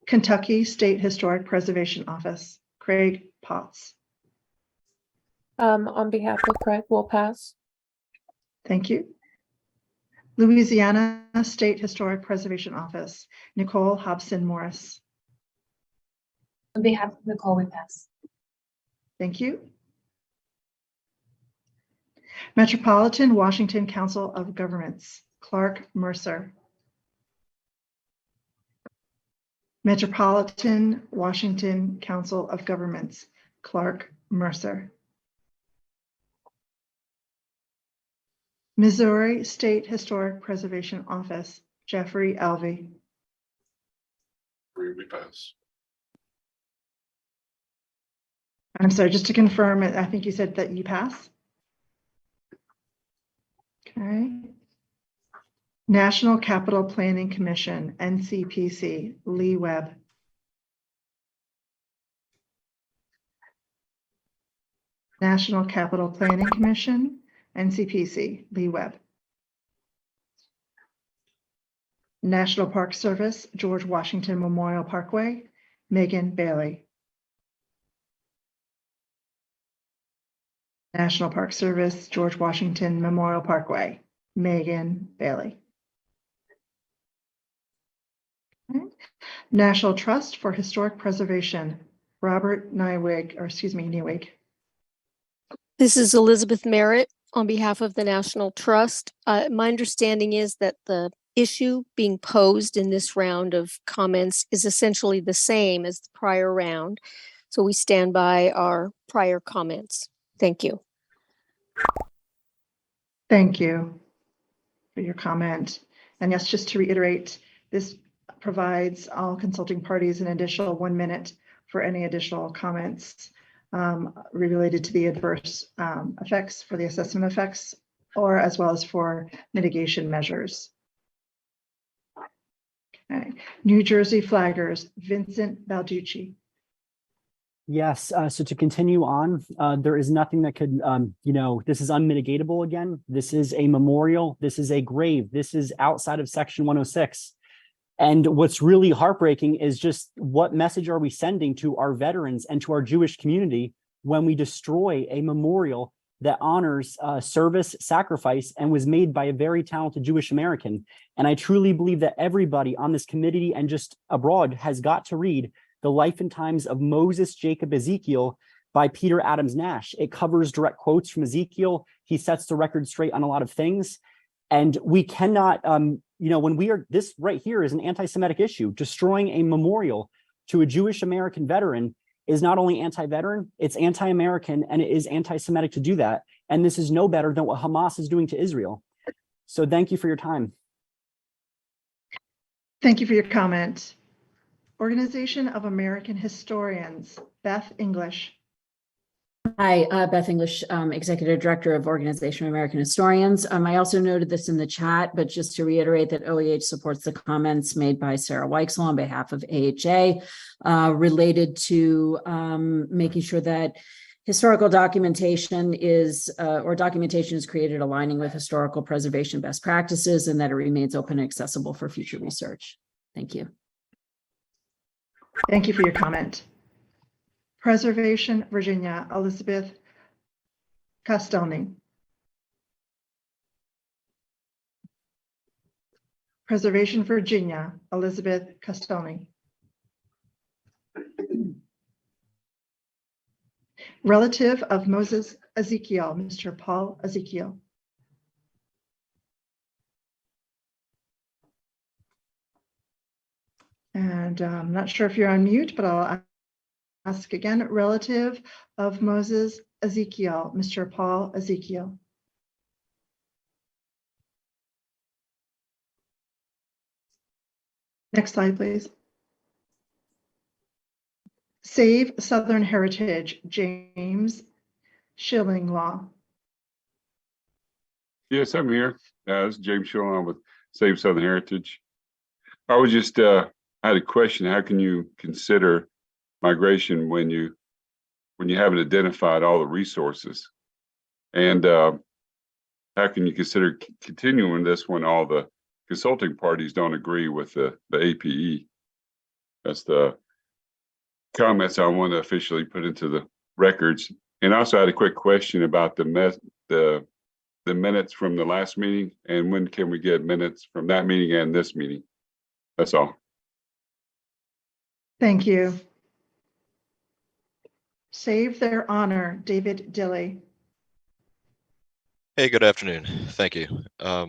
Kentucky State Historic Preservation Office, Craig Potts. On behalf of Craig, we'll pass. Thank you. Louisiana State Historic Preservation Office, Nicole Hobson Morris. On behalf of Nicole, we pass. Thank you. Metropolitan Washington Council of Governments, Clark Mercer. Metropolitan Washington Council of Governments, Clark Mercer. Missouri State Historic Preservation Office, Jeffrey Alvey. We pass. I'm sorry, just to confirm, I think you said that you pass. Okay. National Capital Planning Commission, NCPC, Lee Webb. National Capital Planning Commission, NCPC, Lee Webb. National Park Service, George Washington Memorial Parkway, Megan Bailey. National Park Service, George Washington Memorial Parkway, Megan Bailey. Okay. National Trust for Historic Preservation, Robert Newig. This is Elizabeth Merritt on behalf of the National Trust. My understanding is that the issue being posed in this round of comments is essentially the same as the prior round. So we stand by our prior comments. Thank you. Thank you for your comment. And yes, just to reiterate, this provides all consulting parties an additional 1 minute for any additional comments related to the adverse effects, for the assessment effects, or as well as for mitigation measures. Okay. New Jersey Flaggers, Vincent Balducci. Yes, so to continue on, there is nothing that could, this is unmitigatable again. This is a memorial. This is a grave. This is outside of Section 106. And what's really heartbreaking is just what message are we sending to our veterans and to our Jewish community when we destroy a memorial that honors service, sacrifice, and was made by a very talented Jewish American. And I truly believe that everybody on this committee and just abroad has got to read The Life and Times of Moses, Jacob, Ezekiel by Peter Adams Nash. It covers direct quotes from Ezekiel. He sets the record straight on a lot of things. And we cannot, this right here is an anti-Semitic issue. Destroying a memorial to a Jewish American veteran is not only anti-veteran, it's anti-American, and it is anti-Semitic to do that. And this is no better than what Hamas is doing to Israel. So thank you for your time. Thank you for your comment. Organization of American Historians, Beth English. Hi, Beth English, Executive Director of Organization of American Historians. I also noted this in the chat, but just to reiterate that OEH supports the comments made by Sarah Weichsel on behalf of AHA related to making sure that historical documentation is created aligning with historical preservation best practices and that it remains open and accessible for future research. Thank you. Thank you for your comment. Preservation Virginia, Elizabeth Castelny. Preservation Virginia, Elizabeth Castelny. Relative of Moses Ezekiel, Mr. Paul Ezekiel. And I'm not sure if you're on mute, but I'll ask again. Relative of Moses Ezekiel, Mr. Paul Ezekiel. Next slide, please. Save Southern Heritage, James Schillinglaw. Yes, I'm here. This is James Schillinglaw with Save Southern Heritage. I was just, I had a question. How can you consider migration when you haven't identified all the resources? And how can you consider continuing this when all the consulting parties don't agree with the APE? That's the comments I want to officially put into the records. And also I had a quick question about the minutes from the last meeting, and when can we get minutes from that meeting and this meeting? That's all. Thank you. Save Their Honor, David Dilley. Hey, good afternoon. Thank you. I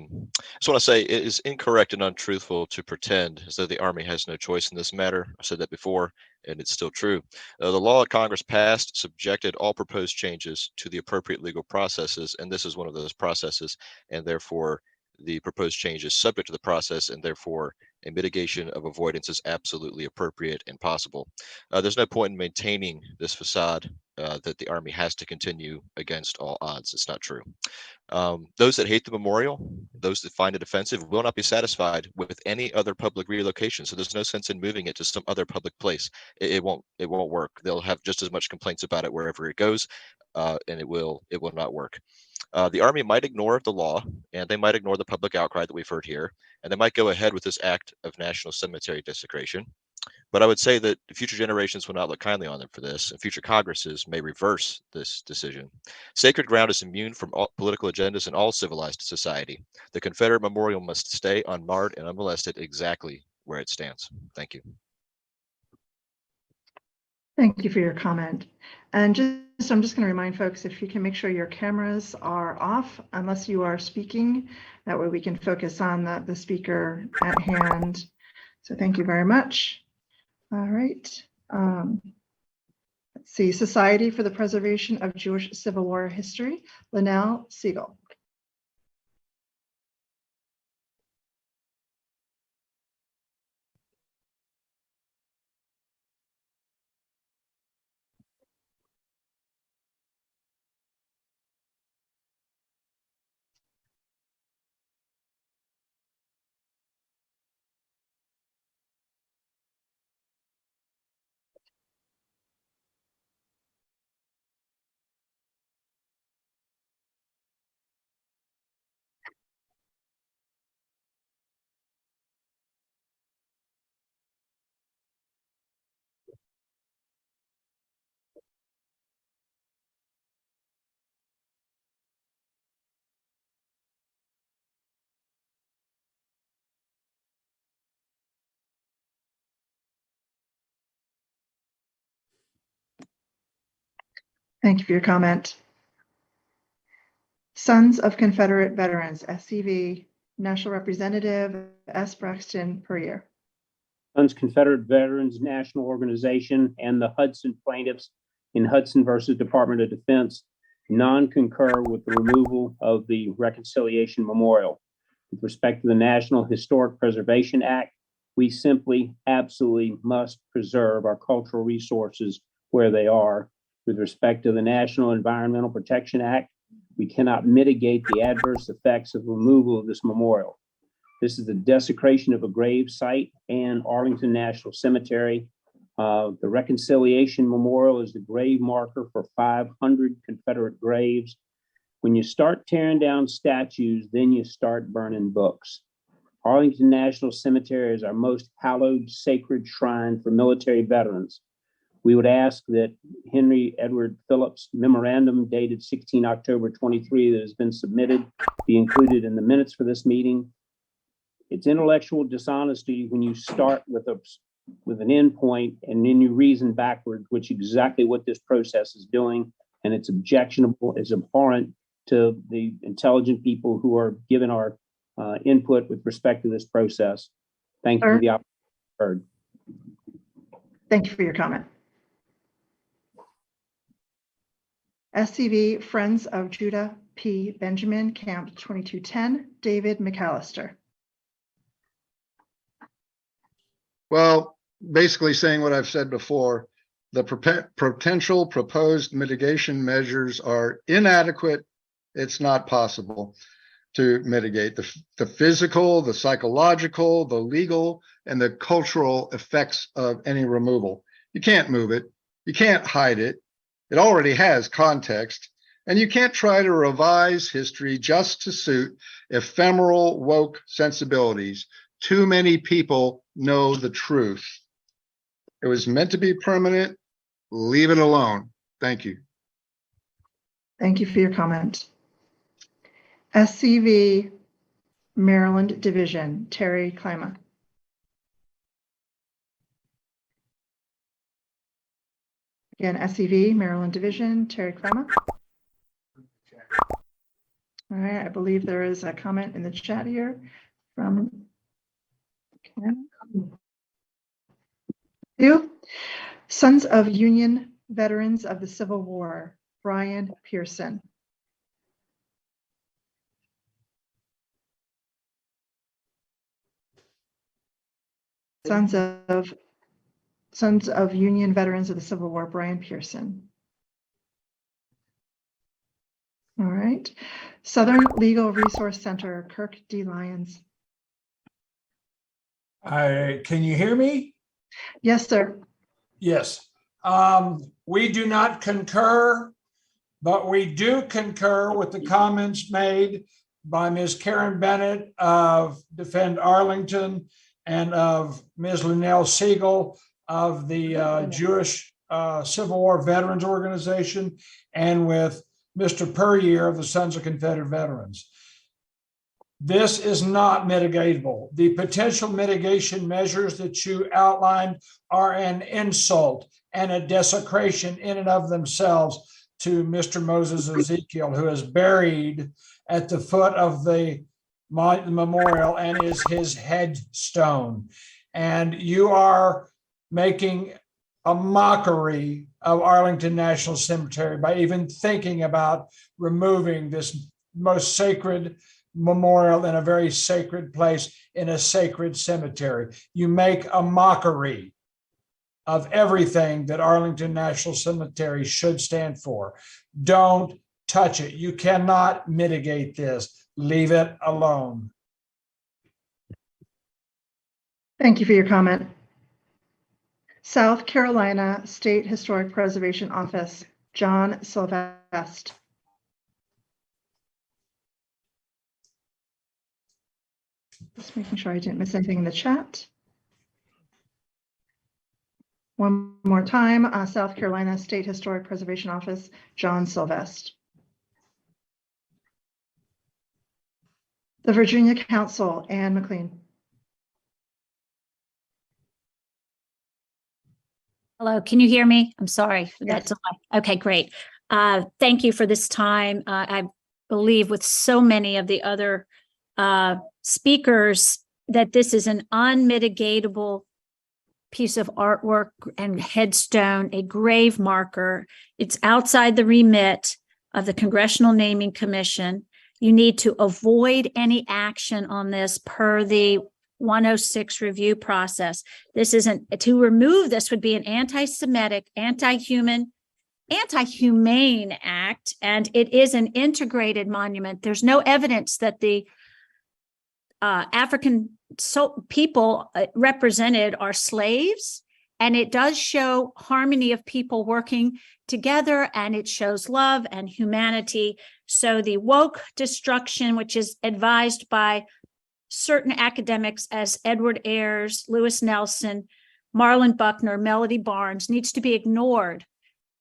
just want to say it is incorrect and untruthful to pretend as though the Army has no choice in this matter. I said that before, and it's still true. The law that Congress passed subjected all proposed changes to the appropriate legal processes, and this is one of those processes, and therefore the proposed change is subject to the process, and therefore a mitigation of avoidance is absolutely appropriate and possible. There's no point in maintaining this facade that the Army has to continue against all odds. It's not true. Those that hate the memorial, those that find it offensive, will not be satisfied with any other public relocation. So there's no sense in moving it to some other public place. It won't work. They'll have just as much complaints about it wherever it goes, and it will not work. The Army might ignore the law, and they might ignore the public outcry that we've heard here, and they might go ahead with this act of national cemetery desecration. But I would say that future generations will not look kindly on them for this, and future Congresses may reverse this decision. Sacred ground is immune from all political agendas in all civilized society. The Confederate memorial must stay unmarred and unmolested exactly where it stands. Thank you. Thank you for your comment. And I'm just going to remind folks, if you can make sure your cameras are off unless you are speaking, that way we can focus on the speaker at hand. So thank you very much. All right. Let's see, Society for the Preservation of Jewish Civil War History, Linnell Siegel. Thank you for your comment. Sons of Confederate Veterans, SCV, National Representative S. Braxton Perrier. Sons Confederate Veterans National Organization and the Hudson plaintiffs in Hudson versus Department of Defense non-concur with the removal of the Reconciliation Memorial. With respect to the National Historic Preservation Act, we simply absolutely must preserve our cultural resources where they are. With respect to the National Environmental Protection Act, we cannot mitigate the adverse effects of removal of this memorial. This is the desecration of a grave site and Arlington National Cemetery. The Reconciliation Memorial is the grave marker for 500 Confederate graves. When you start tearing down statues, then you start burning books. Arlington National Cemetery is our most hallowed, sacred shrine for military veterans. We would ask that Henry Edward Phillips memorandum dated 16 October 23 that has been submitted be included in the minutes for this meeting. It's intellectual dishonesty when you start with an end point and then you reason backwards, which is exactly what this process is doing. And it's objectionable, it's abhorrent to the intelligent people who are given our input with respect to this process. Thank you for the opportunity. Thank you for your comment. SCV Friends of Judah P. Benjamin, Camp 2210, David McAllister. Well, basically saying what I've said before, the potential proposed mitigation measures are inadequate. It's not possible to mitigate the physical, the psychological, the legal, and the cultural effects of any removal. You can't move it. You can't hide it. It already has context, and you can't try to revise history just to suit ephemeral woke sensibilities. Too many people know the truth. It was meant to be permanent. Leave it alone. Thank you. Thank you for your comment. SCV Maryland Division, Terry Klima. Again, SCV Maryland Division, Terry Klima. All right, I believe there is a comment in the chat here from you. Sons of Union Veterans of the Civil War, Brian Pearson. Sons of Union Veterans of the Civil War, Brian Pearson. All right. Southern Legal Resource Center, Kirk D. Lyons. Can you hear me? Yes, sir. Yes. We do not concur, but we do concur with the comments made by Ms. Karen Bennett of Defend Arlington and of Ms. Linnell Siegel of the Jewish Civil War Veterans Organization, and with Mr. Puryear of the Sons of Confederate Veterans. This is not mitigatable. The potential mitigation measures that you outlined are an insult and a desecration in and of themselves to Mr. Moses Ezekiel, who is buried at the foot of the memorial and is his headstone. And you are making a mockery of Arlington National Cemetery by even thinking about removing this most sacred memorial in a very sacred place in a sacred cemetery. You make a mockery of everything that Arlington National Cemetery should stand for. Don't touch it. You cannot mitigate this. Leave it alone. Thank you for your comment. South Carolina State Historic Preservation Office, John Sylvester. Just making sure I didn't miss anything in the chat. One more time, South Carolina State Historic Preservation Office, John Sylvester. The Virginia Council, Anne McLean. Hello, can you hear me? I'm sorry for that Yes. delay. Okay, great. Thank you for this time. I believe with so many of the other speakers that this is an unmitigatable piece of artwork and headstone, a grave marker. It's outside the remit of the Congressional Naming Commission. You need to avoid any action on this per the 106 review process. This isn't to remove this would be an anti-Semitic, anti-humane act, and it is an integrated monument. There's no evidence that the African people represented are slaves, and it does show harmony of people working together, and it shows love and humanity. So the woke destruction, which is advised by certain academics as Edward Ayers, Lewis Nelson, Marlon Buckner, Melody Barnes, needs to be ignored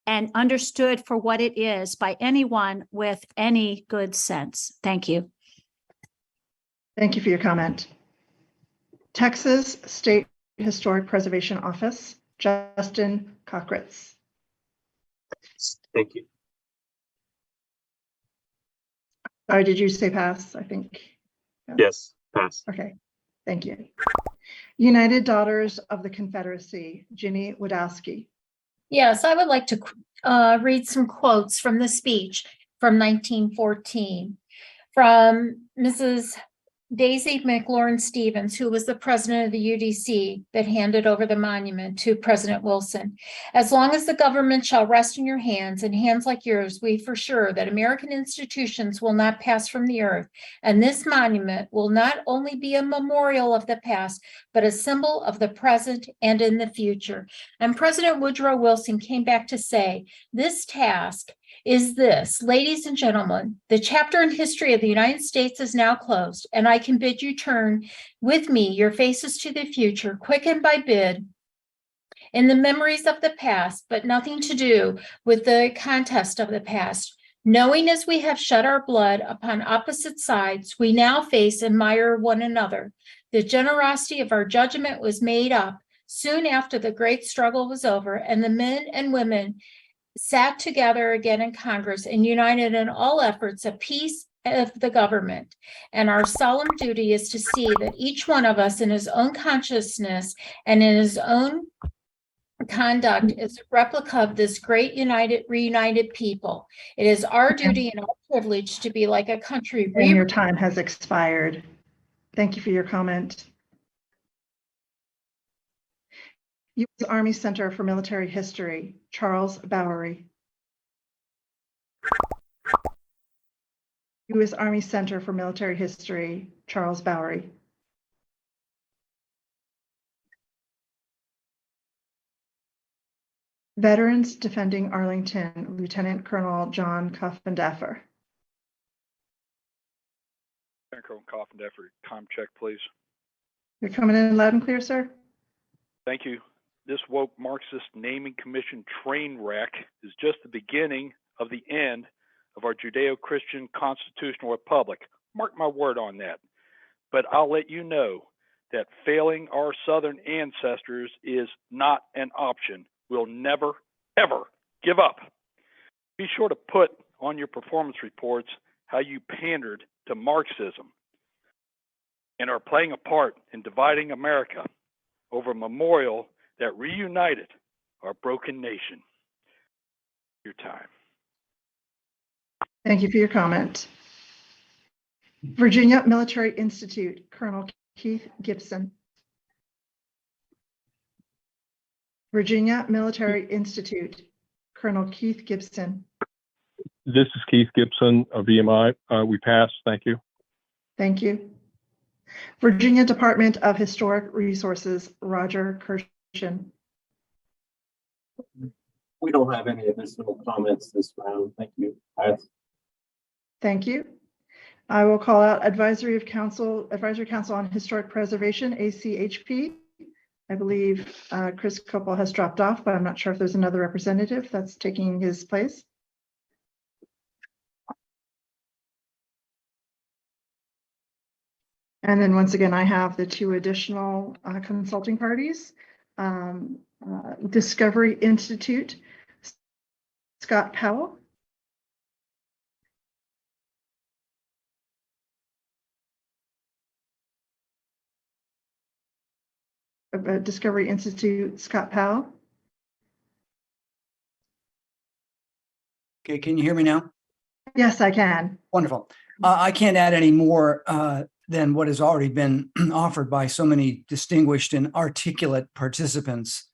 and understood for what it is by anyone with any good sense. Thank you. Thank you for your comment. Texas State Historic Preservation Office, Justin Cockritz. Thank you. Sorry, did you say pass? I think. Yes, pass. Okay, thank you. United Daughters of the Confederacy, Ginny Wadowski. Yes, I would like to read some quotes from the speech from 1914 from Mrs. Daisy McLaurin Stevens, who was the president of the UDC that handed over the monument to President Wilson. As long as the government shall rest in your hands and hands like yours, we for sure that American institutions will not pass from the earth. And this monument will not only be a memorial of the past, but a symbol of the present and in the future. And President Woodrow Wilson came back to say, this task is this, ladies and gentlemen, the chapter in history of the United States is now closed, and I can bid you turn with me your faces to the future, quickened by bid in the memories of the past, but nothing to do with the contest of the past. Knowing as we have shed our blood upon opposite sides, we now face and admire one another. The generosity of our judgment was made up soon after the great struggle was over, and the men and women sat together again in Congress and united in all efforts of peace of the government. And our solemn duty is to see that each one of us in his own consciousness and in his own conduct is a replica of this great reunited people. It is our duty and our privilege to be like a country. And your time has expired. Thank you for your comment. U.S. Army Center for Military History, Charles Bowery. U.S. Army Center for Military History, Charles Bowery. Veterans Defending Arlington, Lieutenant Colonel John Coffendaffer. Colonel Coffendaffer, com check, please. You're coming in loud and clear, sir. Thank you. This woke Marxist naming commission train wreck is just the beginning of the end of our Judeo-Christian constitutional republic. Mark my word on that. But I'll let you know that failing our Southern ancestors is not an option. We'll never, ever give up. Be sure to put on your performance reports how you pandered to Marxism and are playing a part in dividing America over a memorial that reunited our broken nation. Your time. Thank you for your comment. Virginia Military Institute, Colonel Keith Gibson. Virginia Military Institute, Colonel Keith Gibson. This is Keith Gibson of VMI. We passed. Thank you. Thank you. Virginia Department of Historic Resources, Roger Kirshen. We don't have any additional comments this round. Thank you. Pass. Thank you. I will call out Advisory Council on Historic Preservation, ACHP. I believe Chris Copel has dropped off, but I'm not sure if there's another representative that's taking his place. And then once again, I have the two additional consulting parties. Discovery Institute, Scott Powell. Discovery Institute, Scott Powell. Okay, can you hear me now? Yes, I can. Wonderful. I can't add any more than what has already been offered by so many distinguished and articulate participants.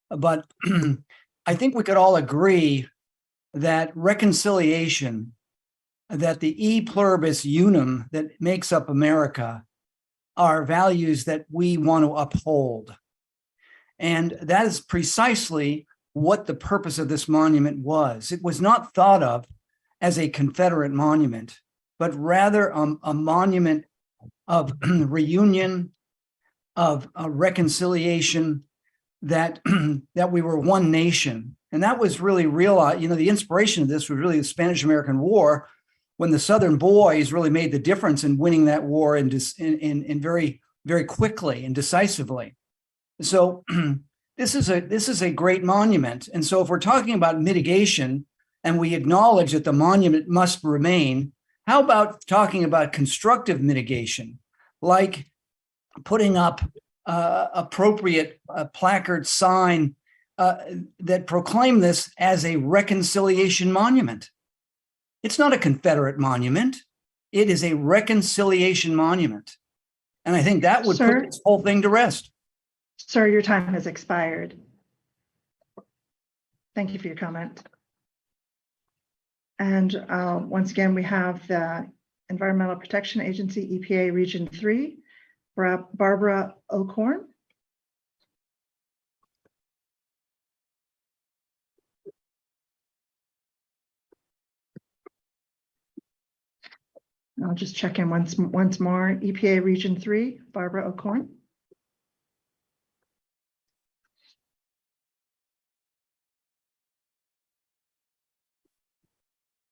But I think we could all agree that reconciliation, that the e pluribus unum that makes up America are values that we want to uphold. And that is precisely what the purpose of this monument was. It was not thought of as a Confederate monument, but rather a monument of reunion, of reconciliation, that that we were one nation. And that was really real. You know, the inspiration of this was really the Spanish-American War, when the Southern boys really made the difference in winning that war in very, very quickly and decisively. So this is a great monument. And so if we're talking about mitigation and we acknowledge that the monument must remain, how about talking about constructive mitigation, like putting up appropriate placard sign that proclaim this as a reconciliation monument? It's not a Confederate monument. It is a reconciliation monument. And I think that would put this whole thing to rest. Sir, your time has expired. Thank you for your comment. And once again, we have the Environmental Protection Agency, EPA Region 3, Barbara O'Corn. I'll just check in once more. EPA Region 3, Barbara O'Corn.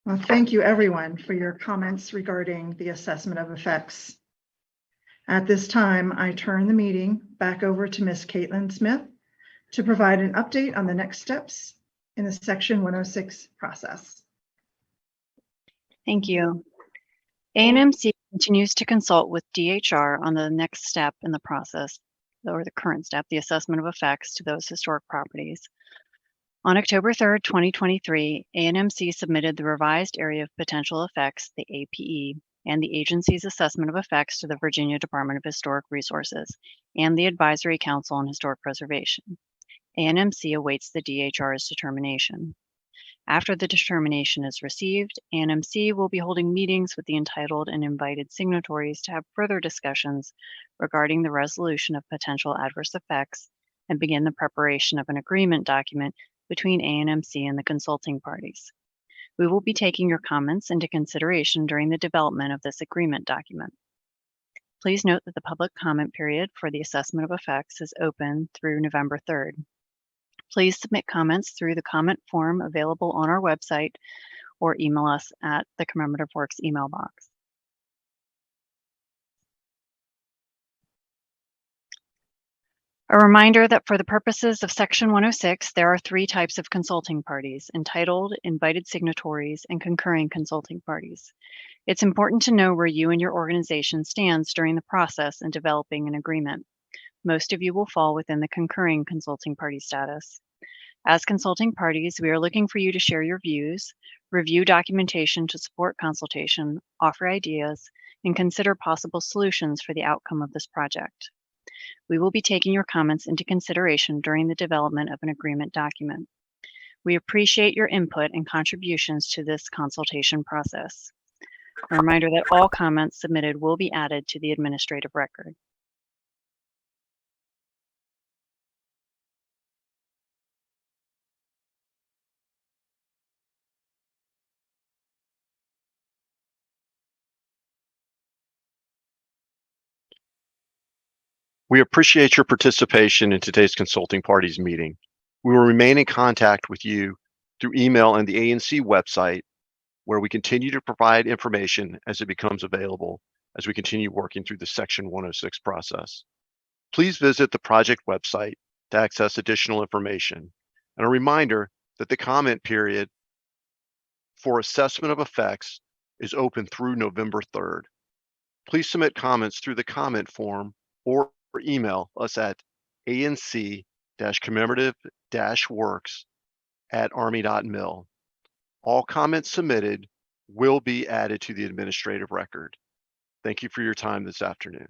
Well, thank you everyone for your comments regarding the assessment of effects. At this time, I turn the meeting back over to Ms. Caitlin Smith to provide an update on the next steps in the Section 106 process. Thank you. ANMC continues to consult with DHR on the next step in the process, or the current step, the assessment of effects to those historic properties. On October 3rd, 2023, ANMC submitted the revised Area of Potential Effects, the APE, and the agency's assessment of effects to the Virginia Department of Historic Resources and the Advisory Council on Historic Preservation. ANMC awaits the DHR's determination. After the determination is received, ANMC will be holding meetings with the entitled and invited signatories to have further discussions regarding the resolution of potential adverse effects and begin the preparation of an agreement document between ANMC and the consulting parties. We will be taking your comments into consideration during the development of this agreement document. Please note that the public comment period for the assessment of effects is open through November 3rd. Please submit comments through the comment form available on our website or email us at the Commemorative Works email box. A reminder that for the purposes of Section 106, there are 3 types of consulting parties: entitled, invited signatories, and concurring consulting parties. It's important to know where you and your organization stands during the process in developing an agreement. Most of you will fall within the concurring consulting party status. As consulting parties, we are looking for you to share your views, review documentation to support consultation, offer ideas, and consider possible solutions for the outcome of this project. We will be taking your comments into consideration during the development of an agreement document. We appreciate your input and contributions to this consultation process. A reminder that all comments submitted will be added to the administrative record. We appreciate your participation in today's consulting parties meeting. We will remain in contact with you through email and the ANC website, where we continue to provide information as it becomes available as we continue working through the Section 106 process. Please visit the project website to access additional information. And a reminder that the comment period for assessment of effects is open through November 3rd. Please submit comments through the comment form or email us at anc-commemorative-works@army.mil. All comments submitted will be added to the administrative record. Thank you for your time this afternoon.